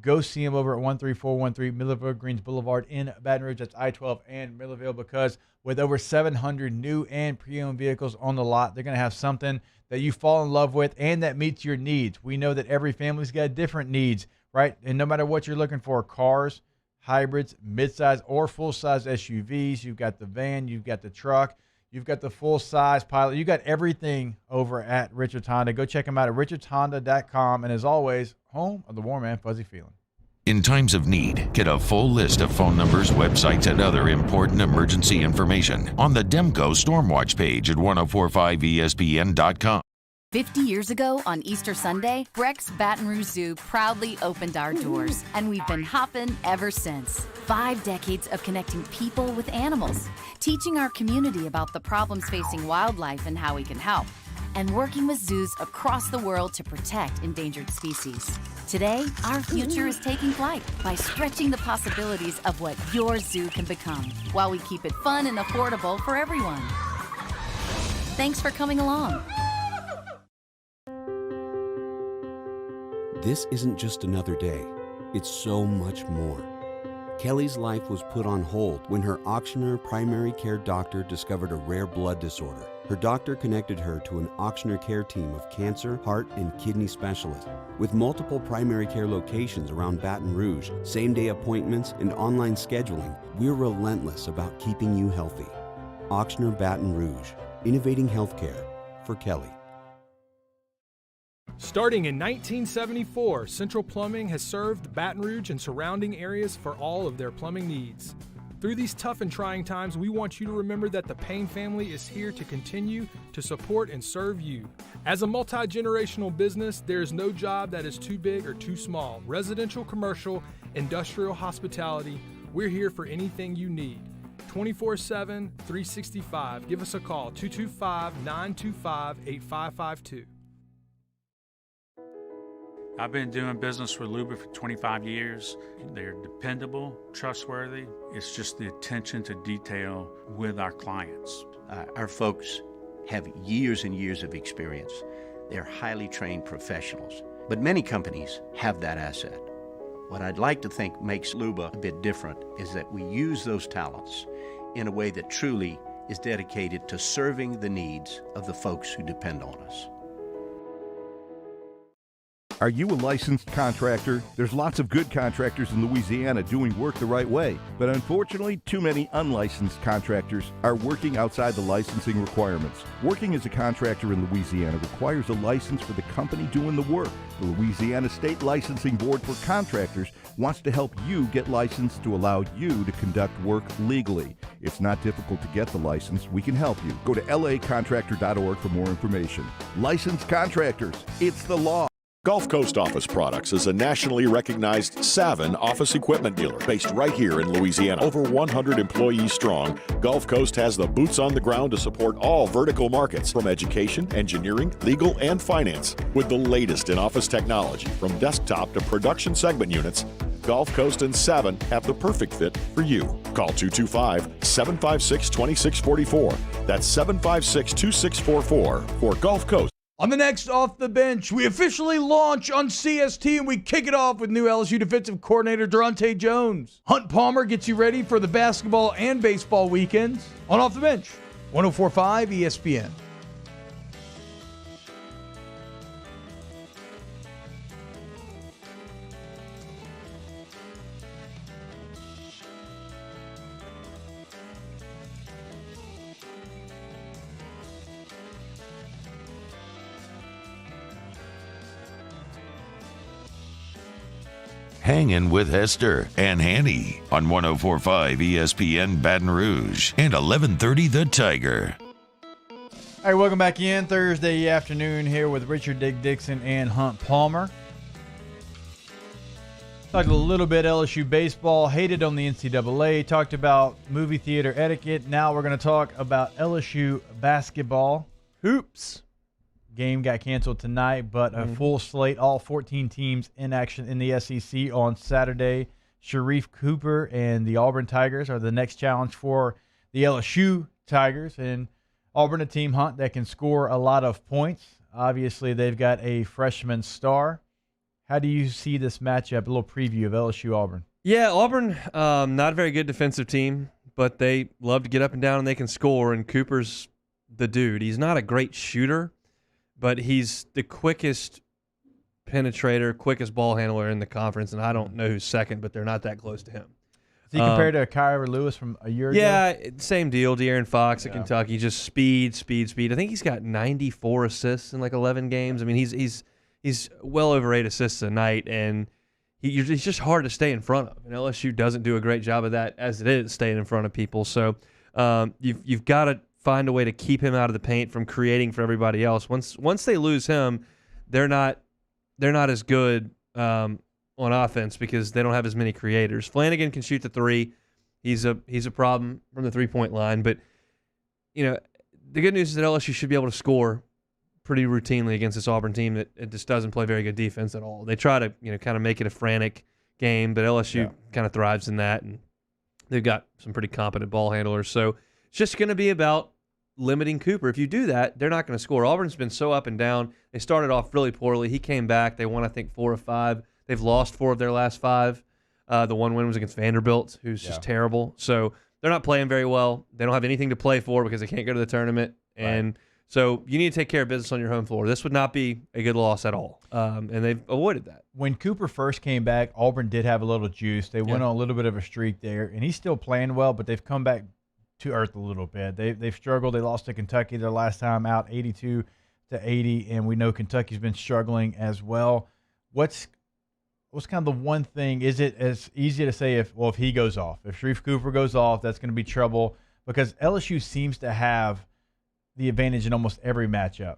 go see them over at 13413 Millerville Greens Boulevard in Baton Rouge. That's I-12 and Millerville, because with over 700 new and pre-owned vehicles on the lot, they're going to have something that you fall in love with and that meets your needs. We know that every family's got different needs, right? And no matter what you're looking for, cars, hybrids, midsize or full-size SUVs, you've got the van, you've got the truck, you've got the full-size Pilot. You got everything over at Richards Honda. Go check them out at richardshonda.com. And as always, home of the warm and fuzzy feeling. In times of need, get a full list of phone numbers, websites, and other important emergency information on the Demco Stormwatch page at 1045ESPN.com. 50 years ago on Easter Sunday, Breck's Baton Rouge Zoo proudly opened our doors, and we've been hopping ever since. 5 decades of connecting people with animals, teaching our community about the problems facing wildlife and how we can help, and working with zoos across the world to protect endangered species. Today, our future is taking flight by stretching the possibilities of what your zoo can become, while we keep it fun and affordable for everyone. Thanks for coming along. This isn't just another day. It's so much more. Kelly's life was put on hold when her auctioneer primary care doctor discovered a rare blood disorder. Her doctor connected her to an auctioneer care team of cancer, heart, and kidney specialists. With multiple primary care locations around Baton Rouge, same-day appointments, and online scheduling, we're relentless about keeping you healthy. Auctioneer Baton Rouge, innovating healthcare for Kelly. Starting in 1974, Central Plumbing has served Baton Rouge and surrounding areas for all of their plumbing needs. Through these tough and trying times, we want you to remember that the Payne family is here to continue to support and serve you. As a multi-generational business, there is no job that is too big or too small. Residential, commercial, industrial, hospitality, we're here for anything you need. 24/7, 365. Give us a call, 225-925-8552. I've been doing business with Luba for 25 years. They're dependable, trustworthy. It's just the attention to detail with our clients. Our folks have years and years of experience. They're highly trained professionals. But many companies have that asset. What I'd like to think makes Luba a bit different is that we use those talents in a way that truly is dedicated to serving the needs of the folks who depend on us. Are you a licensed contractor? There's lots of good contractors in Louisiana doing work the right way, but unfortunately, too many unlicensed contractors are working outside the licensing requirements. Working as a contractor in Louisiana requires a license for the company doing the work. The Louisiana State Licensing Board for Contractors wants to help you get licensed to allow you to conduct work legally. It's not difficult to get the license. We can help you. Go to lacontractor.org for more information. Licensed contractors, it's the law. Gulf Coast Office Products is a nationally recognized Savin office equipment dealer based right here in Louisiana. Over 100 employees strong, Gulf Coast has the boots on the ground to support all vertical markets, from education, engineering, legal, and finance. With the latest in office technology, from desktop to production segment units, Gulf Coast and Savin have the perfect fit for you. Call 225-756-2644. That's 756-2644 for Gulf Coast. On the next Off the Bench, we officially launch on CST, and we kick it off with new LSU defensive coordinator Durante Jones. Hunt Palmer gets you ready for the basketball and baseball weekends on Off the Bench, 104.5 ESPN. Hangin with Hester and Hanny on 104.5 ESPN Baton Rouge and 1130 The Tiger. All right, welcome back in Thursday afternoon here with Richard Dixon and Hunt Palmer. Talked a little bit LSU baseball, hated on the NCAA, talked about movie theater etiquette. Now we're going to talk about LSU basketball. Hoops. Game got canceled tonight, but a full slate, all 14 teams in action in the SEC on Saturday. Sharif Cooper and the Auburn Tigers are the next challenge for the LSU Tigers. And Auburn, a team, Hunt, that can score a lot of points. Obviously, they've got a freshman star. How do you see this matchup? A little preview of LSU-Auburn. Yeah, Auburn, not a very good defensive team, but they love to get up and down and they can score, and Cooper's the dude. He's not a great shooter, but he's the quickest penetrator, quickest ball handler in the conference, and I don't know who's second, but they're not that close to him. Is he compared to Kyra Lewis from a year ago? Yeah, same deal. De'Aaron Fox at Kentucky, just speed. I think he's got 94 assists in like 11 games. I mean, he's well over 8 assists a night, and he's just hard to stay in front of. And LSU doesn't do a great job of that as it is, staying in front of people. So you've got to find a way to keep him out of the paint from creating for everybody else. Once they lose him, they're not as good on offense because they don't have as many creators. Flanagan can shoot the three. He's a problem from the 3-point line, but the good news is that LSU should be able to score pretty routinely against this Auburn team that it just doesn't play very good defense at all. They try to kind of make it a frantic game, but LSU kind of thrives in that, and they've got some pretty competent ball handlers. So it's just going to be about limiting Cooper. If you do that, they're not going to score. Auburn's been so up and down. They started off really poorly. He came back. They won, I think, 4 of 5. They've lost 4 of their last 5. The one win was against Vanderbilt, who's just terrible. So they're not playing very well. They don't have anything to play for because they can't go to the tournament. And so you need to take care of business on your home floor. This would not be a good loss at all. And they've avoided that. When Cooper first came back, Auburn did have a little juice. They went on a little bit of a streak there, and he's still playing well, but they've come back to earth a little bit. They've struggled. They lost to Kentucky their last time out, 82-80, and we know Kentucky's been struggling as well. What's kind of the one thing? Is it as easy to say if he goes off, if Sharif Cooper goes off, that's going to be trouble? Because LSU seems to have the advantage in almost every matchup.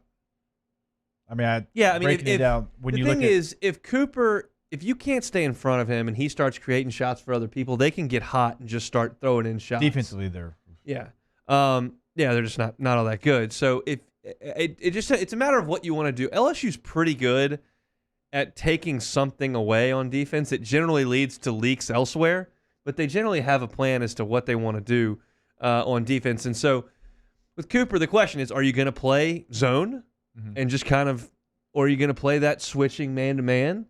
I mean, breaking it down. When you look at, the thing is, if you can't stay in front of him and he starts creating shots for other people, they can get hot and just start throwing in shots. Defensively, they're they're just not all that good. So if it's a matter of what you want to do. LSU's pretty good at taking something away on defense. It generally leads to leaks elsewhere, but they generally have a plan as to what they want to do on defense. And so With Cooper, the question is, are you going to play zone and just kind of, or are you going to play that switching man-to-man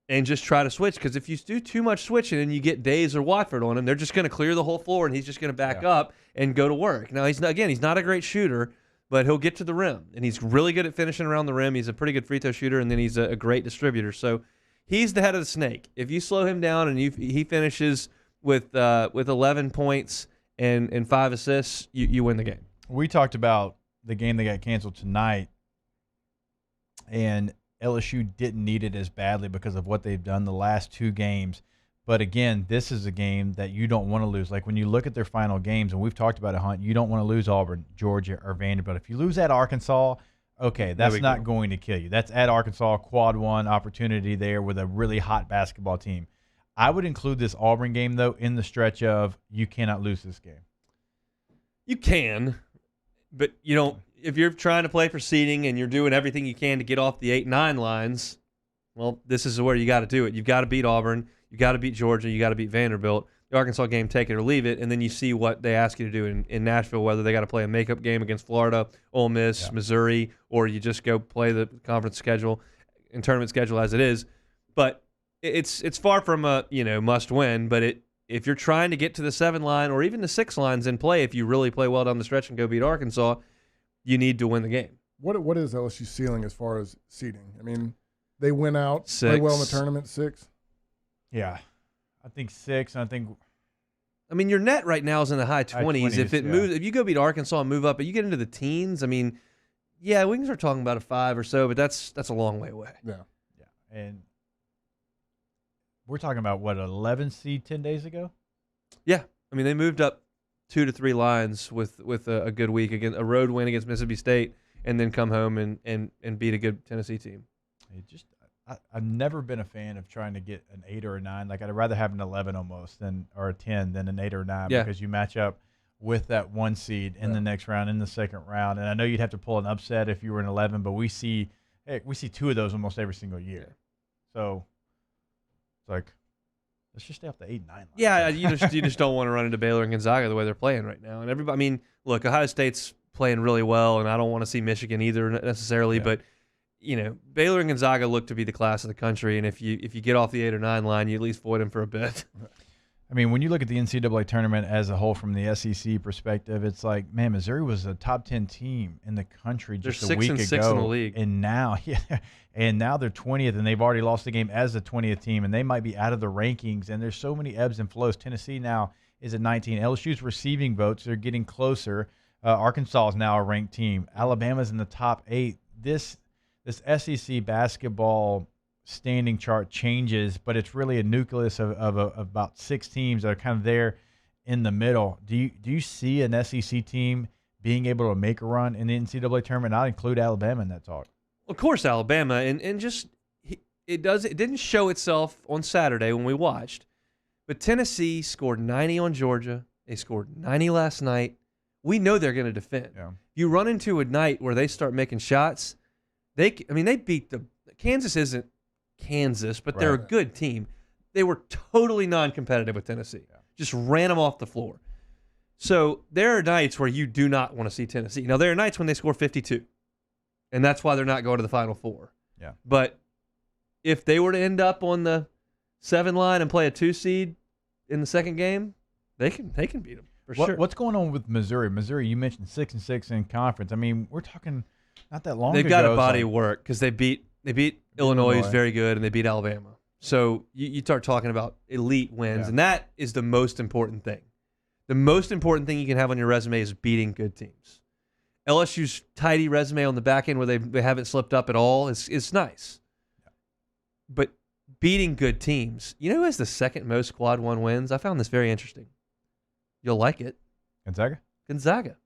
and just try to switch? Because if you do too much switching and you get Days or Watford on him, they're just going to clear the whole floor, and he's just going to back up and go to work. Now, he's not a great shooter, but he'll get to the rim, and he's really good at finishing around the rim. He's a pretty good free throw shooter, and then he's a great distributor. So he's the head of the snake. If you slow him down and he finishes with 11 points and 5 assists, you win the game. We talked about the game that got canceled tonight, and LSU didn't need it as badly because of what they've done the last 2 games. But again, this is a game that you don't want to lose. Like when you look at their final games, and we've talked about it, Hunt, you don't want to lose Auburn, Georgia, or Vanderbilt. If you lose at Arkansas, okay, that's not going to kill you. That's at Arkansas, quad 1 opportunity there with a really hot basketball team. I would include this Auburn game, though, in the stretch of you cannot lose this game. You can, but you don't. If you're trying to play for seeding and you're doing everything you can to get off the 8-9 lines, well, this is where you got to do it. You've got to beat Auburn. You got to beat Georgia. You got to beat Vanderbilt. The Arkansas game, take it or leave it, and then you see what they ask you to do in Nashville, whether they got to play a makeup game against Florida, Ole Miss, Missouri, or you just go play the conference schedule and tournament schedule as it is. But it's far from a must win. But if you're trying to get to the 7 line or even the 6 lines in play, if you really play well down the stretch and go beat Arkansas, you need to win the game. What is LSU's ceiling as far as seeding? I mean, they went out, 6. play well in the tournament, 6. Yeah, I think 6. And I mean, your net right now is in the high 20s. If it moves, if you go beat Arkansas and move up, but you get into the teens, I mean, yeah, we can start talking about a 5 or so, but that's a long way away. Yeah. And we're talking about, what, 11 seed 10 days ago? Yeah. I mean, they moved up 2 to 3 lines with a good week, against a road win against Mississippi State, and then come home and beat a good Tennessee team. I've never been a fan of trying to get an 8 or a 9. Like, I'd rather have an 11 almost or a 10 than an 8 or a 9 because you match up with that 1 seed in the next round, in the second round. And I know you'd have to pull an upset if you were an 11, but we see 2 of those almost every single year. So it's like, let's just stay off the 8-9 line. Yeah, you just don't want to run into Baylor and Gonzaga the way they're playing right now. And everybody, I mean, look, Ohio State's playing really well, and I don't want to see Michigan either necessarily, but Baylor and Gonzaga look to be the class of the country, and if you get off the 8 or 9 line, you at least avoid them for a bit. I mean, when you look at the NCAA tournament as a whole from the SEC perspective, it's like, man, Missouri was a top 10 team in the country just a week ago. They're 6-6 in the league. And now, now they're 20th, and they've already lost the game as the 20th team, and they might be out of the rankings, and there's so many ebbs and flows. Tennessee now is at 19. LSU's receiving votes are getting closer. Arkansas is now a ranked team. Alabama's in the top 8. This SEC basketball standing chart changes, but it's really a nucleus of about 6 teams that are kind of there in the middle. Do you see an SEC team being able to make a run in the NCAA tournament? I'd include Alabama in that talk. Of course, Alabama, and just it didn't show itself on Saturday when we watched, but Tennessee scored 90 on Georgia. They scored 90 last night. We know they're going to defend. Yeah. You run into a night where they start making shots. They beat Kansas isn't Kansas, but they're a good team. They were totally non-competitive with Tennessee. Yeah. Just ran them off the floor. So there are nights where you do not want to see Tennessee. Now, there are nights when they score 52, and that's why they're not going to the Final Four. Yeah. But if they were to end up on the 7 line and play a 2 seed in the second game, they can beat them for sure. What's going on with Missouri? Missouri, you mentioned 6-6 in conference. I mean, we're talking not that long ago. They've got a body of work because they beat Illinois, who's very good, and they beat Alabama. So you start talking about elite wins, and that is the most important thing. The most important thing you can have on your resume is beating good teams. LSU's tidy resume on the back end where they haven't slipped up at all is nice. But beating good teams, you know who has the second most quad 1 wins? I found this very interesting. You'll like it. Gonzaga.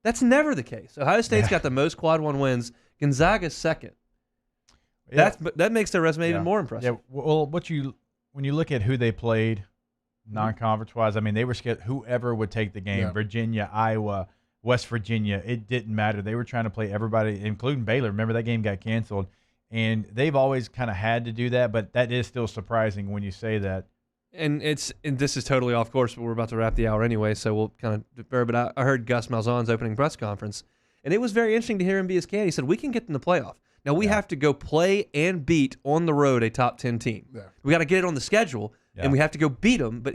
That's never the case. Ohio State's got the most quad 1 wins. Gonzaga's second. Yeah. That makes their resume even more impressive. Yeah. Well, when you look at who they played non-conference wise, I mean, they were scared whoever would take the game. Yeah. Virginia, Iowa, West Virginia. It didn't matter. They were trying to play everybody, including Baylor. Remember that game got canceled, and they've always kind of had to do that. But that is still surprising when you say that And this is totally off course, but we're about to wrap the hour anyway, so we'll kind of defer. But I heard Gus Malzahn's opening press conference, and it was very interesting to hear him be as candid. He said, we can get in the playoff. Now, we have to go play and beat on the road a top 10 team. Yeah. We got to get it on the schedule, and we have to go beat them. But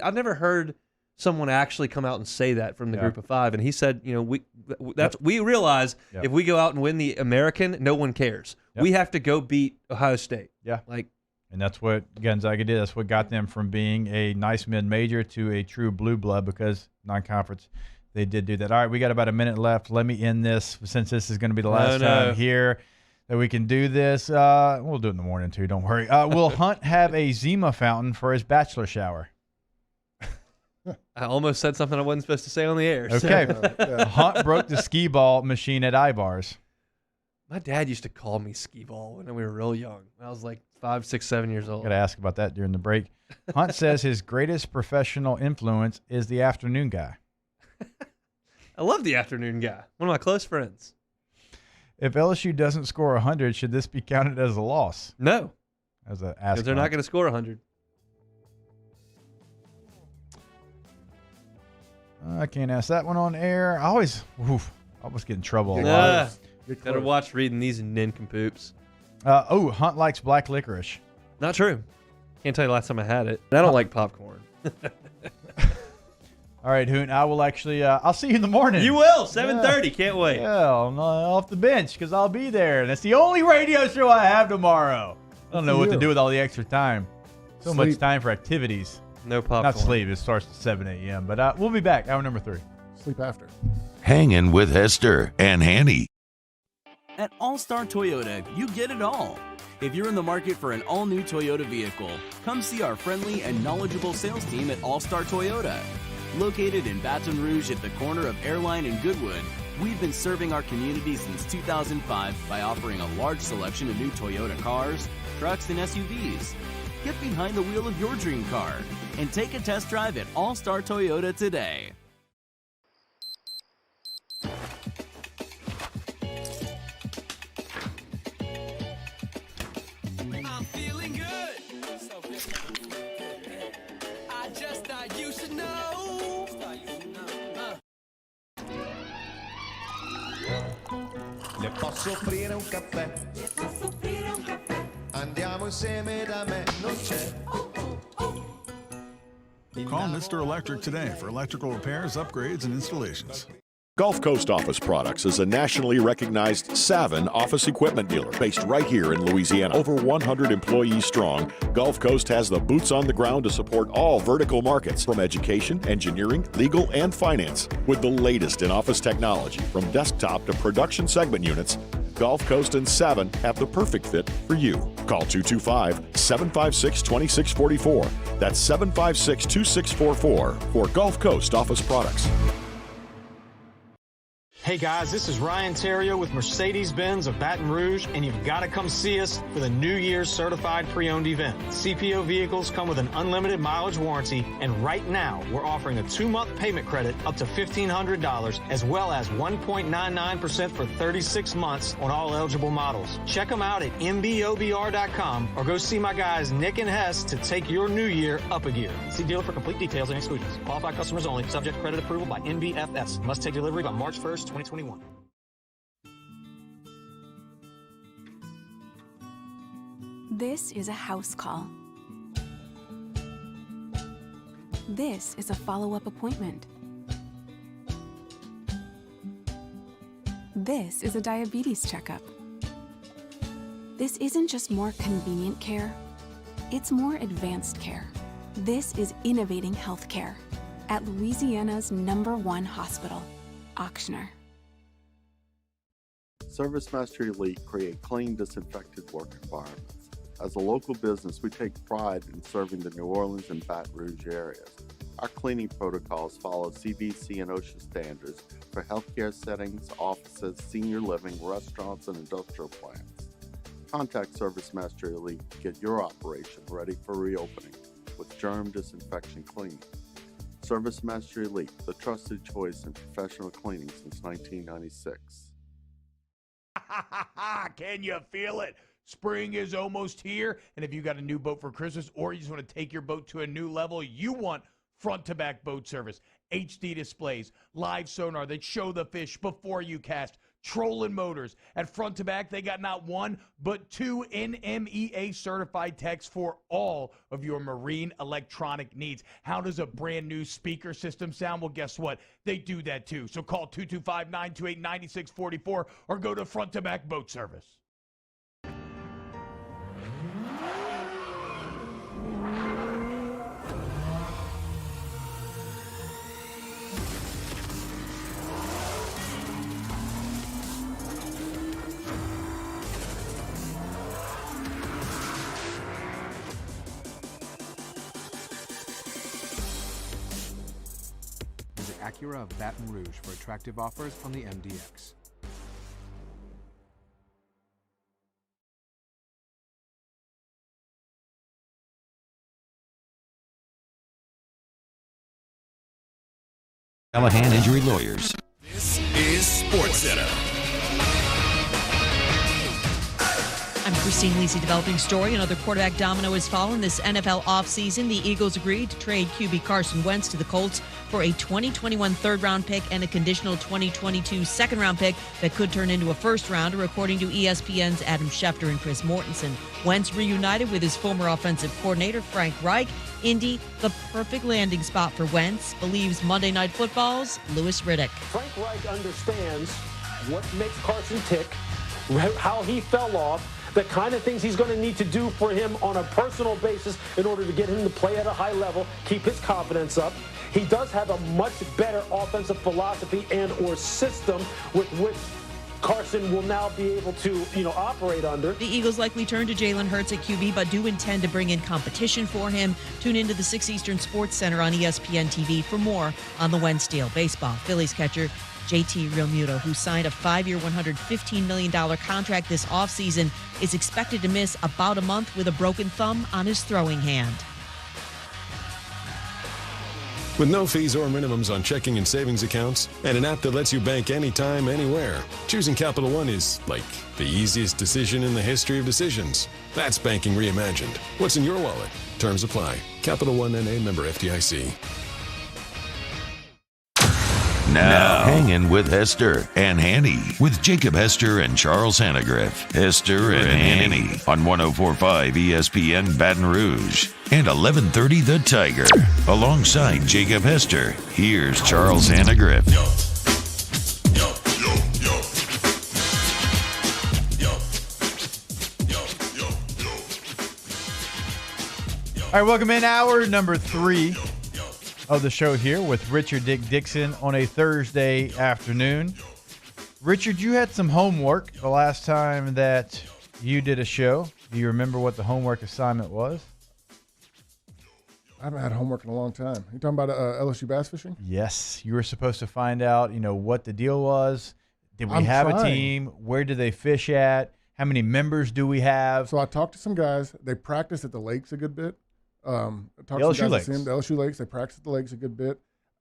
I've never heard someone actually come out and say that from the group of five. And he said, we realize if we go out and win the American, no one cares. We have to go beat Ohio State. Yeah. And that's what Gonzaga did. That's what got them from being a nice mid-major to a true blue blood, because non-conference, they did do that. All right, we got about a minute left. Let me end this, since this is going to be the last time here that we can do this. We'll do it in the morning, too. Don't worry. Will Hunt have a Zima fountain for his bachelor shower? I almost said something I wasn't supposed to say on the air. Okay. Hunt broke the skee ball machine at I-Bars. My dad used to call me skee ball when we were real young. I was like 5, 6, 7 years old. Got to ask about that during the break. Hunt says his greatest professional influence is the afternoon guy. I love the afternoon guy. One of my close friends. If LSU doesn't score 100, should this be counted as a loss? No. As a ask. Because they're not going to score 100. I can't ask that one on air. I always get in trouble. Better watch reading these nincompoops. Hunt likes black licorice. Not true. Can't tell you the last time I had it. I don't like popcorn. All right, Hoon. I will actually. I'll see you in the morning. You will. 7:30. Can't wait. Yeah, I'm off the bench because I'll be there. And it's the only radio show I have tomorrow. I don't know what to do with all the extra time. So much time for activities. No popcorn. Not sleep. It starts at 7 a.m. But we'll be back. Hour number 3. Sleep after. Hangin' with Hester and Hanny. At All-Star Toyota, you get it all. If you're in the market for an all-new Toyota vehicle, come see our friendly and knowledgeable sales team at All-Star Toyota. Located in Baton Rouge at the corner of Airline and Goodwood, we've been serving our community since 2005 by offering a large selection of new Toyota cars, trucks, and SUVs. Get behind the wheel of your dream car and take a test drive at All-Star Toyota today. I'm feeling good. So good. I just thought you should know. Le posso offrire un caffè? Le posso offrire un caffè? Andiamo insieme da me, non c'è. Call Mr. Electric today for electrical repairs, upgrades, and installations. Gulf Coast Office Products is a nationally recognized Savin office equipment dealer based right here in Louisiana. Over 100 employees strong, Gulf Coast has the boots on the ground to support all vertical markets, from education, engineering, legal, and finance. With the latest in office technology, from desktop to production segment units, Gulf Coast and Savin have the perfect fit for you. Call 225-756-2644. That's 756-2644 for Gulf Coast Office Products. Hey guys, this is Ryan Terrio with Mercedes-Benz of Baton Rouge, and you've got to come see us for the New Year's Certified Pre-Owned event. CPO vehicles come with an unlimited mileage warranty, and right now we're offering a 2-month payment credit up to $1,500, as well as 1.99% for 36 months on all eligible models. Check them out at mbobr.com or go see my guys Nick and Hess to take your new year up a gear. See dealer for complete details and exclusions. Qualified customers only. Subject to credit approval by NBFS. Must take delivery by March 1st, 2021. This is a house call. This is a follow-up appointment. This is a diabetes checkup. This isn't just more convenient care, it's more advanced care. This is innovating healthcare at Louisiana's #1 hospital, Auctioner. ServiceMaster Elite create clean, disinfected work environments. As a local business, we take pride in serving the New Orleans and Baton Rouge areas. Our cleaning protocols follow CDC and OSHA standards for healthcare settings, offices, senior living, restaurants, and industrial plants. Contact ServiceMaster Elite to get your operation ready for reopening with germ disinfection cleaning. ServiceMaster Elite, the trusted choice in professional cleaning since 1996. Can you feel it? Spring is almost here, and if you got a new boat for Christmas or you just want to take your boat to a new level, you want front-to-back boat service, HD displays, live sonar that show the fish before you cast, trolling motors. At Front to Back, they got not one, but 2 NMEA certified techs for all of your marine electronic needs. How does a brand new speaker system sound? Well, guess what? They do that too. So call 225-928-9644 or go to Front to Back Boat Service. Acura of Baton Rouge for attractive offers on the MDX. Callahan Injury Lawyers. This is SportsCenter. I'm Christine Lisi. Developing story. Another quarterback domino has fallen this NFL offseason. The Eagles agreed to trade QB Carson Wentz to the Colts for a 2021 third-round pick and a conditional 2022 second-round pick that could turn into a first-rounder, according to ESPN's Adam Schefter and Chris Mortensen. Wentz reunited with his former offensive coordinator, Frank Reich. Indy, the perfect landing spot for Wentz, believes Monday Night Football's Louis Riddick. Frank Reich understands what makes Carson tick, how he fell off, the kind of things he's going to need to do for him on a personal basis in order to get him to play at a high level, keep his confidence up. He does have a much better offensive philosophy and or system with which Carson will now be able to, operate under. The Eagles likely turn to Jalen Hurts at QB, but do intend to bring in competition for him. Tune into the 6 Eastern Sports Center on ESPN TV for more on the Wentz deal. Baseball, Phillies catcher JT Realmuto, who signed a 5-year, $115 million contract this offseason, is expected to miss about a month with a broken thumb on his throwing hand. With no fees or minimums on checking and savings accounts, and an app that lets you bank anytime, anywhere, choosing Capital One is like the easiest decision in the history of decisions. That's banking reimagined. What's in your wallet? Terms apply. Capital One NA, member FDIC. Now, Hangin with Hester and Hanny with Jacob Hester and Charles Hanagriff. Hester and Hanny on 104.5 ESPN Baton Rouge and 1130 The Tiger. Alongside Jacob Hester, here's Charles Hanagriff. All right, welcome in hour number 3 of the show here with Richard Dixon on a Thursday afternoon. Richard, you had some homework the last time that you did a show. Do you remember what the homework assignment was? I haven't had homework in a long time. You talking about LSU bass fishing? Yes, you were supposed to find out, what the deal was. Did we have a team? Where do they fish at? How many members do we have? So I talked to some guys. They practice at the lakes a good bit. The LSU Lakes. The LSU Lakes. They practice at the lakes a good bit.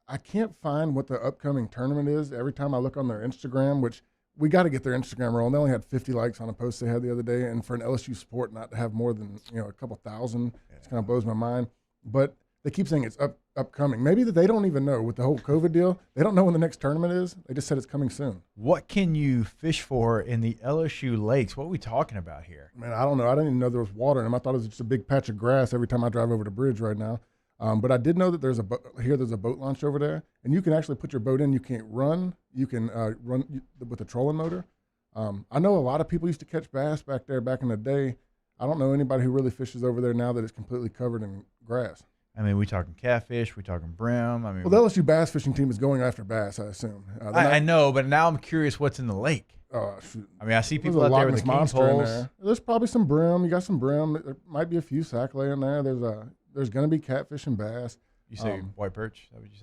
I can't find what the upcoming tournament is. Every time I look on their Instagram, which we got to get their Instagram rolling. They only had 50 likes on a post they had the other day, and for an LSU sport not to have more than a couple thousand, it kind of blows my mind. But they keep saying it's upcoming. Maybe that they don't even know with the whole COVID deal. They don't know when the next tournament is. They just said it's coming soon. What can you fish for in the LSU lakes? What are we talking about here? Man, I don't know. I didn't even know there was water in them. I thought it was just a big patch of grass every time I drive over the bridge right now. But I did know that there's a boat launch over there, and you can actually put your boat in. You can't run. You can run with a trolling motor. I know a lot of people used to catch bass back there back in the day. I don't know anybody who really fishes over there now that it's completely covered in grass. I mean, we talking catfish, we talking brim. I mean, well, the LSU bass fishing team is going after bass, I assume. I know, but now I'm curious what's in the lake. Shoot. I mean, I see people out there with the king poles. There. There's probably some brim. You got some brim. There might be a few sac-lay in there. There's going to be catfish and bass. You say white perch? Is that what you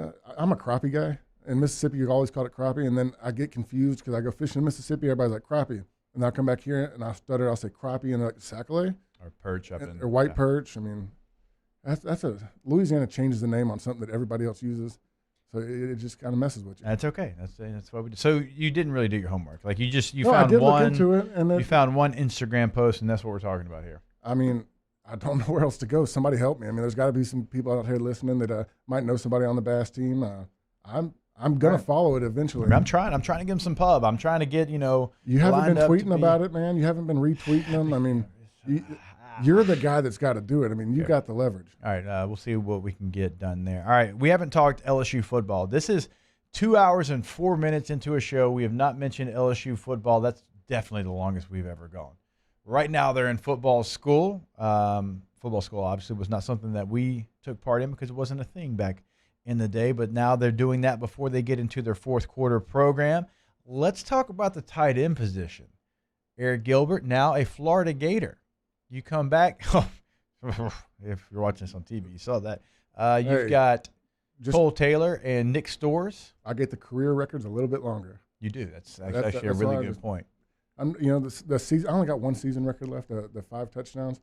said? I'm a crappie guy. In Mississippi, you always call it crappie, and then I get confused because I go fishing in Mississippi. Everybody's like crappie, and I'll come back here and I'll stutter. I'll say crappie and like sac-lay or perch up in or white perch. I mean. That's Louisiana changes the name on something that everybody else uses. So it just kind of messes with you. That's okay. That's what we do. So you didn't really do your homework. Like you No, I found did one. look into it, and you found one Instagram post, and that's what we're talking about here. I mean, I don't know where else to go. Somebody help me. I mean, there's got to be some people out here listening that might know somebody on the Bass team. I'm gonna follow it eventually. I mean, I'm trying to give them some pub. I'm trying to get You haven't been tweeting about it, man. You haven't been retweeting them. I mean, you're the guy that's got to do it. I mean, you got the leverage. All right, we'll see what we can get done there. All right, we haven't talked LSU football. This is 2 hours and 4 minutes into a show. We have not mentioned LSU football. That's definitely the longest we've ever gone. Right now, they're in football school. Football school obviously was not something that we took part in because it wasn't a thing back in the day, but now they're doing that before they get into their fourth quarter program. Let's talk about the tight end position. Eric Gilbert, now a Florida Gator. You come back, if you're watching this on TV, you saw that. You've got Cole Taylor and Nick Storrs. I get the career records a little bit longer. You do. That's actually a really good point. The season. I only got one season record left, the 5 touchdowns,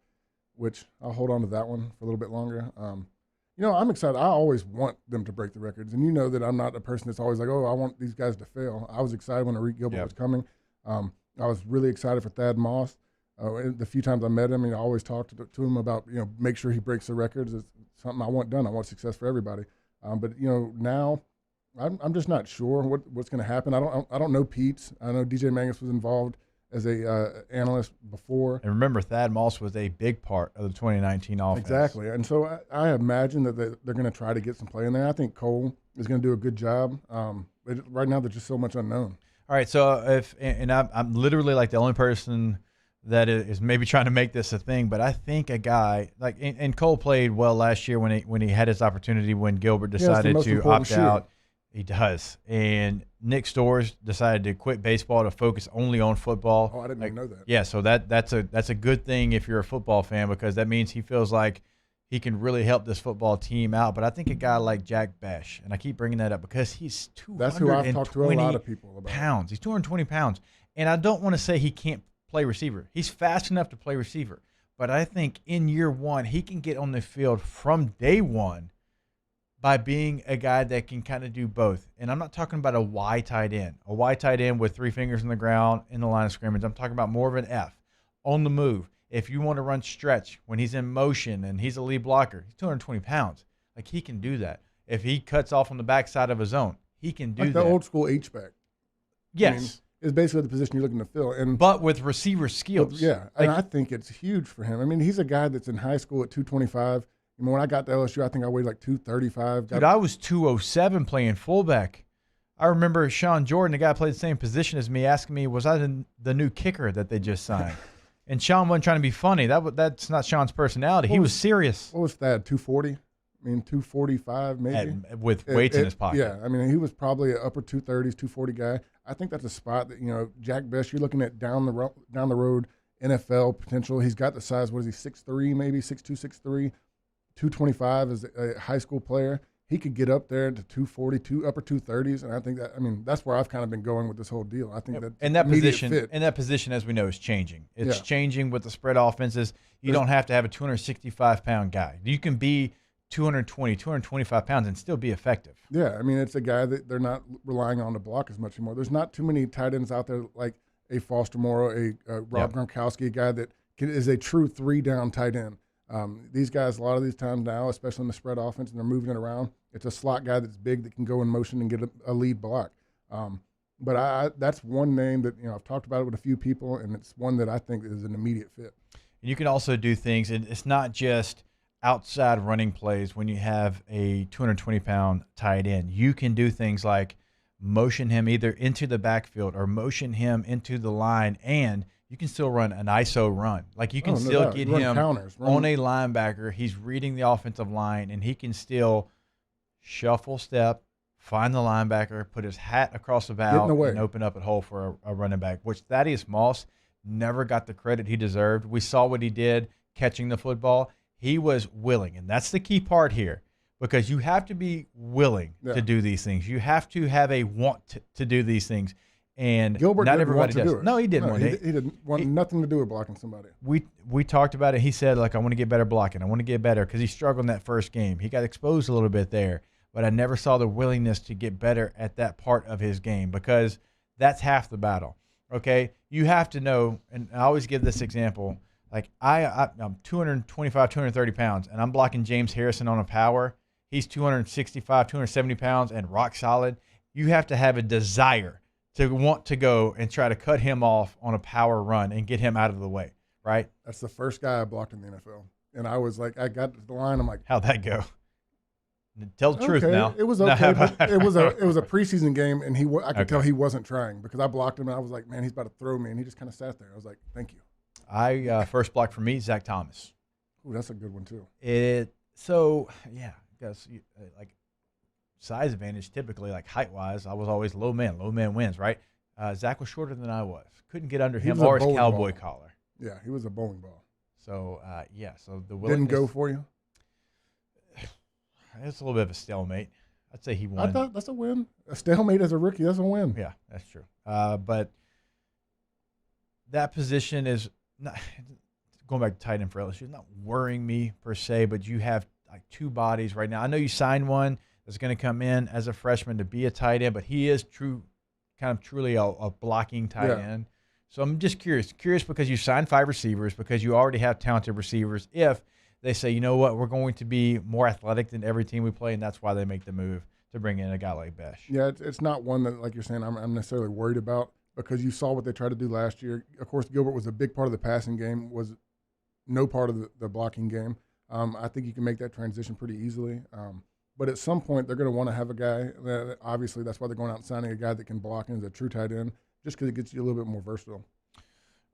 which I'll hold on to that one for a little bit longer. I'm excited. I always want them to break the records, and you know that I'm not a person that's always like, oh, I want these guys to fail. I was excited when Eric Gilbert was coming. I was really excited for Thad Moss. The few times I met him, I always talked to him about, make sure he breaks the records. It's something I want done. I want success for everybody. But now I'm just not sure what's going to happen. I don't know Pete's. I know DJ Mangus was involved as a analyst before. And remember, Thad Moss was a big part of the 2019 offense. Exactly. And so I imagine that they're going to try to get some play in there. I think Cole is going to do a good job. But right now, there's just so much unknown. All right. So I'm literally like the only person that is maybe trying to make this a thing, but I think a guy like and Cole played well last year when he had his opportunity when Gilbert decided to opt out. He does. And Nick Storrs decided to quit baseball to focus only on football. Oh, I didn't even know that. Yeah, so that's a good thing if you're a football fan because that means he feels like he can really help this football team out. But I think a guy like Jack Besh, and I keep bringing that up because he's 220 That's who I've talked to a lot of people about. Pounds. He's 220 pounds. And I don't want to say he can't play receiver. He's fast enough to play receiver. But I think in year one, he can get on the field from day one by being a guy that can kind of do both. And I'm not talking about a Y tight end. A Y tight end with 3 fingers in the ground in the line of scrimmage. I'm talking about more of an F on the move. If you want to run stretch when he's in motion and he's a lead blocker, he's 220 pounds. Like, he can do that. If he cuts off on the backside of his own, he can do that. Like the old school H-back. Yes. Is basically the position you're looking to fill. But with receiver skills. Yeah, and I think it's huge for him. I mean, he's a guy that's in high school at 225. I mean, when I got to LSU, I think I weighed like 235. Dude, I was 207 playing fullback. I remember Sean Jordan, the guy who played the same position as me, asking me, was I the new kicker that they just signed? And Sean wasn't trying to be funny. That's not Sean's personality. He was serious. What was that, 240? I mean, 245 maybe? With weights in his pocket. Yeah, I mean, he was probably an upper 230s, 240 guy. I think that's a spot that, Jack Besh, you're looking at down the road NFL potential. He's got the size, what is he, 6'3", maybe 6'2", 6'3", 225 as a high school player. He could get up there to 240, upper 230s, and I think that's where I've kind of been going with this whole deal. I think that position, as we know, is changing. It's changing with the spread offenses. You don't have to have a 265-pound guy. You can be 220, 225 pounds and still be effective. Yeah, I mean, it's a guy that they're not relying on to block as much anymore. There's not too many tight ends out there like a Foster Moore, a Rob Gronkowski, a guy that is a true 3-down tight end. These guys, a lot of these times now, especially in the spread offense, and they're moving it around, it's a slot guy that's big that can go in motion and get a lead block. But that's one name that I've talked about it with a few people, and it's one that I think is an immediate fit. And you can also do things, and it's not just outside running plays when you have a 220-pound tight end. You can do things like motion him either into the backfield or motion him into the line, and you can still run an ISO run. Like, you can still get him counters, on a linebacker. He's reading the offensive line, and he can still shuffle step, find the linebacker, put his hat across the bow, and open up a hole for a running back, which Thaddeus Moss never got the credit he deserved. We saw what he did catching the football. He was willing, and that's the key part here, because you have to be willing to do these things. You have to have a want to do these things. And Gilbert not didn't everybody want to does. do it. No, he didn't want it. He didn't want nothing to do with blocking somebody. We talked about it. He said, like, I want to get better blocking. I want to get better because he struggled in that first game. He got exposed a little bit there. but I never saw the willingness to get better at that part of his game, because that's half the battle. Okay, you have to know, and I always give this example. Like I'm 225, 230 pounds, and I'm blocking James Harrison on a power. He's 265, 270 pounds and rock solid. You have to have a desire to want to go and try to cut him off on a power run and get him out of the way, right? That's the first guy I blocked in the NFL. And I was like, I got to the line. I'm like, how'd that go? Tell the truth now. It was okay. But it was a preseason game, and I could tell he wasn't trying, because I blocked him, and I was like, man, he's about to throw me, and he just kind of sat there. I was like, thank you. I first block for me, Zach Thomas. Ooh, that's a good one too. Because like size advantage, typically like height wise, I was always low man. Low man wins, right? Zach was shorter than I was. Couldn't get under him or his cowboy collar. Yeah, he was a bowling ball. So so the didn't go for you. It's a little bit of a stalemate. I'd say he won. I thought that's a win. A stalemate as a rookie, that's a win. Yeah, that's true. But that position is not, going back to tight end for LSU, it's not worrying me per se, but you have like two bodies right now. I know you signed one that's going to come in as a freshman to be a tight end, but he is truly a blocking tight end. So I'm just curious because you signed 5 receivers, because you already have talented receivers. If they say, you know what, we're going to be more athletic than every team we play, and that's why they make the move to bring in a guy like Besh. Yeah, it's not one that, like you're saying, I'm necessarily worried about, because you saw what they tried to do last year. Of course, Gilbert was a big part of the passing game, was no part of the blocking game. I think you can make that transition pretty easily. But at some point, they're going to want to have a guy that, obviously, that's why they're going out and signing a guy that can block and is a true tight end, just because it gets you a little bit more versatile.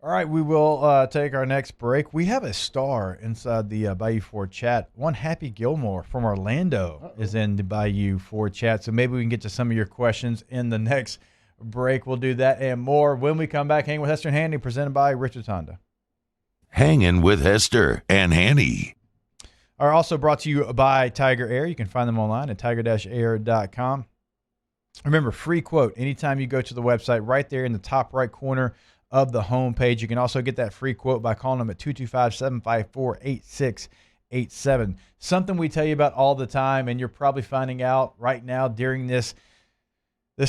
All right, we will take our next break. We have a star inside the Bayou Ford chat. One Happy Gilmore from Orlando is in the Bayou Ford chat, so maybe we can get to some of your questions in the next break. We'll do that and more when we come back. Hanging with Hester and Hanny, presented by Richard Honda. Hanging with Hester and Hanny. Are also brought to you by Tiger Air. You can find them online at tiger-air.com. Remember, free quote anytime you go to the website, right there in the top right corner of the homepage. You can also get that free quote by calling them at 225-754-8687. Something we tell you about all the time, and you're probably finding out right now during this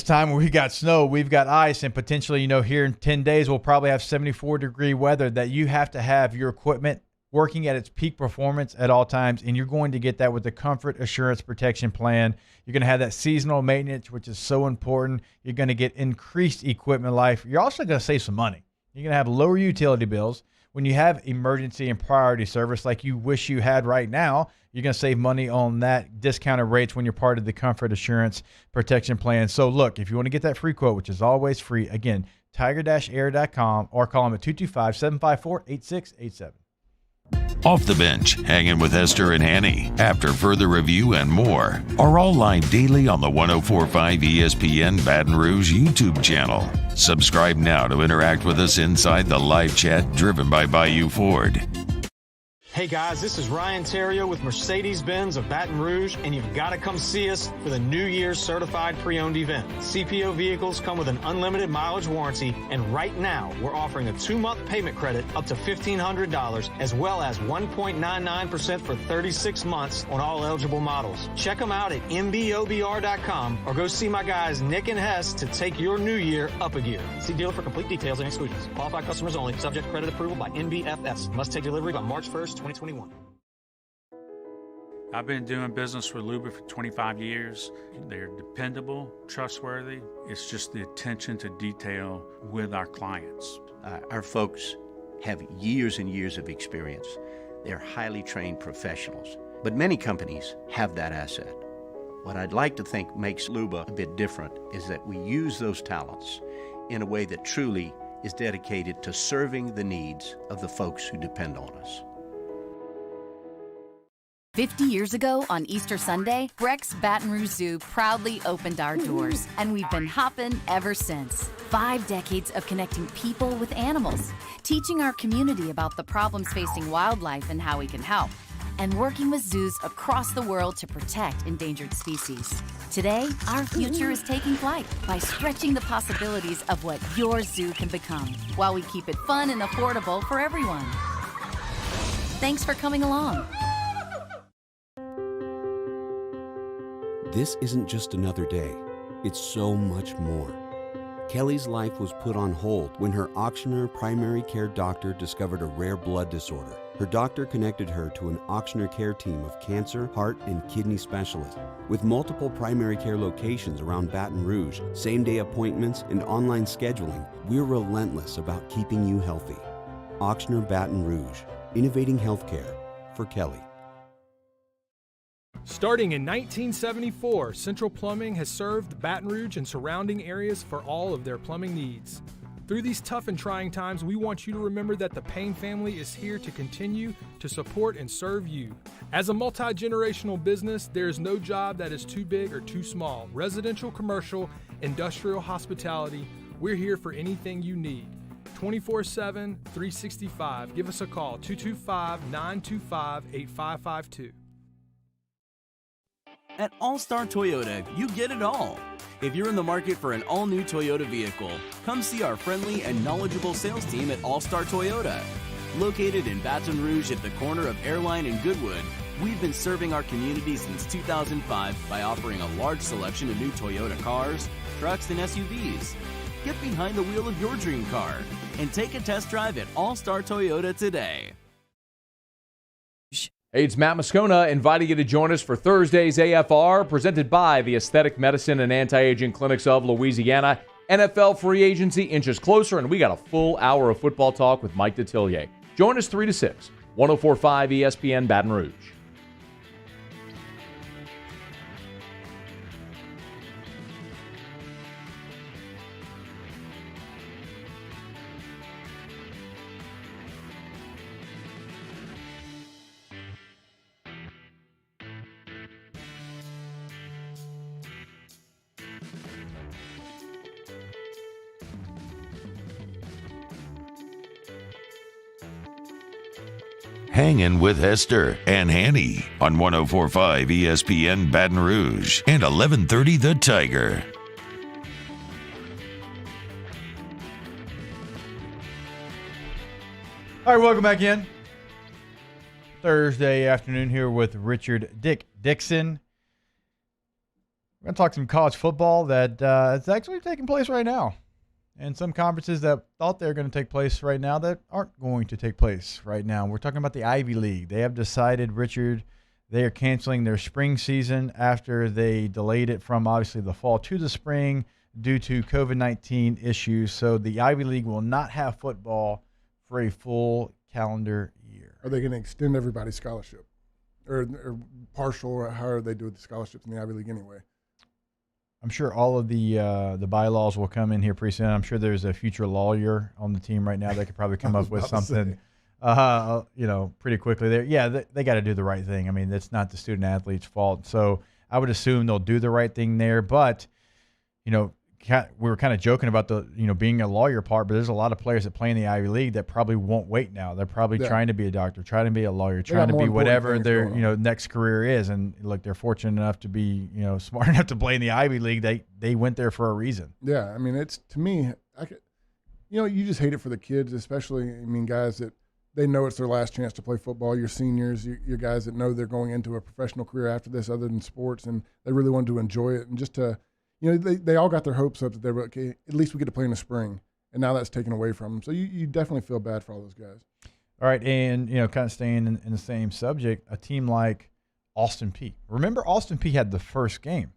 time where we got snow, we've got ice, and potentially, here in 10 days, we'll probably have 74-degree weather, that you have to have your equipment working at its peak performance at all times, and you're going to get that with the Comfort Assurance Protection Plan. You're going to have that seasonal maintenance, which is so important. You're going to get increased equipment life. You're also going to save some money. You're going to have lower utility bills. When you have emergency and priority service like you wish you had right now, you're going to save money on that discounted rates when you're part of the Comfort Assurance Protection Plan. So look, if you want to get that free quote, which is always free, again, tiger-air.com, or call them at 225-754-8687. Off the Bench, Hanging with Hester and Hanny, after further review and more, are all live daily on the 104.5 ESPN Baton Rouge YouTube channel. Subscribe now to interact with us inside the live chat driven by Bayou Ford. Hey guys, this is Ryan Terrio with Mercedes-Benz of Baton Rouge, and you've got to come see us for the New Year's Certified Pre-Owned event. CPO vehicles come with an unlimited mileage warranty, and right now we're offering a 2-month payment credit up to $1,500, as well as 1.99% for 36 months on all eligible models. Check them out at mbobr.com, or go see my guys Nick and Hess to take your new year up a gear. See dealer for complete details and exclusions. Qualified customers only, subject to credit approval by NBFS. Must take delivery by March 1st, 2021. I've been doing business with Luba for 25 years. They're dependable, trustworthy. It's just the attention to detail with our clients. Our folks have years and years of experience. They're highly trained professionals. But many companies have that asset. What I'd like to think makes Luba a bit different is that we use those talents in a way that truly is dedicated to serving the needs of the folks who depend on us. 50 years ago on Easter Sunday, Breck's Baton Rouge Zoo proudly opened our doors, and we've been hopping ever since. 5 decades of connecting people with animals, teaching our community about the problems facing wildlife and how we can help, and working with zoos across the world to protect endangered species. Today, our future is taking flight by stretching the possibilities of what your zoo can become, while we keep it fun and affordable for everyone. Thanks for coming along. This isn't just another day. It's so much more. Kelly's life was put on hold when her auctioneer primary care doctor discovered a rare blood disorder. Her doctor connected her to an auctioneer care team of cancer, heart, and kidney specialists. With multiple primary care locations around Baton Rouge, same-day appointments, and online scheduling, we're relentless about keeping you healthy. Auctioneer Baton Rouge, innovating healthcare for Kelly. Starting in 1974, Central Plumbing has served Baton Rouge and surrounding areas for all of their plumbing needs. Through these tough and trying times, we want you to remember that the Payne family is here to continue to support and serve you. As a multi-generational business, there is no job that is too big or too small. Residential, commercial, industrial, hospitality, we're here for anything you need. 24/7, 365. Give us a call, 225-925-8552. At All-Star Toyota, you get it all. If you're in the market for an all-new Toyota vehicle, come see our friendly and knowledgeable sales team at All-Star Toyota. Located in Baton Rouge at the corner of Airline and Goodwood, we've been serving our community since 2005 by offering a large selection of new Toyota cars, trucks, and SUVs. Get behind the wheel of your dream car and take a test drive at All-Star Toyota today. Hey, it's Matt Moscona inviting you to join us for Thursday's AFR, presented by the Aesthetic Medicine and Anti-Aging Clinics of Louisiana. NFL free agency inches closer, and we got a full hour of football talk with Mike Detillier. Join us 3 to 6, 104.5 ESPN Baton Rouge. Hangin' with Hester and Hanny on 104.5 ESPN Baton Rouge and 1130 The Tiger. All right, welcome back in. Thursday afternoon here with Richard Dixon. We're going to talk some college football that it's actually taking place right now. And some conferences that thought they were going to take place right now that aren't going to take place right now. We're talking about the Ivy League. They have decided, Richard, they are canceling their spring season after they delayed it from obviously the fall to the spring due to COVID-19 issues. So the Ivy League will not have football for a full calendar year. Are they going to extend everybody's scholarship? Or partial, or however they do with the scholarships in the Ivy League anyway? I'm sure all of the bylaws will come in here pretty soon. I'm sure there's a future lawyer on the team right now that could probably come up with something, pretty quickly. There, yeah, they got to do the right thing. I mean, it's not the student athlete's fault. So I would assume they'll do the right thing there. But we were kind of joking about the being a lawyer part, but there's a lot of players that play in the Ivy League that probably won't wait now. They're probably trying to be a doctor, trying to be a lawyer, trying to be whatever their next career is. And look, they're fortunate enough to be smart enough to play in the Ivy League. They went there for a reason. Yeah, I mean, it's, to me, you just hate it for the kids, especially guys that they know it's their last chance to play football. Your seniors, your guys that know they're going into a professional career after this, other than sports, and they really want to enjoy it and just to. They all got their hopes up that they were, okay, at least we get to play in the spring. And now that's taken away from them. So you definitely feel bad for all those guys. All right, and, kind of staying in the same subject, a team like Austin Peay. Remember, Austin Peay had the first game.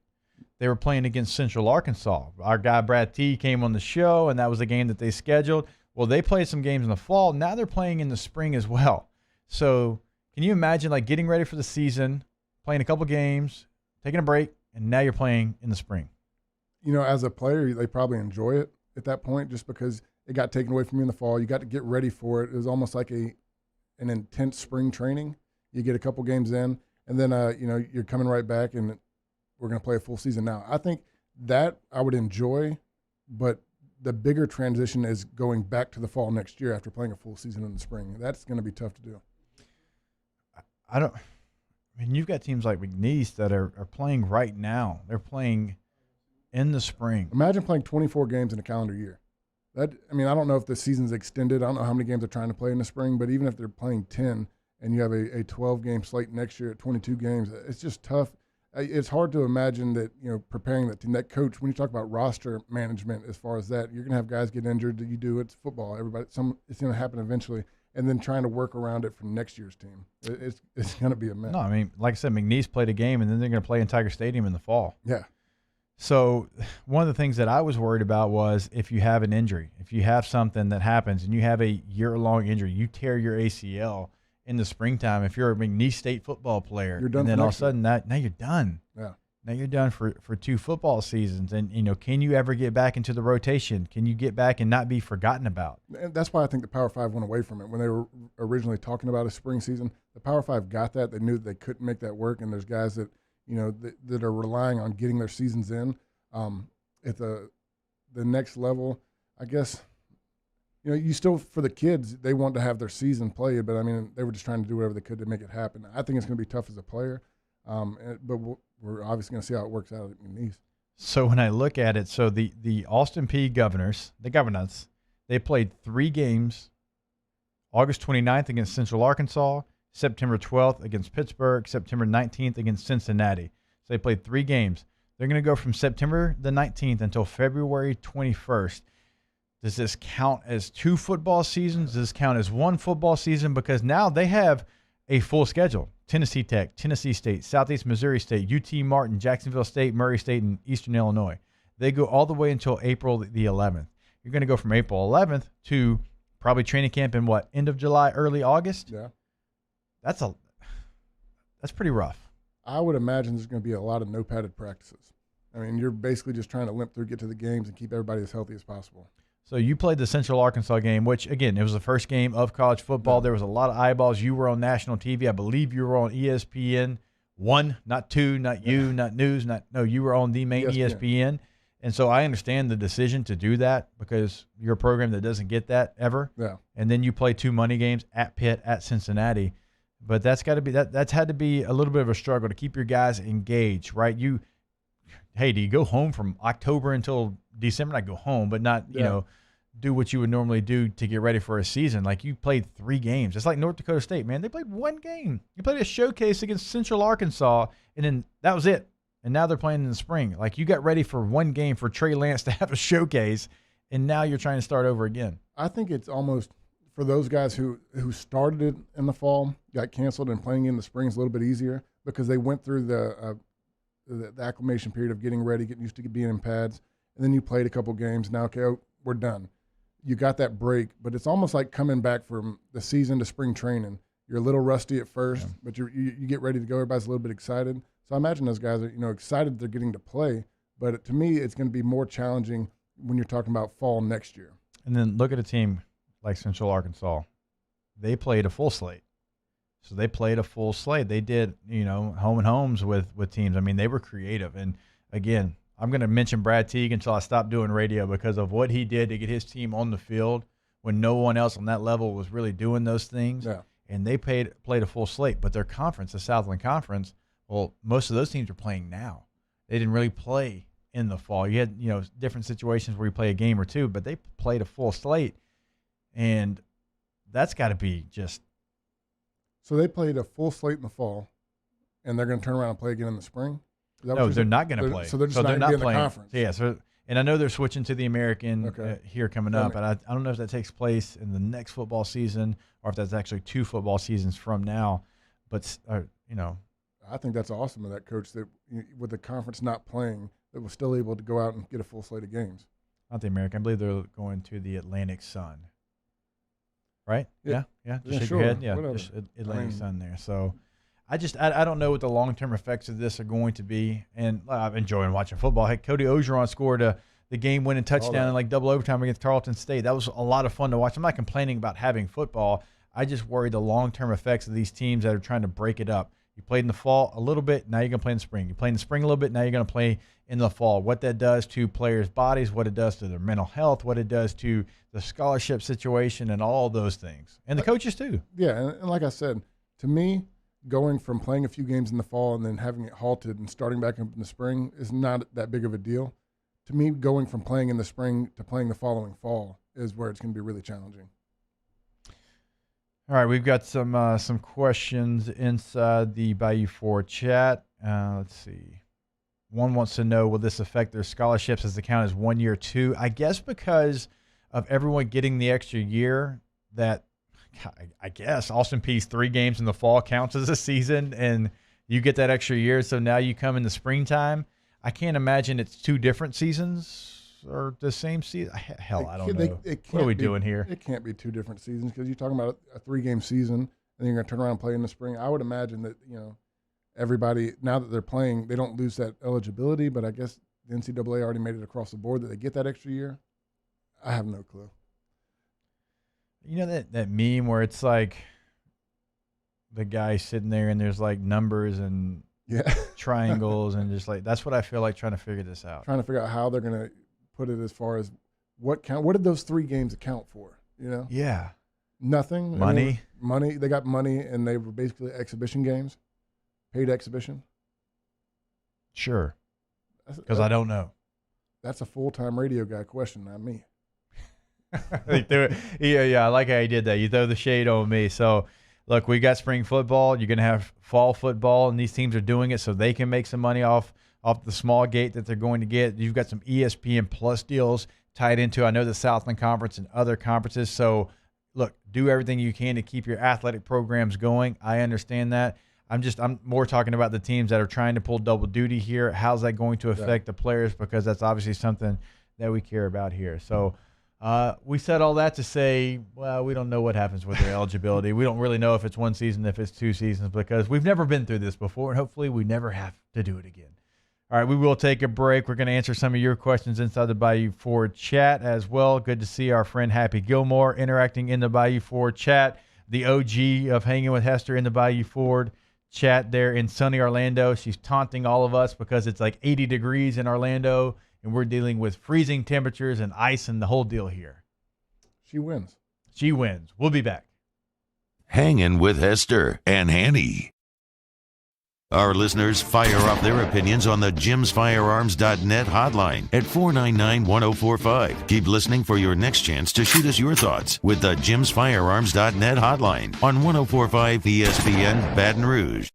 They were playing against Central Arkansas. Our guy Brad T came on the show, and that was the game that they scheduled. Well, they played some games in the fall. Now they're playing in the spring as well. So can you imagine, getting ready for the season, playing a couple games, taking a break, and now you're playing in the spring? As a player, they probably enjoy it at that point just because it got taken away from you in the fall. You got to get ready for it. It was almost like an intense spring training. You get a couple games in, and then, you're coming right back, and we're going to play a full season now. I think that I would enjoy, but the bigger transition is going back to the fall next year after playing a full season in the spring. That's going to be tough to do. You've got teams like McNeese that are playing right now. They're playing in the spring. Imagine playing 24 games in a calendar year. I don't know if the season's extended. I don't know how many games they're trying to play in the spring, but even if they're playing 10 and you have a 12-game slate next year at 22 games, it's just tough. it's hard to imagine that, preparing that team, that coach, when you talk about roster management as far as that, you're going to have guys get injured. You do, it's football. It's going to happen eventually. And then trying to work around it for next year's team. It's going to be a mess. No, I mean, like I said, McNeese played a game, and then they're going to play in Tiger Stadium in the fall. Yeah. So one of the things that I was worried about was if you have an injury, if you have something that happens and you have a year-long injury, you tear your ACL in the springtime. If you're a McNeese State football player, you're done, and then all of a sudden now you're done. Yeah. Now you're done for 2 football seasons. And, can you ever get back into the rotation? Can you get back and not be forgotten about? And that's why I think the Power 5 went away from it. When they were originally talking about a spring season, the Power 5 got that. They knew that they couldn't make that work. And there's guys that, that are relying on getting their seasons in at the next level. I guess, you still, for the kids, they want to have their season played. But, I mean, they were just trying to do whatever they could to make it happen. I think it's going to be tough as a player. But we're obviously going to see how it works out at McNeese. So when I look at it, so the Austin P Governors, they played 3 games, August 29th against Central Arkansas, September 12th against Pittsburgh, September 19th against Cincinnati. So they played 3 games. They're going to go from September the 19th until February 21st. Does this count as 2 football seasons? Does this count as 1 football season? Because now they have a full schedule. Tennessee Tech, Tennessee State, Southeast Missouri State, UT Martin, Jacksonville State, Murray State, and Eastern Illinois. They go all the way until April the 11th. You're going to go from April 11th to probably training camp in end of July, early August? Yeah. That's pretty rough. I would imagine there's going to be a lot of no padded practices. I mean, you're basically just trying to limp through, get to the games, and keep everybody as healthy as possible. So you played the Central Arkansas game, which, again, it was the first game of college football. There was a lot of eyeballs. You were on national TV. I believe you were on ESPN 1, not 2, not you, not news. You were on the main ESPN. And so I understand the decision to do that because you're a program that doesn't get that ever. Yeah. And then you play 2 money games at Pitt, at Cincinnati. But that's got to be that's had to be a little bit of a struggle to keep your guys engaged, right? Do you go home from October until December? Not go home, but not, do what you would normally do to get ready for a season. Like, you played 3 games. It's like North Dakota State, man. They played 1 game. You played a showcase against Central Arkansas, and then that was it. And now they're playing in the spring. Like, you got ready for 1 game for Trey Lance to have a showcase, and now you're trying to start over again. I think it's almost, for those guys who started it in the fall, got canceled, and playing in the spring is a little bit easier because they went through the acclimation period of getting ready, getting used to being in pads, and then you played a couple games. Now, okay, we're done. You got that break, but it's almost like coming back from the season to spring training. You're a little rusty at first, but you get ready to go. Everybody's a little bit excited. So I imagine those guys are excited they're getting to play. But to me, it's going to be more challenging when you're talking about fall next year. And then look at a team like Central Arkansas. They played a full slate. So they played a full slate. They did, home and homes with teams. I mean, they were creative. And, again, I'm going to mention Brad Teague until I stop doing radio because of what he did to get his team on the field when no one else on that level was really doing those things. Yeah. And they played a full slate. But their conference, the Southland Conference, well, most of those teams are playing now. They didn't really play in the fall. You had, different situations where you play a game or 2, but they played a full slate. And that's got to be just. So they played a full slate in the fall, and they're going to turn around and play again in the spring? No, they're not going to play. So they're just not playing in the conference. Yeah. So, and I know they're switching to the American here coming up, and I don't know if that takes place in the next football season or if that's actually 2 football seasons from now. But I think that's awesome of that coach that with the conference not playing, that was still able to go out and get a full slate of games. Not the American. I believe they're going to the Atlantic Sun. Right? Yeah. Just shake your head. Yeah. Whatever. Just Atlantic Sun there. So. I don't know what the long-term effects of this are going to be, and I'm enjoying watching football. Heck, Ed Orgeron scored the game-winning touchdown in double overtime against Tarleton State. That was a lot of fun to watch. I'm not complaining about having football. I just worry the long-term effects of these teams that are trying to break it up. You played in the fall a little bit, now you're going to play in the spring. You play in the spring a little bit, now you're going to play in the fall. What that does to players' bodies, what it does to their mental health, what it does to the scholarship situation, and all those things. And the coaches too. Yeah, and like I said, to me, going from playing a few games in the fall and then having it halted and starting back up in the spring is not that big of a deal. To me, going from playing in the spring to playing the following fall is where it's going to be really challenging. All right, we've got some questions inside the Bayou Ford chat. Let's see. One wants to know, will this affect their scholarships as the count is 1 year, 2? I guess because of everyone getting the extra year, that I guess Austin Peay's 3 games in the fall counts as a season, and you get that extra year. So now you come in the springtime. I can't imagine it's 2 different seasons or the same season. Hell, I don't know. What are we doing here? It can't be 2 different seasons because you're talking about a 3-game season, and then you're going to turn around and play in the spring. I would imagine that, everybody, now that they're playing, they don't lose that eligibility, but I guess the NCAA already made it across the board that they get that extra year. I have no clue. You know that meme where it's like the guy sitting there and there's like numbers and triangles and just like, that's what I feel like trying to figure this out. Trying to figure out how they're going to put it as far as what did those 3 games account for, Yeah. Nothing. Money. Money. They got money, and they were basically exhibition games, paid exhibition. Sure. Because I don't know. That's a full-time radio guy question, not me. Yeah, I like how you did that. You throw the shade on me. So, look, we got spring football. You're going to have fall football, and these teams are doing it so they can make some money off the small gate that they're going to get. You've got some ESPN Plus deals tied into, I know, the Southland Conference and other conferences. So, look, do everything you can to keep your athletic programs going. I understand that. I'm more talking about the teams that are trying to pull double duty here. How's that going to affect the players? Because that's obviously something that we care about here. So we said all that to say, well, we don't know what happens with their eligibility. We don't really know if it's 1 season, if it's 2 seasons, because we've never been through this before, and hopefully we never have to do it again. All right, we will take a break. We're going to answer some of your questions inside the Bayou Ford chat as well. Good to see our friend Happy Gilmore interacting in the Bayou Ford chat, the OG of Hanging with Hester in the Bayou Ford chat there in sunny Orlando. She's taunting all of us because it's like 80 degrees in Orlando, and we're dealing with freezing temperatures and ice and the whole deal here. She wins. She wins. We'll be back. Hanging with Hester and Hanny. Our listeners fire off their opinions on the jimsfirearms.net hotline at 499-1045. Keep listening for your next chance to shoot us your thoughts with the jimsfirearms.net hotline on 1045 ESPN Baton Rouge.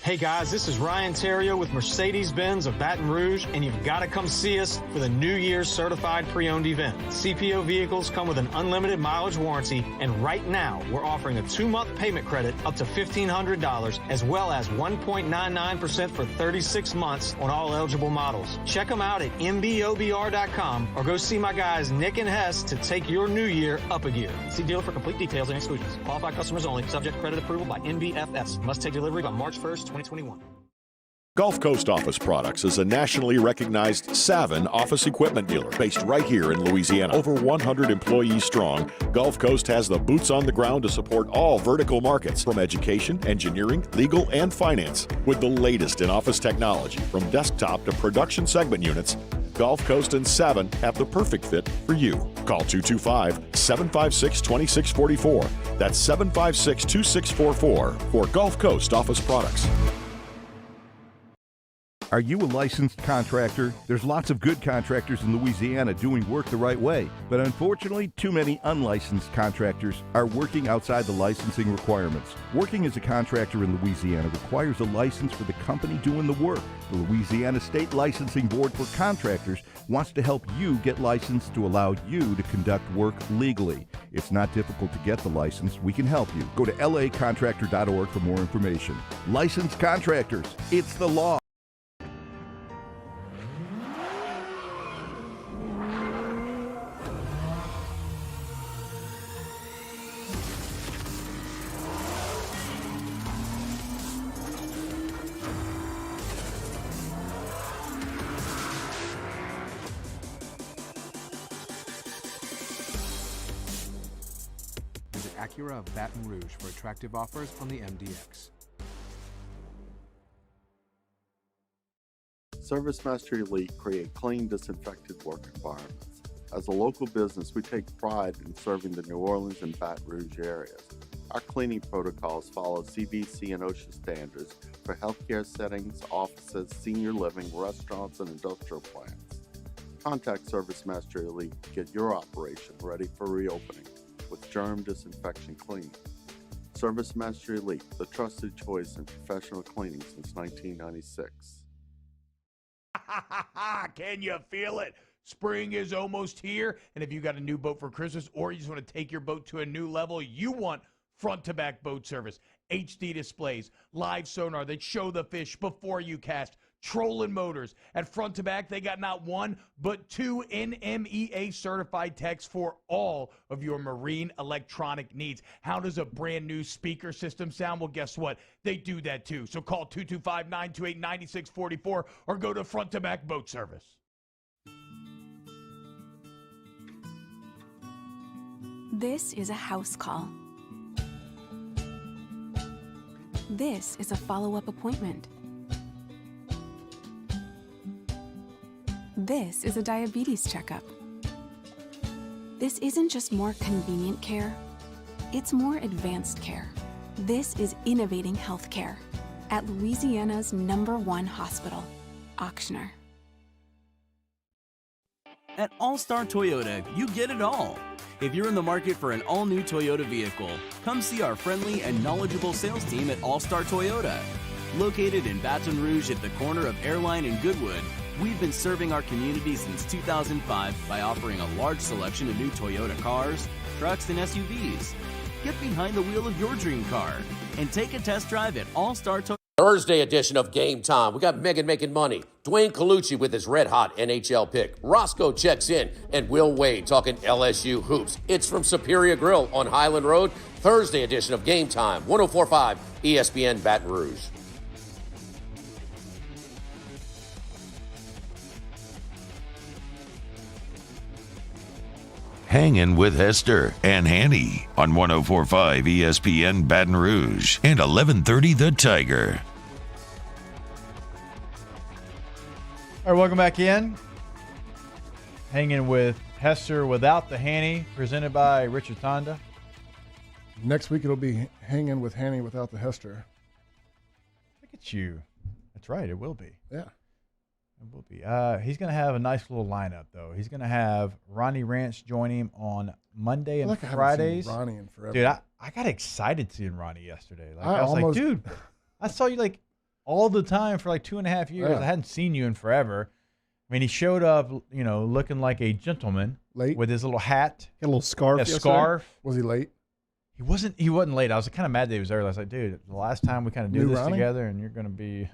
Hey guys, this is Ryan Terrio with Mercedes-Benz of Baton Rouge, and you've got to come see us for the New Year's Certified Pre-Owned event. CPO vehicles come with an unlimited mileage warranty, and right now we're offering a 2-month payment credit up to $1,500, as well as 1.99% for 36 months on all eligible models. Check them out at mbobr.com or go see my guys Nick and Hess to take your new year up a gear. See dealer for complete details and exclusions. Qualified customers only, subject to credit approval by NBFS. Must take delivery by March 1st, 2021. Gulf Coast Office Products is a nationally recognized Savin office equipment dealer based right here in Louisiana. Over 100 employees strong, Gulf Coast has the boots on the ground to support all vertical markets, from education, engineering, legal, and finance. With the latest in office technology, from desktop to production segment units, Gulf Coast and Savin have the perfect fit for you. Call 225-756-2644. That's 756-2644 for Gulf Coast Office Products. Are you a licensed contractor? There's lots of good contractors in Louisiana doing work the right way, but unfortunately, too many unlicensed contractors are working outside the licensing requirements. Working as a contractor in Louisiana requires a license for the company doing the work. The Louisiana State Licensing Board for Contractors wants to help you get licensed to allow you to conduct work legally. It's not difficult to get the license. We can help you. Go to lacontractor.org for more information. Licensed contractors, it's the law. Acura of Baton Rouge for attractive offers on the MDX. Service Mastery Elite create clean, disinfected work environments. As a local business, we take pride in serving the New Orleans and Baton Rouge areas. Our cleaning protocols follow CDC and OSHA standards for healthcare settings, offices, senior living, restaurants, and industrial plants. Contact Service Mastery Elite to get your operation ready for reopening with germ disinfection clean. Service Master Elite, the trusted choice in professional cleaning since 1996. Can you feel it? Spring is almost here, and if you got a new boat for Christmas or you just want to take your boat to a new level, you want front-to-back boat service, HD displays, live sonar that show the fish before you cast, trolling motors. At Front to Back, they got not one, but 2 NMEA certified techs for all of your marine electronic needs. How does a brand new speaker system sound? Well, guess what? They do that too. So call 225-928-9644 or go to Front to Back Boat Service. This is a house call. This is a follow-up appointment. This is a diabetes checkup. This isn't just more convenient care, it's more advanced care. This is innovating healthcare at Louisiana's #1 hospital, Auctioner. At All-Star Toyota, you get it all. If you're in the market for an all-new Toyota vehicle, come see our friendly and knowledgeable sales team at All-Star Toyota. Located in Baton Rouge at the corner of Airline and Goodwood, we've been serving our community since 2005 by offering a large selection of new Toyota cars, trucks, and SUVs. Get behind the wheel of your dream car and take a test drive at All-Star Toyota. Thursday edition of Game Time. We got Megan making money. Dwayne Colucci with his red-hot NHL pick. Roscoe checks in. And Will Wade talking LSU hoops. It's from Superior Grill on Highland Road. Thursday edition of Game Time. 104.5 ESPN Baton Rouge. Hangin' with Hester and Hanny on 104.5 ESPN Baton Rouge and 1130 The Tiger. All right, welcome back in. Hanging with Hester without the Hanny, presented by Richard Tonda. Next week it'll be Hanging with Hanny without the Hester. Look at you. That's right, it will be. Yeah. It will be. He's going to have a nice little lineup, though. He's going to have Ronnie Ranch join him on Monday and Fridays. I haven't seen Ronnie in forever. Dude, I got excited seeing Ronnie yesterday. Like, I was almost, like, dude, I saw you like all the time for like 2.5 years. Yeah. I hadn't seen you in forever. I mean, he showed up, you know, looking like a gentleman. Late. With his little hat. Had a little scarf. A scarf. Was he late? He wasn't late. I was kind of mad that he was early. I was like, dude, the last time we kind of did this together and you're going to be...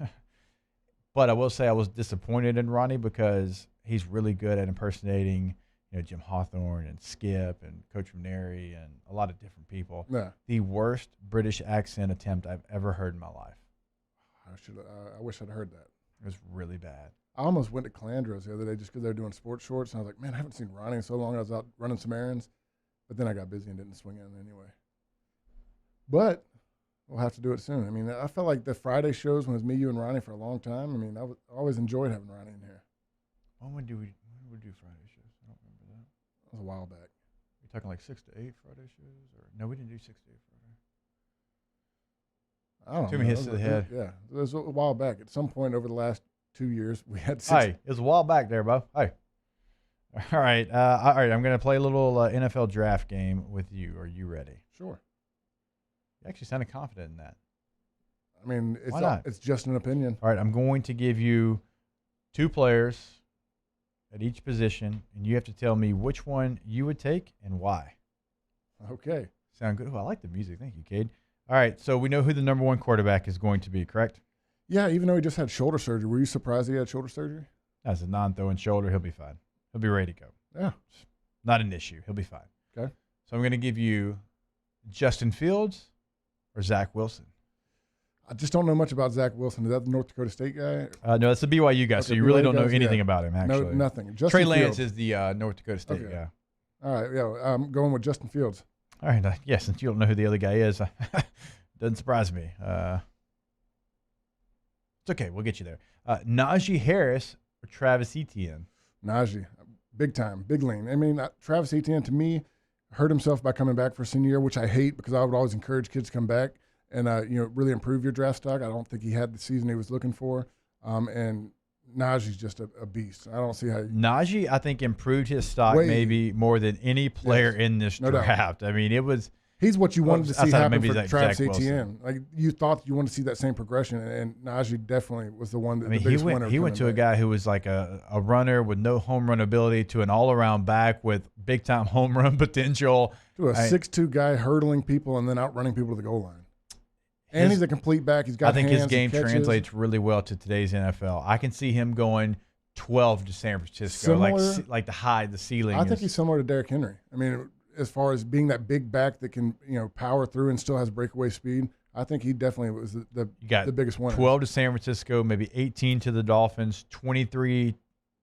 But I will say I was disappointed in Ronnie because he's really good at impersonating, you know, Jim Hawthorne and Skip and Coach McNary and a lot of different people. Yeah. The worst British accent attempt I've ever heard in my life. I wish I'd heard that. It was really bad. I almost went to Calandro's the other day just because they were doing sports shorts, and I was like, man, I haven't seen Ronnie in so long. I was out running some errands, but then I got busy and didn't swing in anyway. But we'll have to do it soon. I mean, I felt like the Friday shows when it was me, you, and Ronnie for a long time. I mean, I always enjoyed having Ronnie in here. When would we do Friday shows? I don't remember that. That was a while back. You talking like 6 to 8 Friday shows, or no? We didn't do 6 to 8 Friday. I don't know. Too many hits to the head. Yeah, it was a while back. At some point over the last 2 years, we had 6. Hey, it was a while back there, Bo. Hey. All right. I'm going to play a little NFL draft game with you. Are you ready? Sure. You actually sounded confident in that. I mean, Why not? It's just an opinion. All right, I'm going to give you 2 players at each position, and you have to tell me which one you would take and why. Okay. Sound good? Oh, I like the music. Thank you, Cade. All right, so we know who the #1 quarterback is going to be, correct? Yeah, even though he just had shoulder surgery. Were you surprised he had shoulder surgery? That's a non-throwing shoulder. He'll be fine. He'll be ready to go. Yeah. Not an issue. He'll be fine. Okay. So I'm going to give you Justin Fields or Zach Wilson. I just don't know much about Zach Wilson. Is that the North Dakota State guy? No, that's the BYU guy, so you really don't know anything about him, actually. No, nothing. Justin Trey Lance Fields is the North Dakota State guy. All right, yeah, I'm going with Justin Fields. All right, yeah, since you don't know who the other guy is, doesn't surprise me. It's okay, we'll get you there. Najee Harris or Travis Etienne? Najee, big time, big lean. I mean, Travis Etienne, to me, hurt himself by coming back for senior year, which I hate because I would always encourage kids to come back and really improve your draft stock. I don't think he had the season he was looking for. And Najee's just a beast. I don't see how Najee, I think, improved his stock maybe more than any player in this draft. I mean, it was He's what you wanted to see happen for Travis Zach Etienne. Like you thought you wanted to see that same progression, and Najee definitely was the one. He went to a guy who was like a runner with no home run ability to an all-around back with big-time home run potential. To a 6'2" guy hurdling people and then outrunning people to the goal line. And he's a complete back. He's got. I think hands, his game translates really well to today's NFL. I can see him going 12 to San Francisco, like the ceiling. I think he's similar to Derrick Henry. I mean, as far as being that big back that can power through and still has breakaway speed, I think he definitely was the biggest winner. 12 to San Francisco, maybe 18 to the Dolphins, 23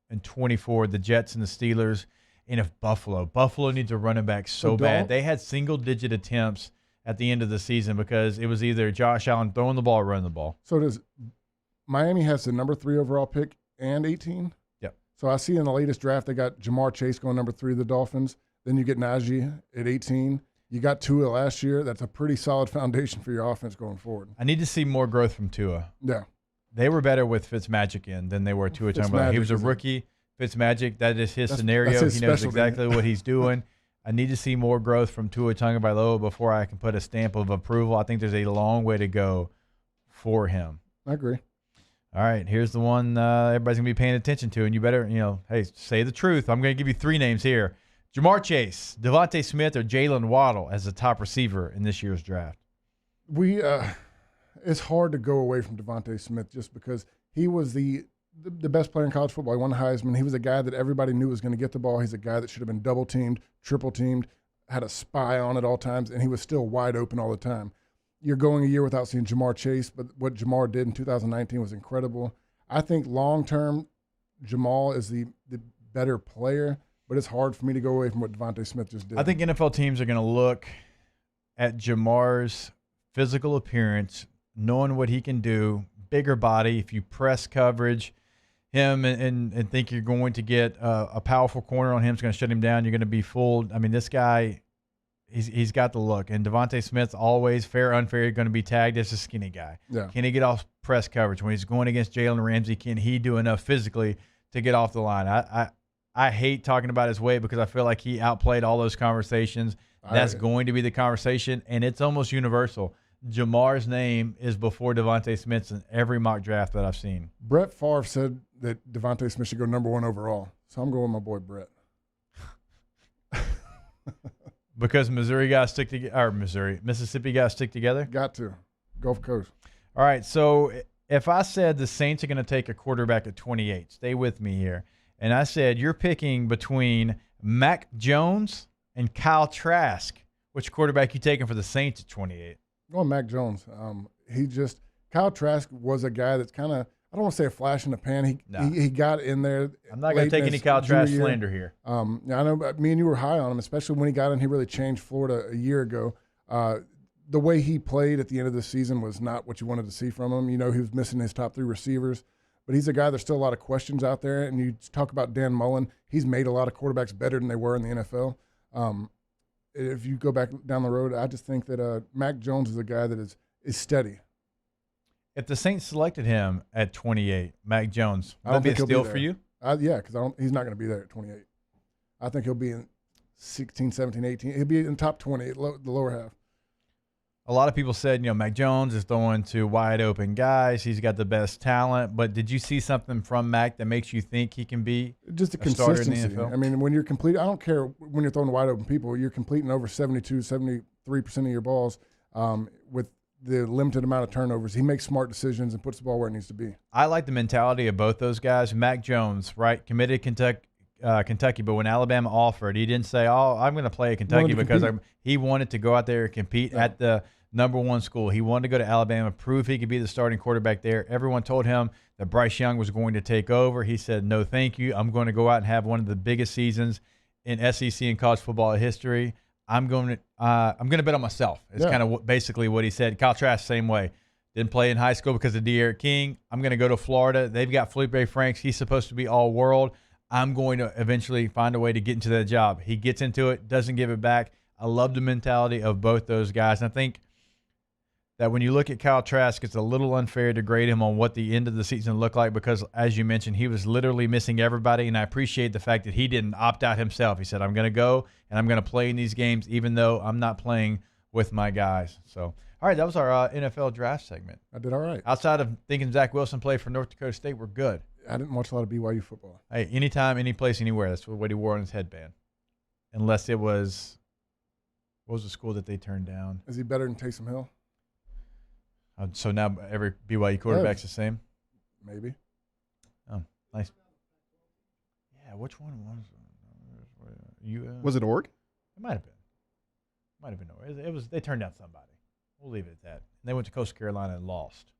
and 24 the Jets and the Steelers. And if Buffalo needs a running back so bad. They had single-digit attempts at the end of the season because it was either Josh Allen throwing the ball or running the ball. So does Miami has the number 3 overall pick and 18? Yep. So I see in the latest draft they got Jamar Chase going number 3 to the Dolphins. Then you get Najee at 18. You got Tua last year. That's a pretty solid foundation for your offense going forward. I need to see more growth from Tua. Yeah. They were better with Fitzmagic in than they were Tua Tagovailoa. He was a rookie. Fitzmagic, that is his scenario. He knows exactly what he's doing. I need to see more growth from Tua Tagovailoa before I can put a stamp of approval. I think there's a long way to go for him. I agree. All right, here's the one everybody's going to be paying attention to, and you better, hey, say the truth. I'm going to give you 3 names here. Jamar Chase, Devontae Smith, or Jalen Waddle as the top receiver in this year's draft. It's hard to go away from Devontae Smith just because he was the best player in college football. He won the Heisman. He was a guy that everybody knew was going to get the ball. He's a guy that should have been double-teamed, triple-teamed, had a spy on at all times, and he was still wide open all the time. You're going a year without seeing Jamar Chase, but what Jamar did in 2019 was incredible. I think long-term, Jamal is the better player, but it's hard for me to go away from what Devontae Smith just did. I think NFL teams are going to look at Jamar's physical appearance, knowing what he can do, bigger body. If you press coverage, him and think you're going to get a powerful corner on him, is going to shut him down. You're going to be fooled. I mean, this guy, he's got the look. And Devontae Smith's always fair, unfair, going to be tagged as a skinny guy. Yeah. Can he get off press coverage when he's going against Jalen Ramsey? Can he do enough physically to get off the line? I hate talking about his weight because I feel like he outplayed all those conversations. That's going to be the conversation, and it's almost universal. Jamar's name is before Devontae Smith's in every mock draft that I've seen. Brett Favre said that Devontae Smith should go number 1 overall, so I'm going with my boy Brett. Because Mississippi got to stick together? Got to. Gulf Coast. All right, so if I said the Saints are going to take a quarterback at 28, stay with me here, and I said you're picking between Mac Jones and Kyle Trask, which quarterback you taking for the Saints at 28? Going Mac Jones. Kyle Trask was a guy that's kind of, I don't want to say a flash in the pan. He got in there. I'm not going to take any Kyle Trask slander here. I know me and you were high on him, especially when he got in. He really changed Florida a year ago. The way he played at the end of the season was not what you wanted to see from him. He was missing his top 3 receivers. But he's a guy there's still a lot of questions out there. And you talk about Dan Mullen. He's made a lot of quarterbacks better than they were in the NFL. If you go back down the road, I just think that Mac Jones is a guy that is steady. If the Saints selected him at 28, Mac Jones, would that be a steal for you? Yeah, because he's not going to be there at 28. I think he'll be in 16, 17, 18. He'll be in the top 20, the lower half. A lot of people said, Mac Jones is throwing to wide open guys. He's got the best talent. But did you see something from Mac that makes you think he can be just a starter consistency in the NFL? I mean, when you're complete, I don't care when you're throwing to wide open people, you're completing over 72, 73% of your balls with the limited amount of turnovers. He makes smart decisions and puts the ball where it needs to be. I like the mentality of both those guys. Mac Jones, right, committed Kentucky, but when Alabama offered, he didn't say, I'm going to play at Kentucky because he wanted to go out there and compete at the number 1 school. He wanted to go to Alabama, prove he could be the starting quarterback there. Everyone told him that Bryce Young was going to take over. He said, no, thank you. I'm going to go out and have one of the biggest seasons in SEC and college football history. I'm going to bet on myself. It's kind of basically what he said. Kyle Trask, same way. Didn't play in high school because of De'Aaron King. I'm going to go to Florida. They've got Felipe Franks. He's supposed to be all-world. I'm going to eventually find a way to get into that job. He gets into it, doesn't give it back. I love the mentality of both those guys. And I think that when you look at Kyle Trask, it's a little unfair to grade him on what the end of the season looked like because, as you mentioned, he was literally missing everybody, and I appreciate the fact that he didn't opt out himself. He said, I'm going to go, and I'm going to play in these games even though I'm not playing with my guys. So, all right, that was our NFL draft segment. I did all right. Outside of thinking Zach Wilson played for North Dakota State, we're good. I didn't watch a lot of BYU football. Hey, anytime, any place, anywhere. That's what he wore on his headband. Unless it was, what was the school that they turned down? Is he better than Taysom Hill? So now every BYU quarterback's the same? Maybe. Oh, nice. Yeah, which one was it? Was it Org? It might have been. Might have been Org. It was. They turned down somebody. We'll leave it at that. And they went to Coastal Carolina and lost.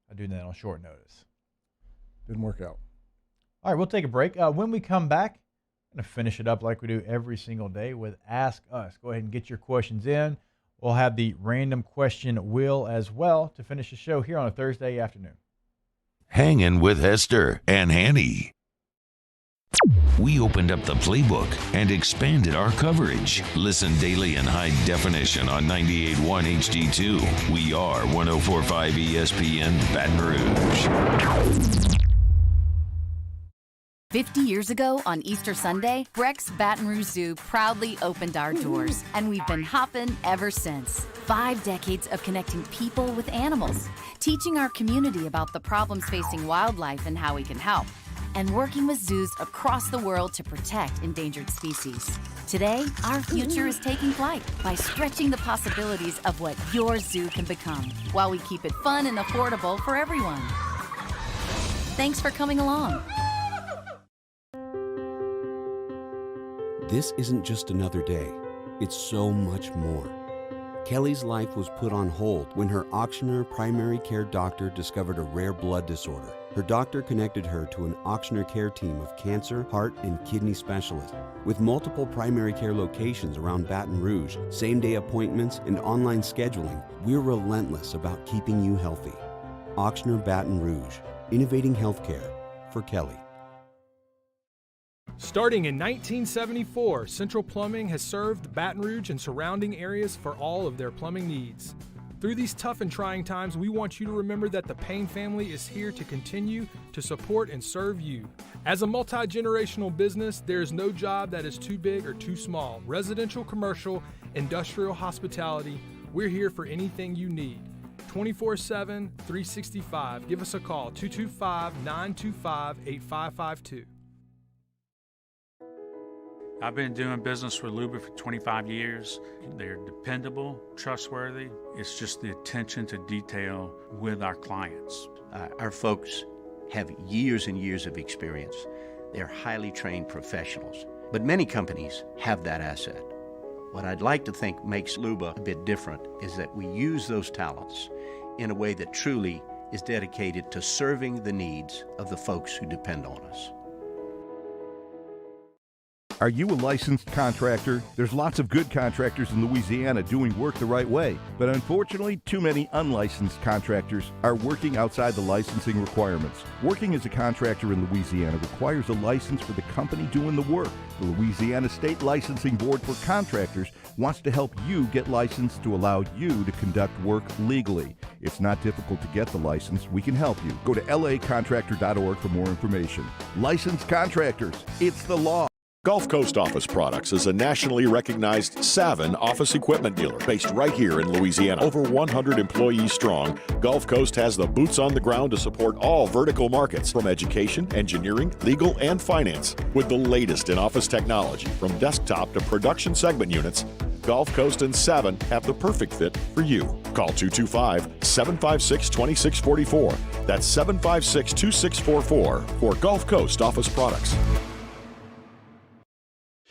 I do that on short notice. Didn't work out. All right, we'll take a break. When we come back, I'm going to finish it up like we do every single day with Ask Us. Go ahead and get your questions in. We'll have the random question wheel as well to finish the show here on a Thursday afternoon. Hangin' with Hester and Hanny. We opened up the playbook and expanded our coverage. Listen daily in high definition on 98.1 HD2. We are 104.5 ESPN Baton Rouge. 50 years ago on Easter Sunday, Breck's Baton Rouge Zoo proudly opened our doors, and we've been hopping ever since. 5 decades of connecting people with animals, teaching our community about the problems facing wildlife and how we can help, and working with zoos across the world to protect endangered species. Today, our future is taking flight by stretching the possibilities of what your zoo can become, while we keep it fun and affordable for everyone. Thanks for coming along. This isn't just another day. It's so much more. Kelly's life was put on hold when her auctioneer primary care doctor discovered a rare blood disorder. Her doctor connected her to an auctioneer care team of cancer, heart, and kidney specialists. With multiple primary care locations around Baton Rouge, same-day appointments, and online scheduling, we're relentless about keeping you healthy. Auctioneer Baton Rouge, innovating healthcare for Kelly. Starting in 1974, Central Plumbing has served Baton Rouge and surrounding areas for all of their plumbing needs. Through these tough and trying times, we want you to remember that the Payne family is here to continue to support and serve you. As a multi-generational business, there is no job that is too big or too small. Residential, commercial, industrial, hospitality, we're here for anything you need. 24/7, 365. Give us a call, 225-925-8552. I've been doing business with Luba for 25 years. They're dependable, trustworthy. It's just the attention to detail with our clients. Our folks have years and years of experience. They're highly trained professionals, but many companies have that asset. What I'd like to think makes Luba a bit different is that we use those talents in a way that truly is dedicated to serving the needs of the folks who depend on us. Are you a licensed contractor? There's lots of good contractors in Louisiana doing work the right way, but unfortunately, too many unlicensed contractors are working outside the licensing requirements. Working as a contractor in Louisiana requires a license for the company doing the work. The Louisiana State Licensing Board for Contractors wants to help you get licensed to allow you to conduct work legally. It's not difficult to get the license. We can help you. Go to lacontractor.org for more information. Licensed contractors, it's the law. Gulf Coast Office Products is a nationally recognized Savin office equipment dealer based right here in Louisiana. Over 100 employees strong, Gulf Coast has the boots on the ground to support all vertical markets, from education, engineering, legal, and finance. With the latest in office technology, from desktop to production segment units, Gulf Coast and Savin have the perfect fit for you. Call 225-756-2644. That's 756-2644 for Gulf Coast Office Products.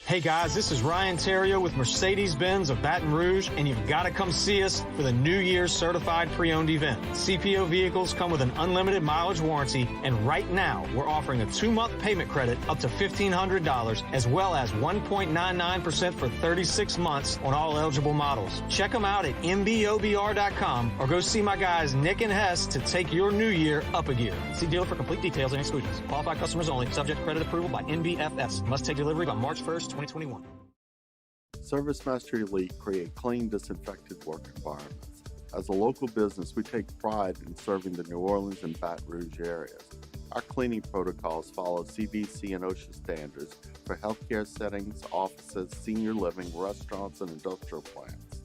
Hey guys, this is Ryan Terrio with Mercedes-Benz of Baton Rouge, and you've got to come see us for the New Year's Certified Pre-Owned event. CPO vehicles come with an unlimited mileage warranty, and right now we're offering a 2-month payment credit up to $1,500, as well as 1.99% for 36 months on all eligible models. Check them out at mbobr.com or go see my guys Nick and Hess to take your new year up a gear. See dealer for complete details and exclusions. Qualified customers only, subject to credit approval by NBFS. Must take delivery by March 1st, 2021. Service Master Elite create clean, disinfected work environments. As a local business, we take pride in serving the New Orleans and Baton Rouge areas. Our cleaning protocols follow CDC and OSHA standards for healthcare settings, offices, senior living, restaurants, and industrial plants.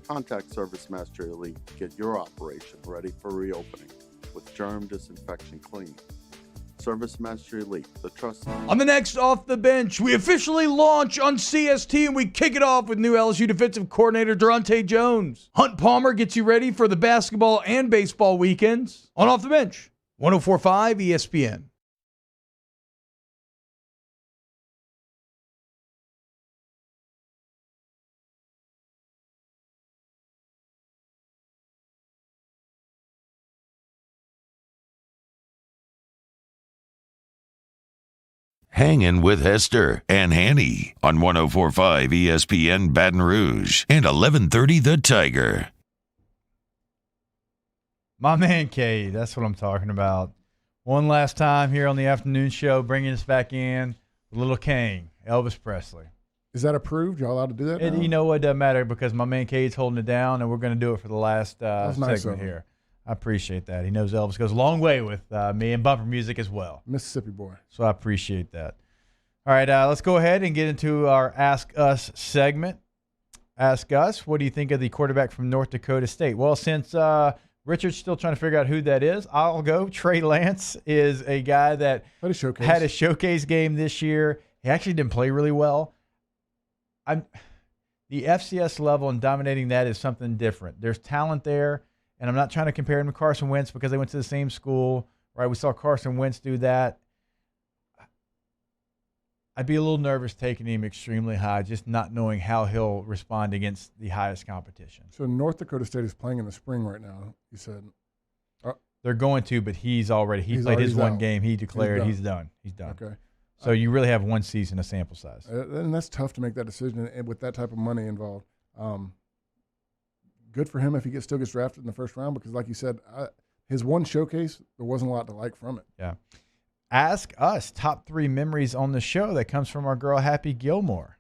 Contact Service Master Elite to get your operation ready for reopening with germ disinfection cleaning. Service Master Elite, the trusted. On the next Off the Bench, we officially launch on CST and we kick it off with new LSU defensive coordinator Durante Jones. Hunt Palmer gets you ready for the basketball and baseball weekends on Off the Bench. 104.5 ESPN. Hangin' with Hester and Hanny on 104.5 ESPN Baton Rouge and 1130 The Tiger. My man K, that's what I'm talking about. One last time here on the afternoon show, bringing us back in, Little King, Elvis Presley. Is that approved? Y'all allowed to do that now? You know what, doesn't matter because my man K is holding it down, and we're going to do it for the last segment here. I appreciate that. He knows Elvis goes a long way with me and bumper music as well. Mississippi boy. So I appreciate that. All right, let's go ahead and get into our Ask Us segment. Ask Us, what do you think of the quarterback from North Dakota State? Well, since Richard's still trying to figure out who that is, I'll go. Trey Lance is a guy that had a showcase game this year. He actually didn't play really well. The FCS level and dominating that is something different. There's talent there. And I'm not trying to compare him to Carson Wentz because they went to the same school, right? We saw Carson Wentz do that. I'd be a little nervous taking him extremely high, just not knowing how he'll respond against the highest competition. So North Dakota State is playing in the spring right now, you said. They're going to, but he played his one game. He declared he's done. Okay. So you really have one season of sample size. And that's tough to make that decision with that type of money involved. Good for him if he still gets drafted in the first round because, like you said, his one showcase, there wasn't a lot to like from it. Yeah. Ask Us, top 3 memories on the show. That comes from our girl, Happy Gilmore.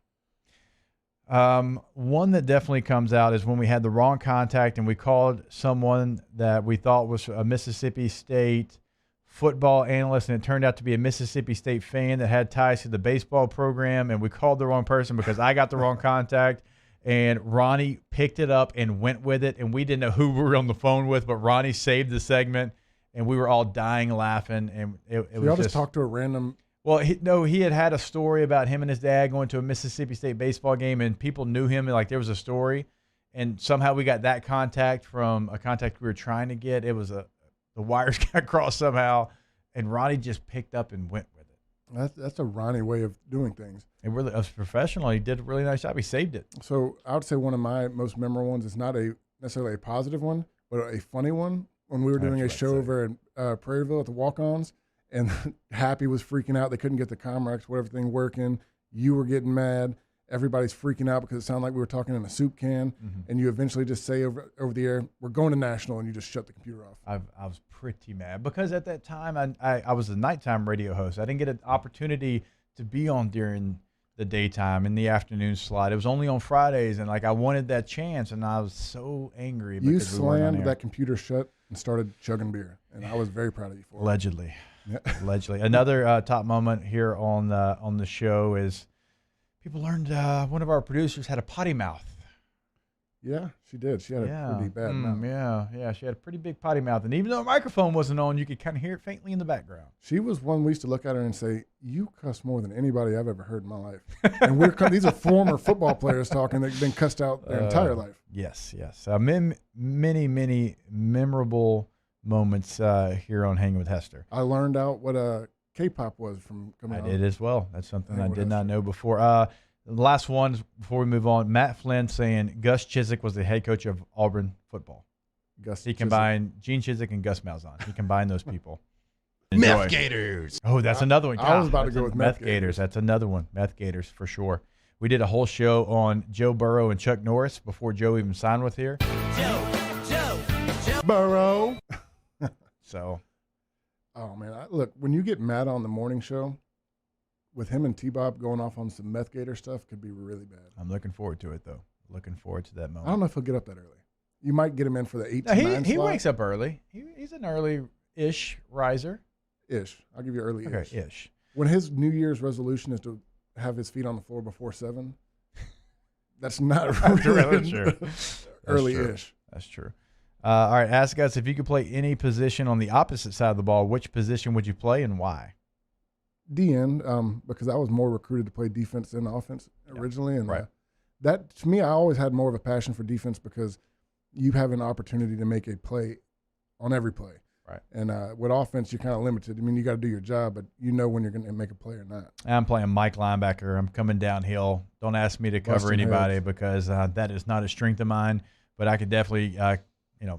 One that definitely comes out is when we had the wrong contact and we called someone that we thought was a Mississippi State football analyst, and it turned out to be a Mississippi State fan that had ties to the baseball program, and we called the wrong person because I got the wrong contact. And Ronnie picked it up and went with it, and we didn't know who we were on the phone with, but Ronnie saved the segment, and we were all dying laughing. And it was y'all just talked to a random. Well, he had a story about him and his dad going to a Mississippi State baseball game, and people knew him, and like there was a story, and somehow we got that contact from a contact we were trying to get. It was the wires got crossed somehow, and Ronnie just picked up and went with it. That's a Ronnie way of doing things. It really was professional. He did a really nice job. He saved it. So I would say one of my most memorable ones is not necessarily a positive one, but a funny one. When we were doing a show over in Prairieville at the Walk-Ons, and Happy was freaking out. They couldn't get the Comrex, everything working. You were getting mad. Everybody's freaking out because it sounded like we were talking in a soup can. Mm-hmm. And you eventually just say over the air, "We're going to national," and you just shut the computer off. I was pretty mad because at that time I was a nighttime radio host. I didn't get an opportunity to be on during the daytime in the afternoon slot. It was only on Fridays, and I wanted that chance, and I was so angry. You slammed that computer shut and started chugging beer, and I was very proud of you for it. Allegedly. Yeah. Allegedly. Another top moment here on the show is people learned one of our producers had a potty mouth. Yeah, she did. She had a pretty bad mouth. Yeah, she had a pretty big potty mouth. And even though the microphone wasn't on, you could kind of hear it faintly in the background. She was one we used to look at her and say, "You cuss more than anybody I've ever heard in my life." And these are former football players talking that have been cussed out their entire life. Yes. Many memorable moments here on Hanging with Hester. I learned out what K-pop was from coming out. I did as well. That's something I did not know before. The last one before we move on, Matt Flynn saying Gus Chiswick was the head coach of Auburn football. He combined Gene Chiswick and Gus Malzahn. He combined those people. Meth Gators. Oh, that's another one. I was about to go with Meth Gators. That's another one. Meth Gators for sure. We did a whole show on Joe Burrow and Chuck Norris before Joe even signed with here. Joe Burrow. So. Oh, man. Look, when you get Matt on the morning show, with him and T-Bob going off on some Meth Gator stuff could be really bad. I'm looking forward to it, though. Looking forward to that moment. I don't know if he'll get up that early. You might get him in for the 8 to 9 slot. He wakes up early. He's an early-ish riser. Ish. I'll give you early-ish. Okay, ish. When his New Year's resolution is to have his feet on the floor before 7, that's not really true. early-ish. That's true. All right, ask us if you could play any position on the opposite side of the ball, which position would you play and why? DN, because I was more recruited to play defense than offense originally. And that, to me, I always had more of a passion for defense because you have an opportunity to make a play on every play. Right. And with offense, you're kind of limited. I mean, you got to do your job, but you know when you're going to make a play or not. I'm playing Mike linebacker. I'm coming downhill. Don't ask me to cover anybody because that is not a strength of mine, but I could definitely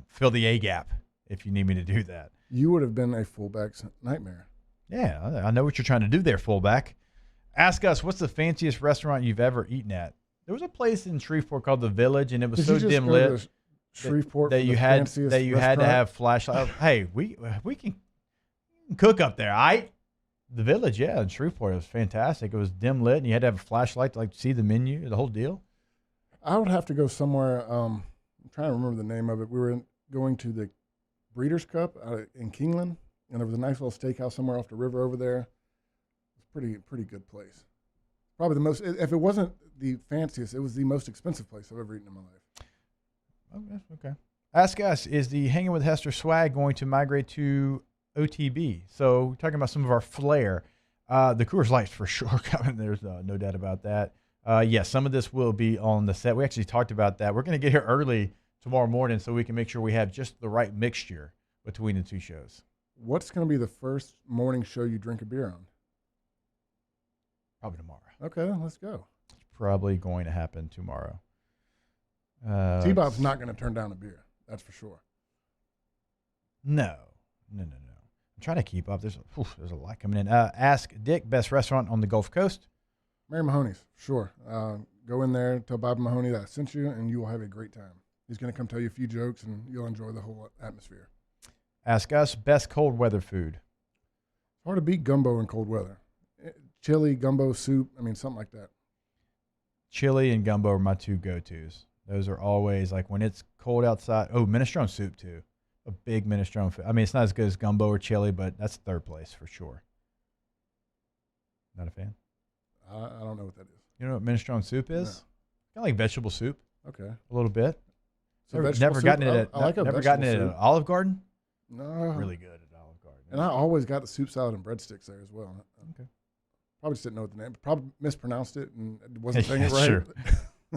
fill the A gap if you need me to do that. You would have been a fullback's nightmare. Yeah, I know what you're trying to do there, fullback. Ask us, what's the fanciest restaurant you've ever eaten at? There was a place in Shreveport called The Village, and it was so dim lit Shreveport that you had to have flashlight. Hey, we can cook up there, all right? The Village, yeah, in Shreveport, it was fantastic. It was dim lit, and you had to have a flashlight to see the menu, the whole deal. I would have to go somewhere. I'm trying to remember the name of it. We were going to the Breeders' Cup in Kingland, and there was a nice little steakhouse somewhere off the river over there. It's pretty good place. Probably the most. If it wasn't the fanciest, it was the most expensive place I've ever eaten in my life. Okay. Ask us, is the Hangin' with Hester swag going to migrate to OTB? So we're talking about some of our flair. The Coors Lights for sure coming. There's no doubt about that. Yes, some of this will be on the set. We actually talked about that. We're going to get here early tomorrow morning so we can make sure we have just the right mixture between the two shows. What's going to be the first morning show you drink a beer on? Probably tomorrow. Okay, let's go. It's probably going to happen tomorrow. T-Bob's not going to turn down a beer. That's for sure. No. I'm trying to keep up. There's a lot coming in. Ask Dick, best restaurant on the Gulf Coast. Mary Mahoney's, sure. Go in there, tell Bob Mahoney that I sent you, and you will have a great time. He's going to come tell you a few jokes, and you'll enjoy the whole atmosphere. Ask us, best cold weather food. It's hard to beat gumbo in cold weather. Chili, gumbo, soup, something like that. Chili and gumbo are my two go-tos. Those are always, like, when it's cold outside. Oh, minestrone soup, too. A big minestrone. It's not as good as gumbo or chili, but that's third place for sure. Not a fan? I don't know what that is. You know what minestrone soup is? No. Kind of like vegetable soup. Okay. A little bit. So never gotten it at Olive Garden? No. Really good at Olive Garden. And I always got the soup salad and breadsticks there as well. Okay. Probably just didn't know what the name. Probably mispronounced it and wasn't saying it right.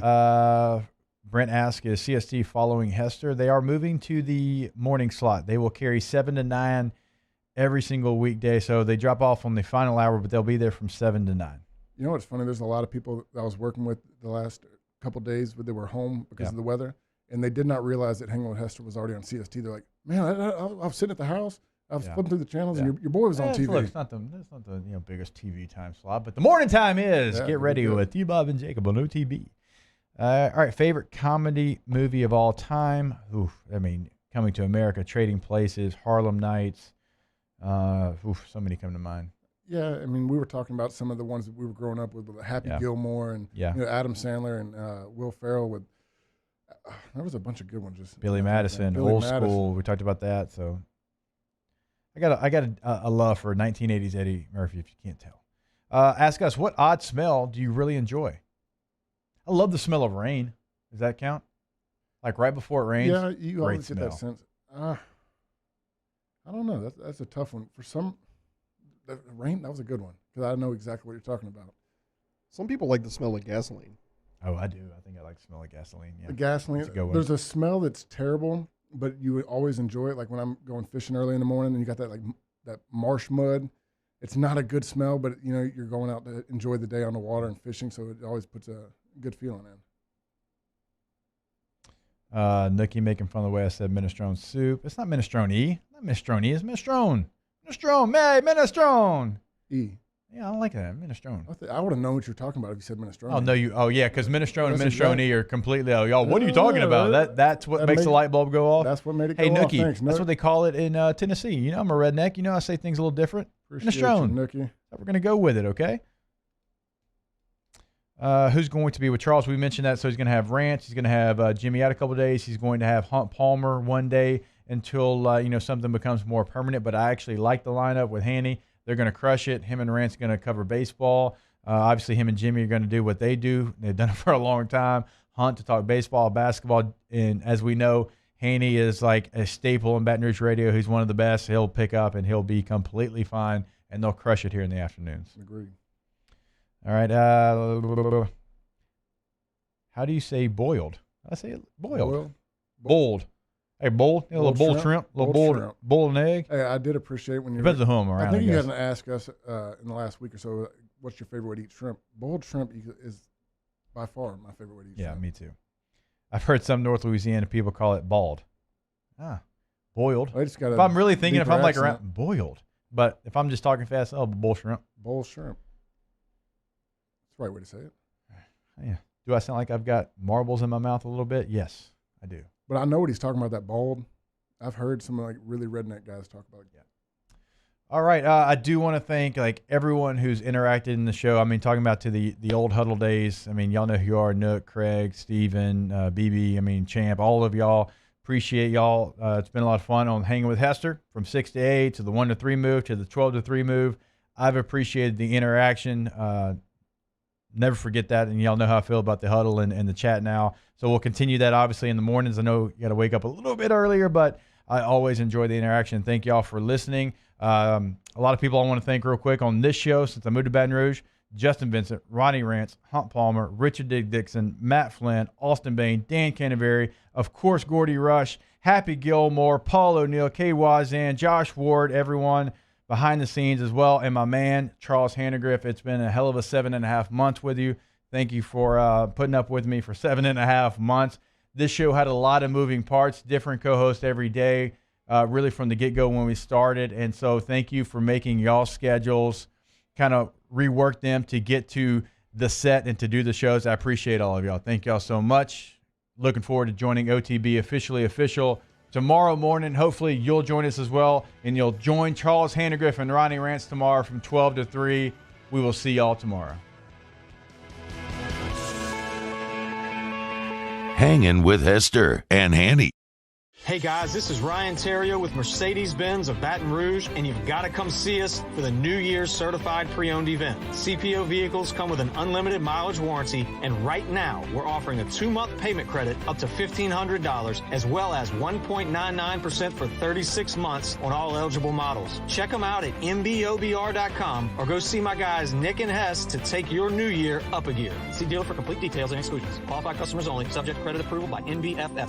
Sure. Brent asked, is CST following Hester? They are moving to the morning slot. They will carry 7 to 9 every single weekday. So they drop off on the final hour, but they'll be there from 7 to 9. You know what's funny? There's a lot of people that I was working with the last couple of days, but they were home because of the weather, and they did not realize that Hangin' with Hester was already on CST. They're like, man, I was sitting at the house. I was flipping through the channels, and your boy was on TV. Look, it's not the biggest TV time slot, but the morning time is. Get ready with T-Bob and Jacob on OTB. All right, favorite comedy movie of all time. Coming to America, Trading Places, Harlem Nights. So many come to mind. Yeah, we were talking about some of the ones that we were growing up with Happy Gilmore and Adam Sandler and Will Ferrell. With there was a bunch of good ones. Just Billy Madison, Old School. We talked about that. So I got a love for 1980s Eddie Murphy, if you can't tell. Ask us, what odd smell do you really enjoy? I love the smell of rain. Does that count? Like right before it rains? Yeah, you always smell. get that sense. I don't know. That's a tough one. For some, the rain, that was a good one because I know exactly what you're talking about. Some people like the smell of gasoline. Oh, I do. I think I like the smell of gasoline. Yeah. The gasoline. There's a smell that's terrible, but you would always enjoy it. Like when I'm going fishing early in the morning and you got that marsh mud. It's not a good smell, but you're going out to enjoy the day on the water and fishing, so it always puts a good feeling in. Nikki making fun of the way I said minestrone soup. It's not minestrone-y. Not minestrone-y. It's minestrone. Minestrone. Minestrone. E. Yeah, I don't like that. Minestrone. I would have known what you're talking about if you said minestrone. Oh, no, because minestrone and minestrone-y are completely, what are you talking about? That's what makes the light bulb go off? That's what made it go off. Hey, Nookie, that's what they call it in Tennessee. I'm a redneck. I say things a little different. Minestrone. Nookie. We're going to go with it, okay? Who's going to be with Charles? We mentioned that. So he's going to have Rance. He's going to have Jimmy out a couple of days. He's going to have Hunt Palmer one day until something becomes more permanent. But I actually like the lineup with Hanny. They're going to crush it. Him and Rance are going to cover baseball. Obviously, him and Jimmy are going to do what they do. They've done it for a long time. Hunt to talk baseball, basketball. And as we know, Hanny is like a staple in Baton Rouge radio. He's one of the best. He'll pick up and he'll be completely fine, and they'll crush it here in the afternoons. Agreed. All right. How do you say boiled? I say it boiled. Boiled. Hey, boiled. A little boiled shrimp. A little boiled and egg. Hey, I did appreciate when you depends on who I'm around. I think you hadn't asked us in the last week or so, what's your favorite way to eat shrimp? Boiled shrimp is by far my favorite way to eat shrimp. Yeah, me too. I've heard some North Louisiana people call it bald. Boiled. If I'm really thinking, if I'm like around boiled, but if I'm just talking fast, boiled shrimp. Boiled shrimp. That's the right way to say it. Yeah. Do I sound like I've got marbles in my mouth a little bit? Yes, I do. But I know what he's talking about, that bald. I've heard some like really redneck guys talk about it. Yeah. All right. I do want to thank like everyone who's interacted in the show. I mean, talking about to the old huddle days. I mean, y'all know who you are: Nook, Craig, Steven, BB. I mean, Champ. All of y'all. Appreciate y'all. It's been a lot of fun on Hanging with Hester from 6 to 8 to the 1 to 3 move to the 12 to 3 move. I've appreciated the interaction. Never forget that, and y'all know how I feel about the huddle and the chat now. So we'll continue that obviously in the mornings. I know you got to wake up a little bit earlier, but I always enjoy the interaction. Thank y'all for listening. A lot of people I want to thank real quick on this show since I moved to Baton Rouge: Justin Vincent, Ronnie Rance, Hunt Palmer, Richard Dixon, Matt Flynn, Austin Bain, Dan Canterbury, of course Gordy Rush, Happy Gilmore, Paul O'Neill, Kay Wazan, Josh Ward, everyone behind the scenes as well, and my man Charles Hanagriff. It's been a hell of a 7.5 months with you. Thank you for putting up with me for 7.5 months. This show had a lot of moving parts, different co-hosts every day, really from the get-go when we started. And so thank you for making y'all schedules, kind of rework them to get to the set and to do the shows. I appreciate all of y'all. Thank y'all so much. Looking forward to joining OTB officially official tomorrow morning. Hopefully you'll join us as well, and you'll join Charles Hanagriff and Ronnie Rance tomorrow from 12 to 3. We will see y'all tomorrow. Hanging with Hester and Hanny. Hey guys, this is Ryan Terrio with Mercedes-Benz of Baton Rouge, and you've got to come see us for the New Year's Certified Pre-Owned event. CPO vehicles come with an unlimited mileage warranty, and right now we're offering a 2-month payment credit up to $1,500, as well as 1.99% for 36 months on all eligible models. Check them out at mbobr.com or go see my guys Nick and Hess to take your new year up a gear. See dealer for complete details and exclusions. Qualified customers only, subject to credit approval by NBFS.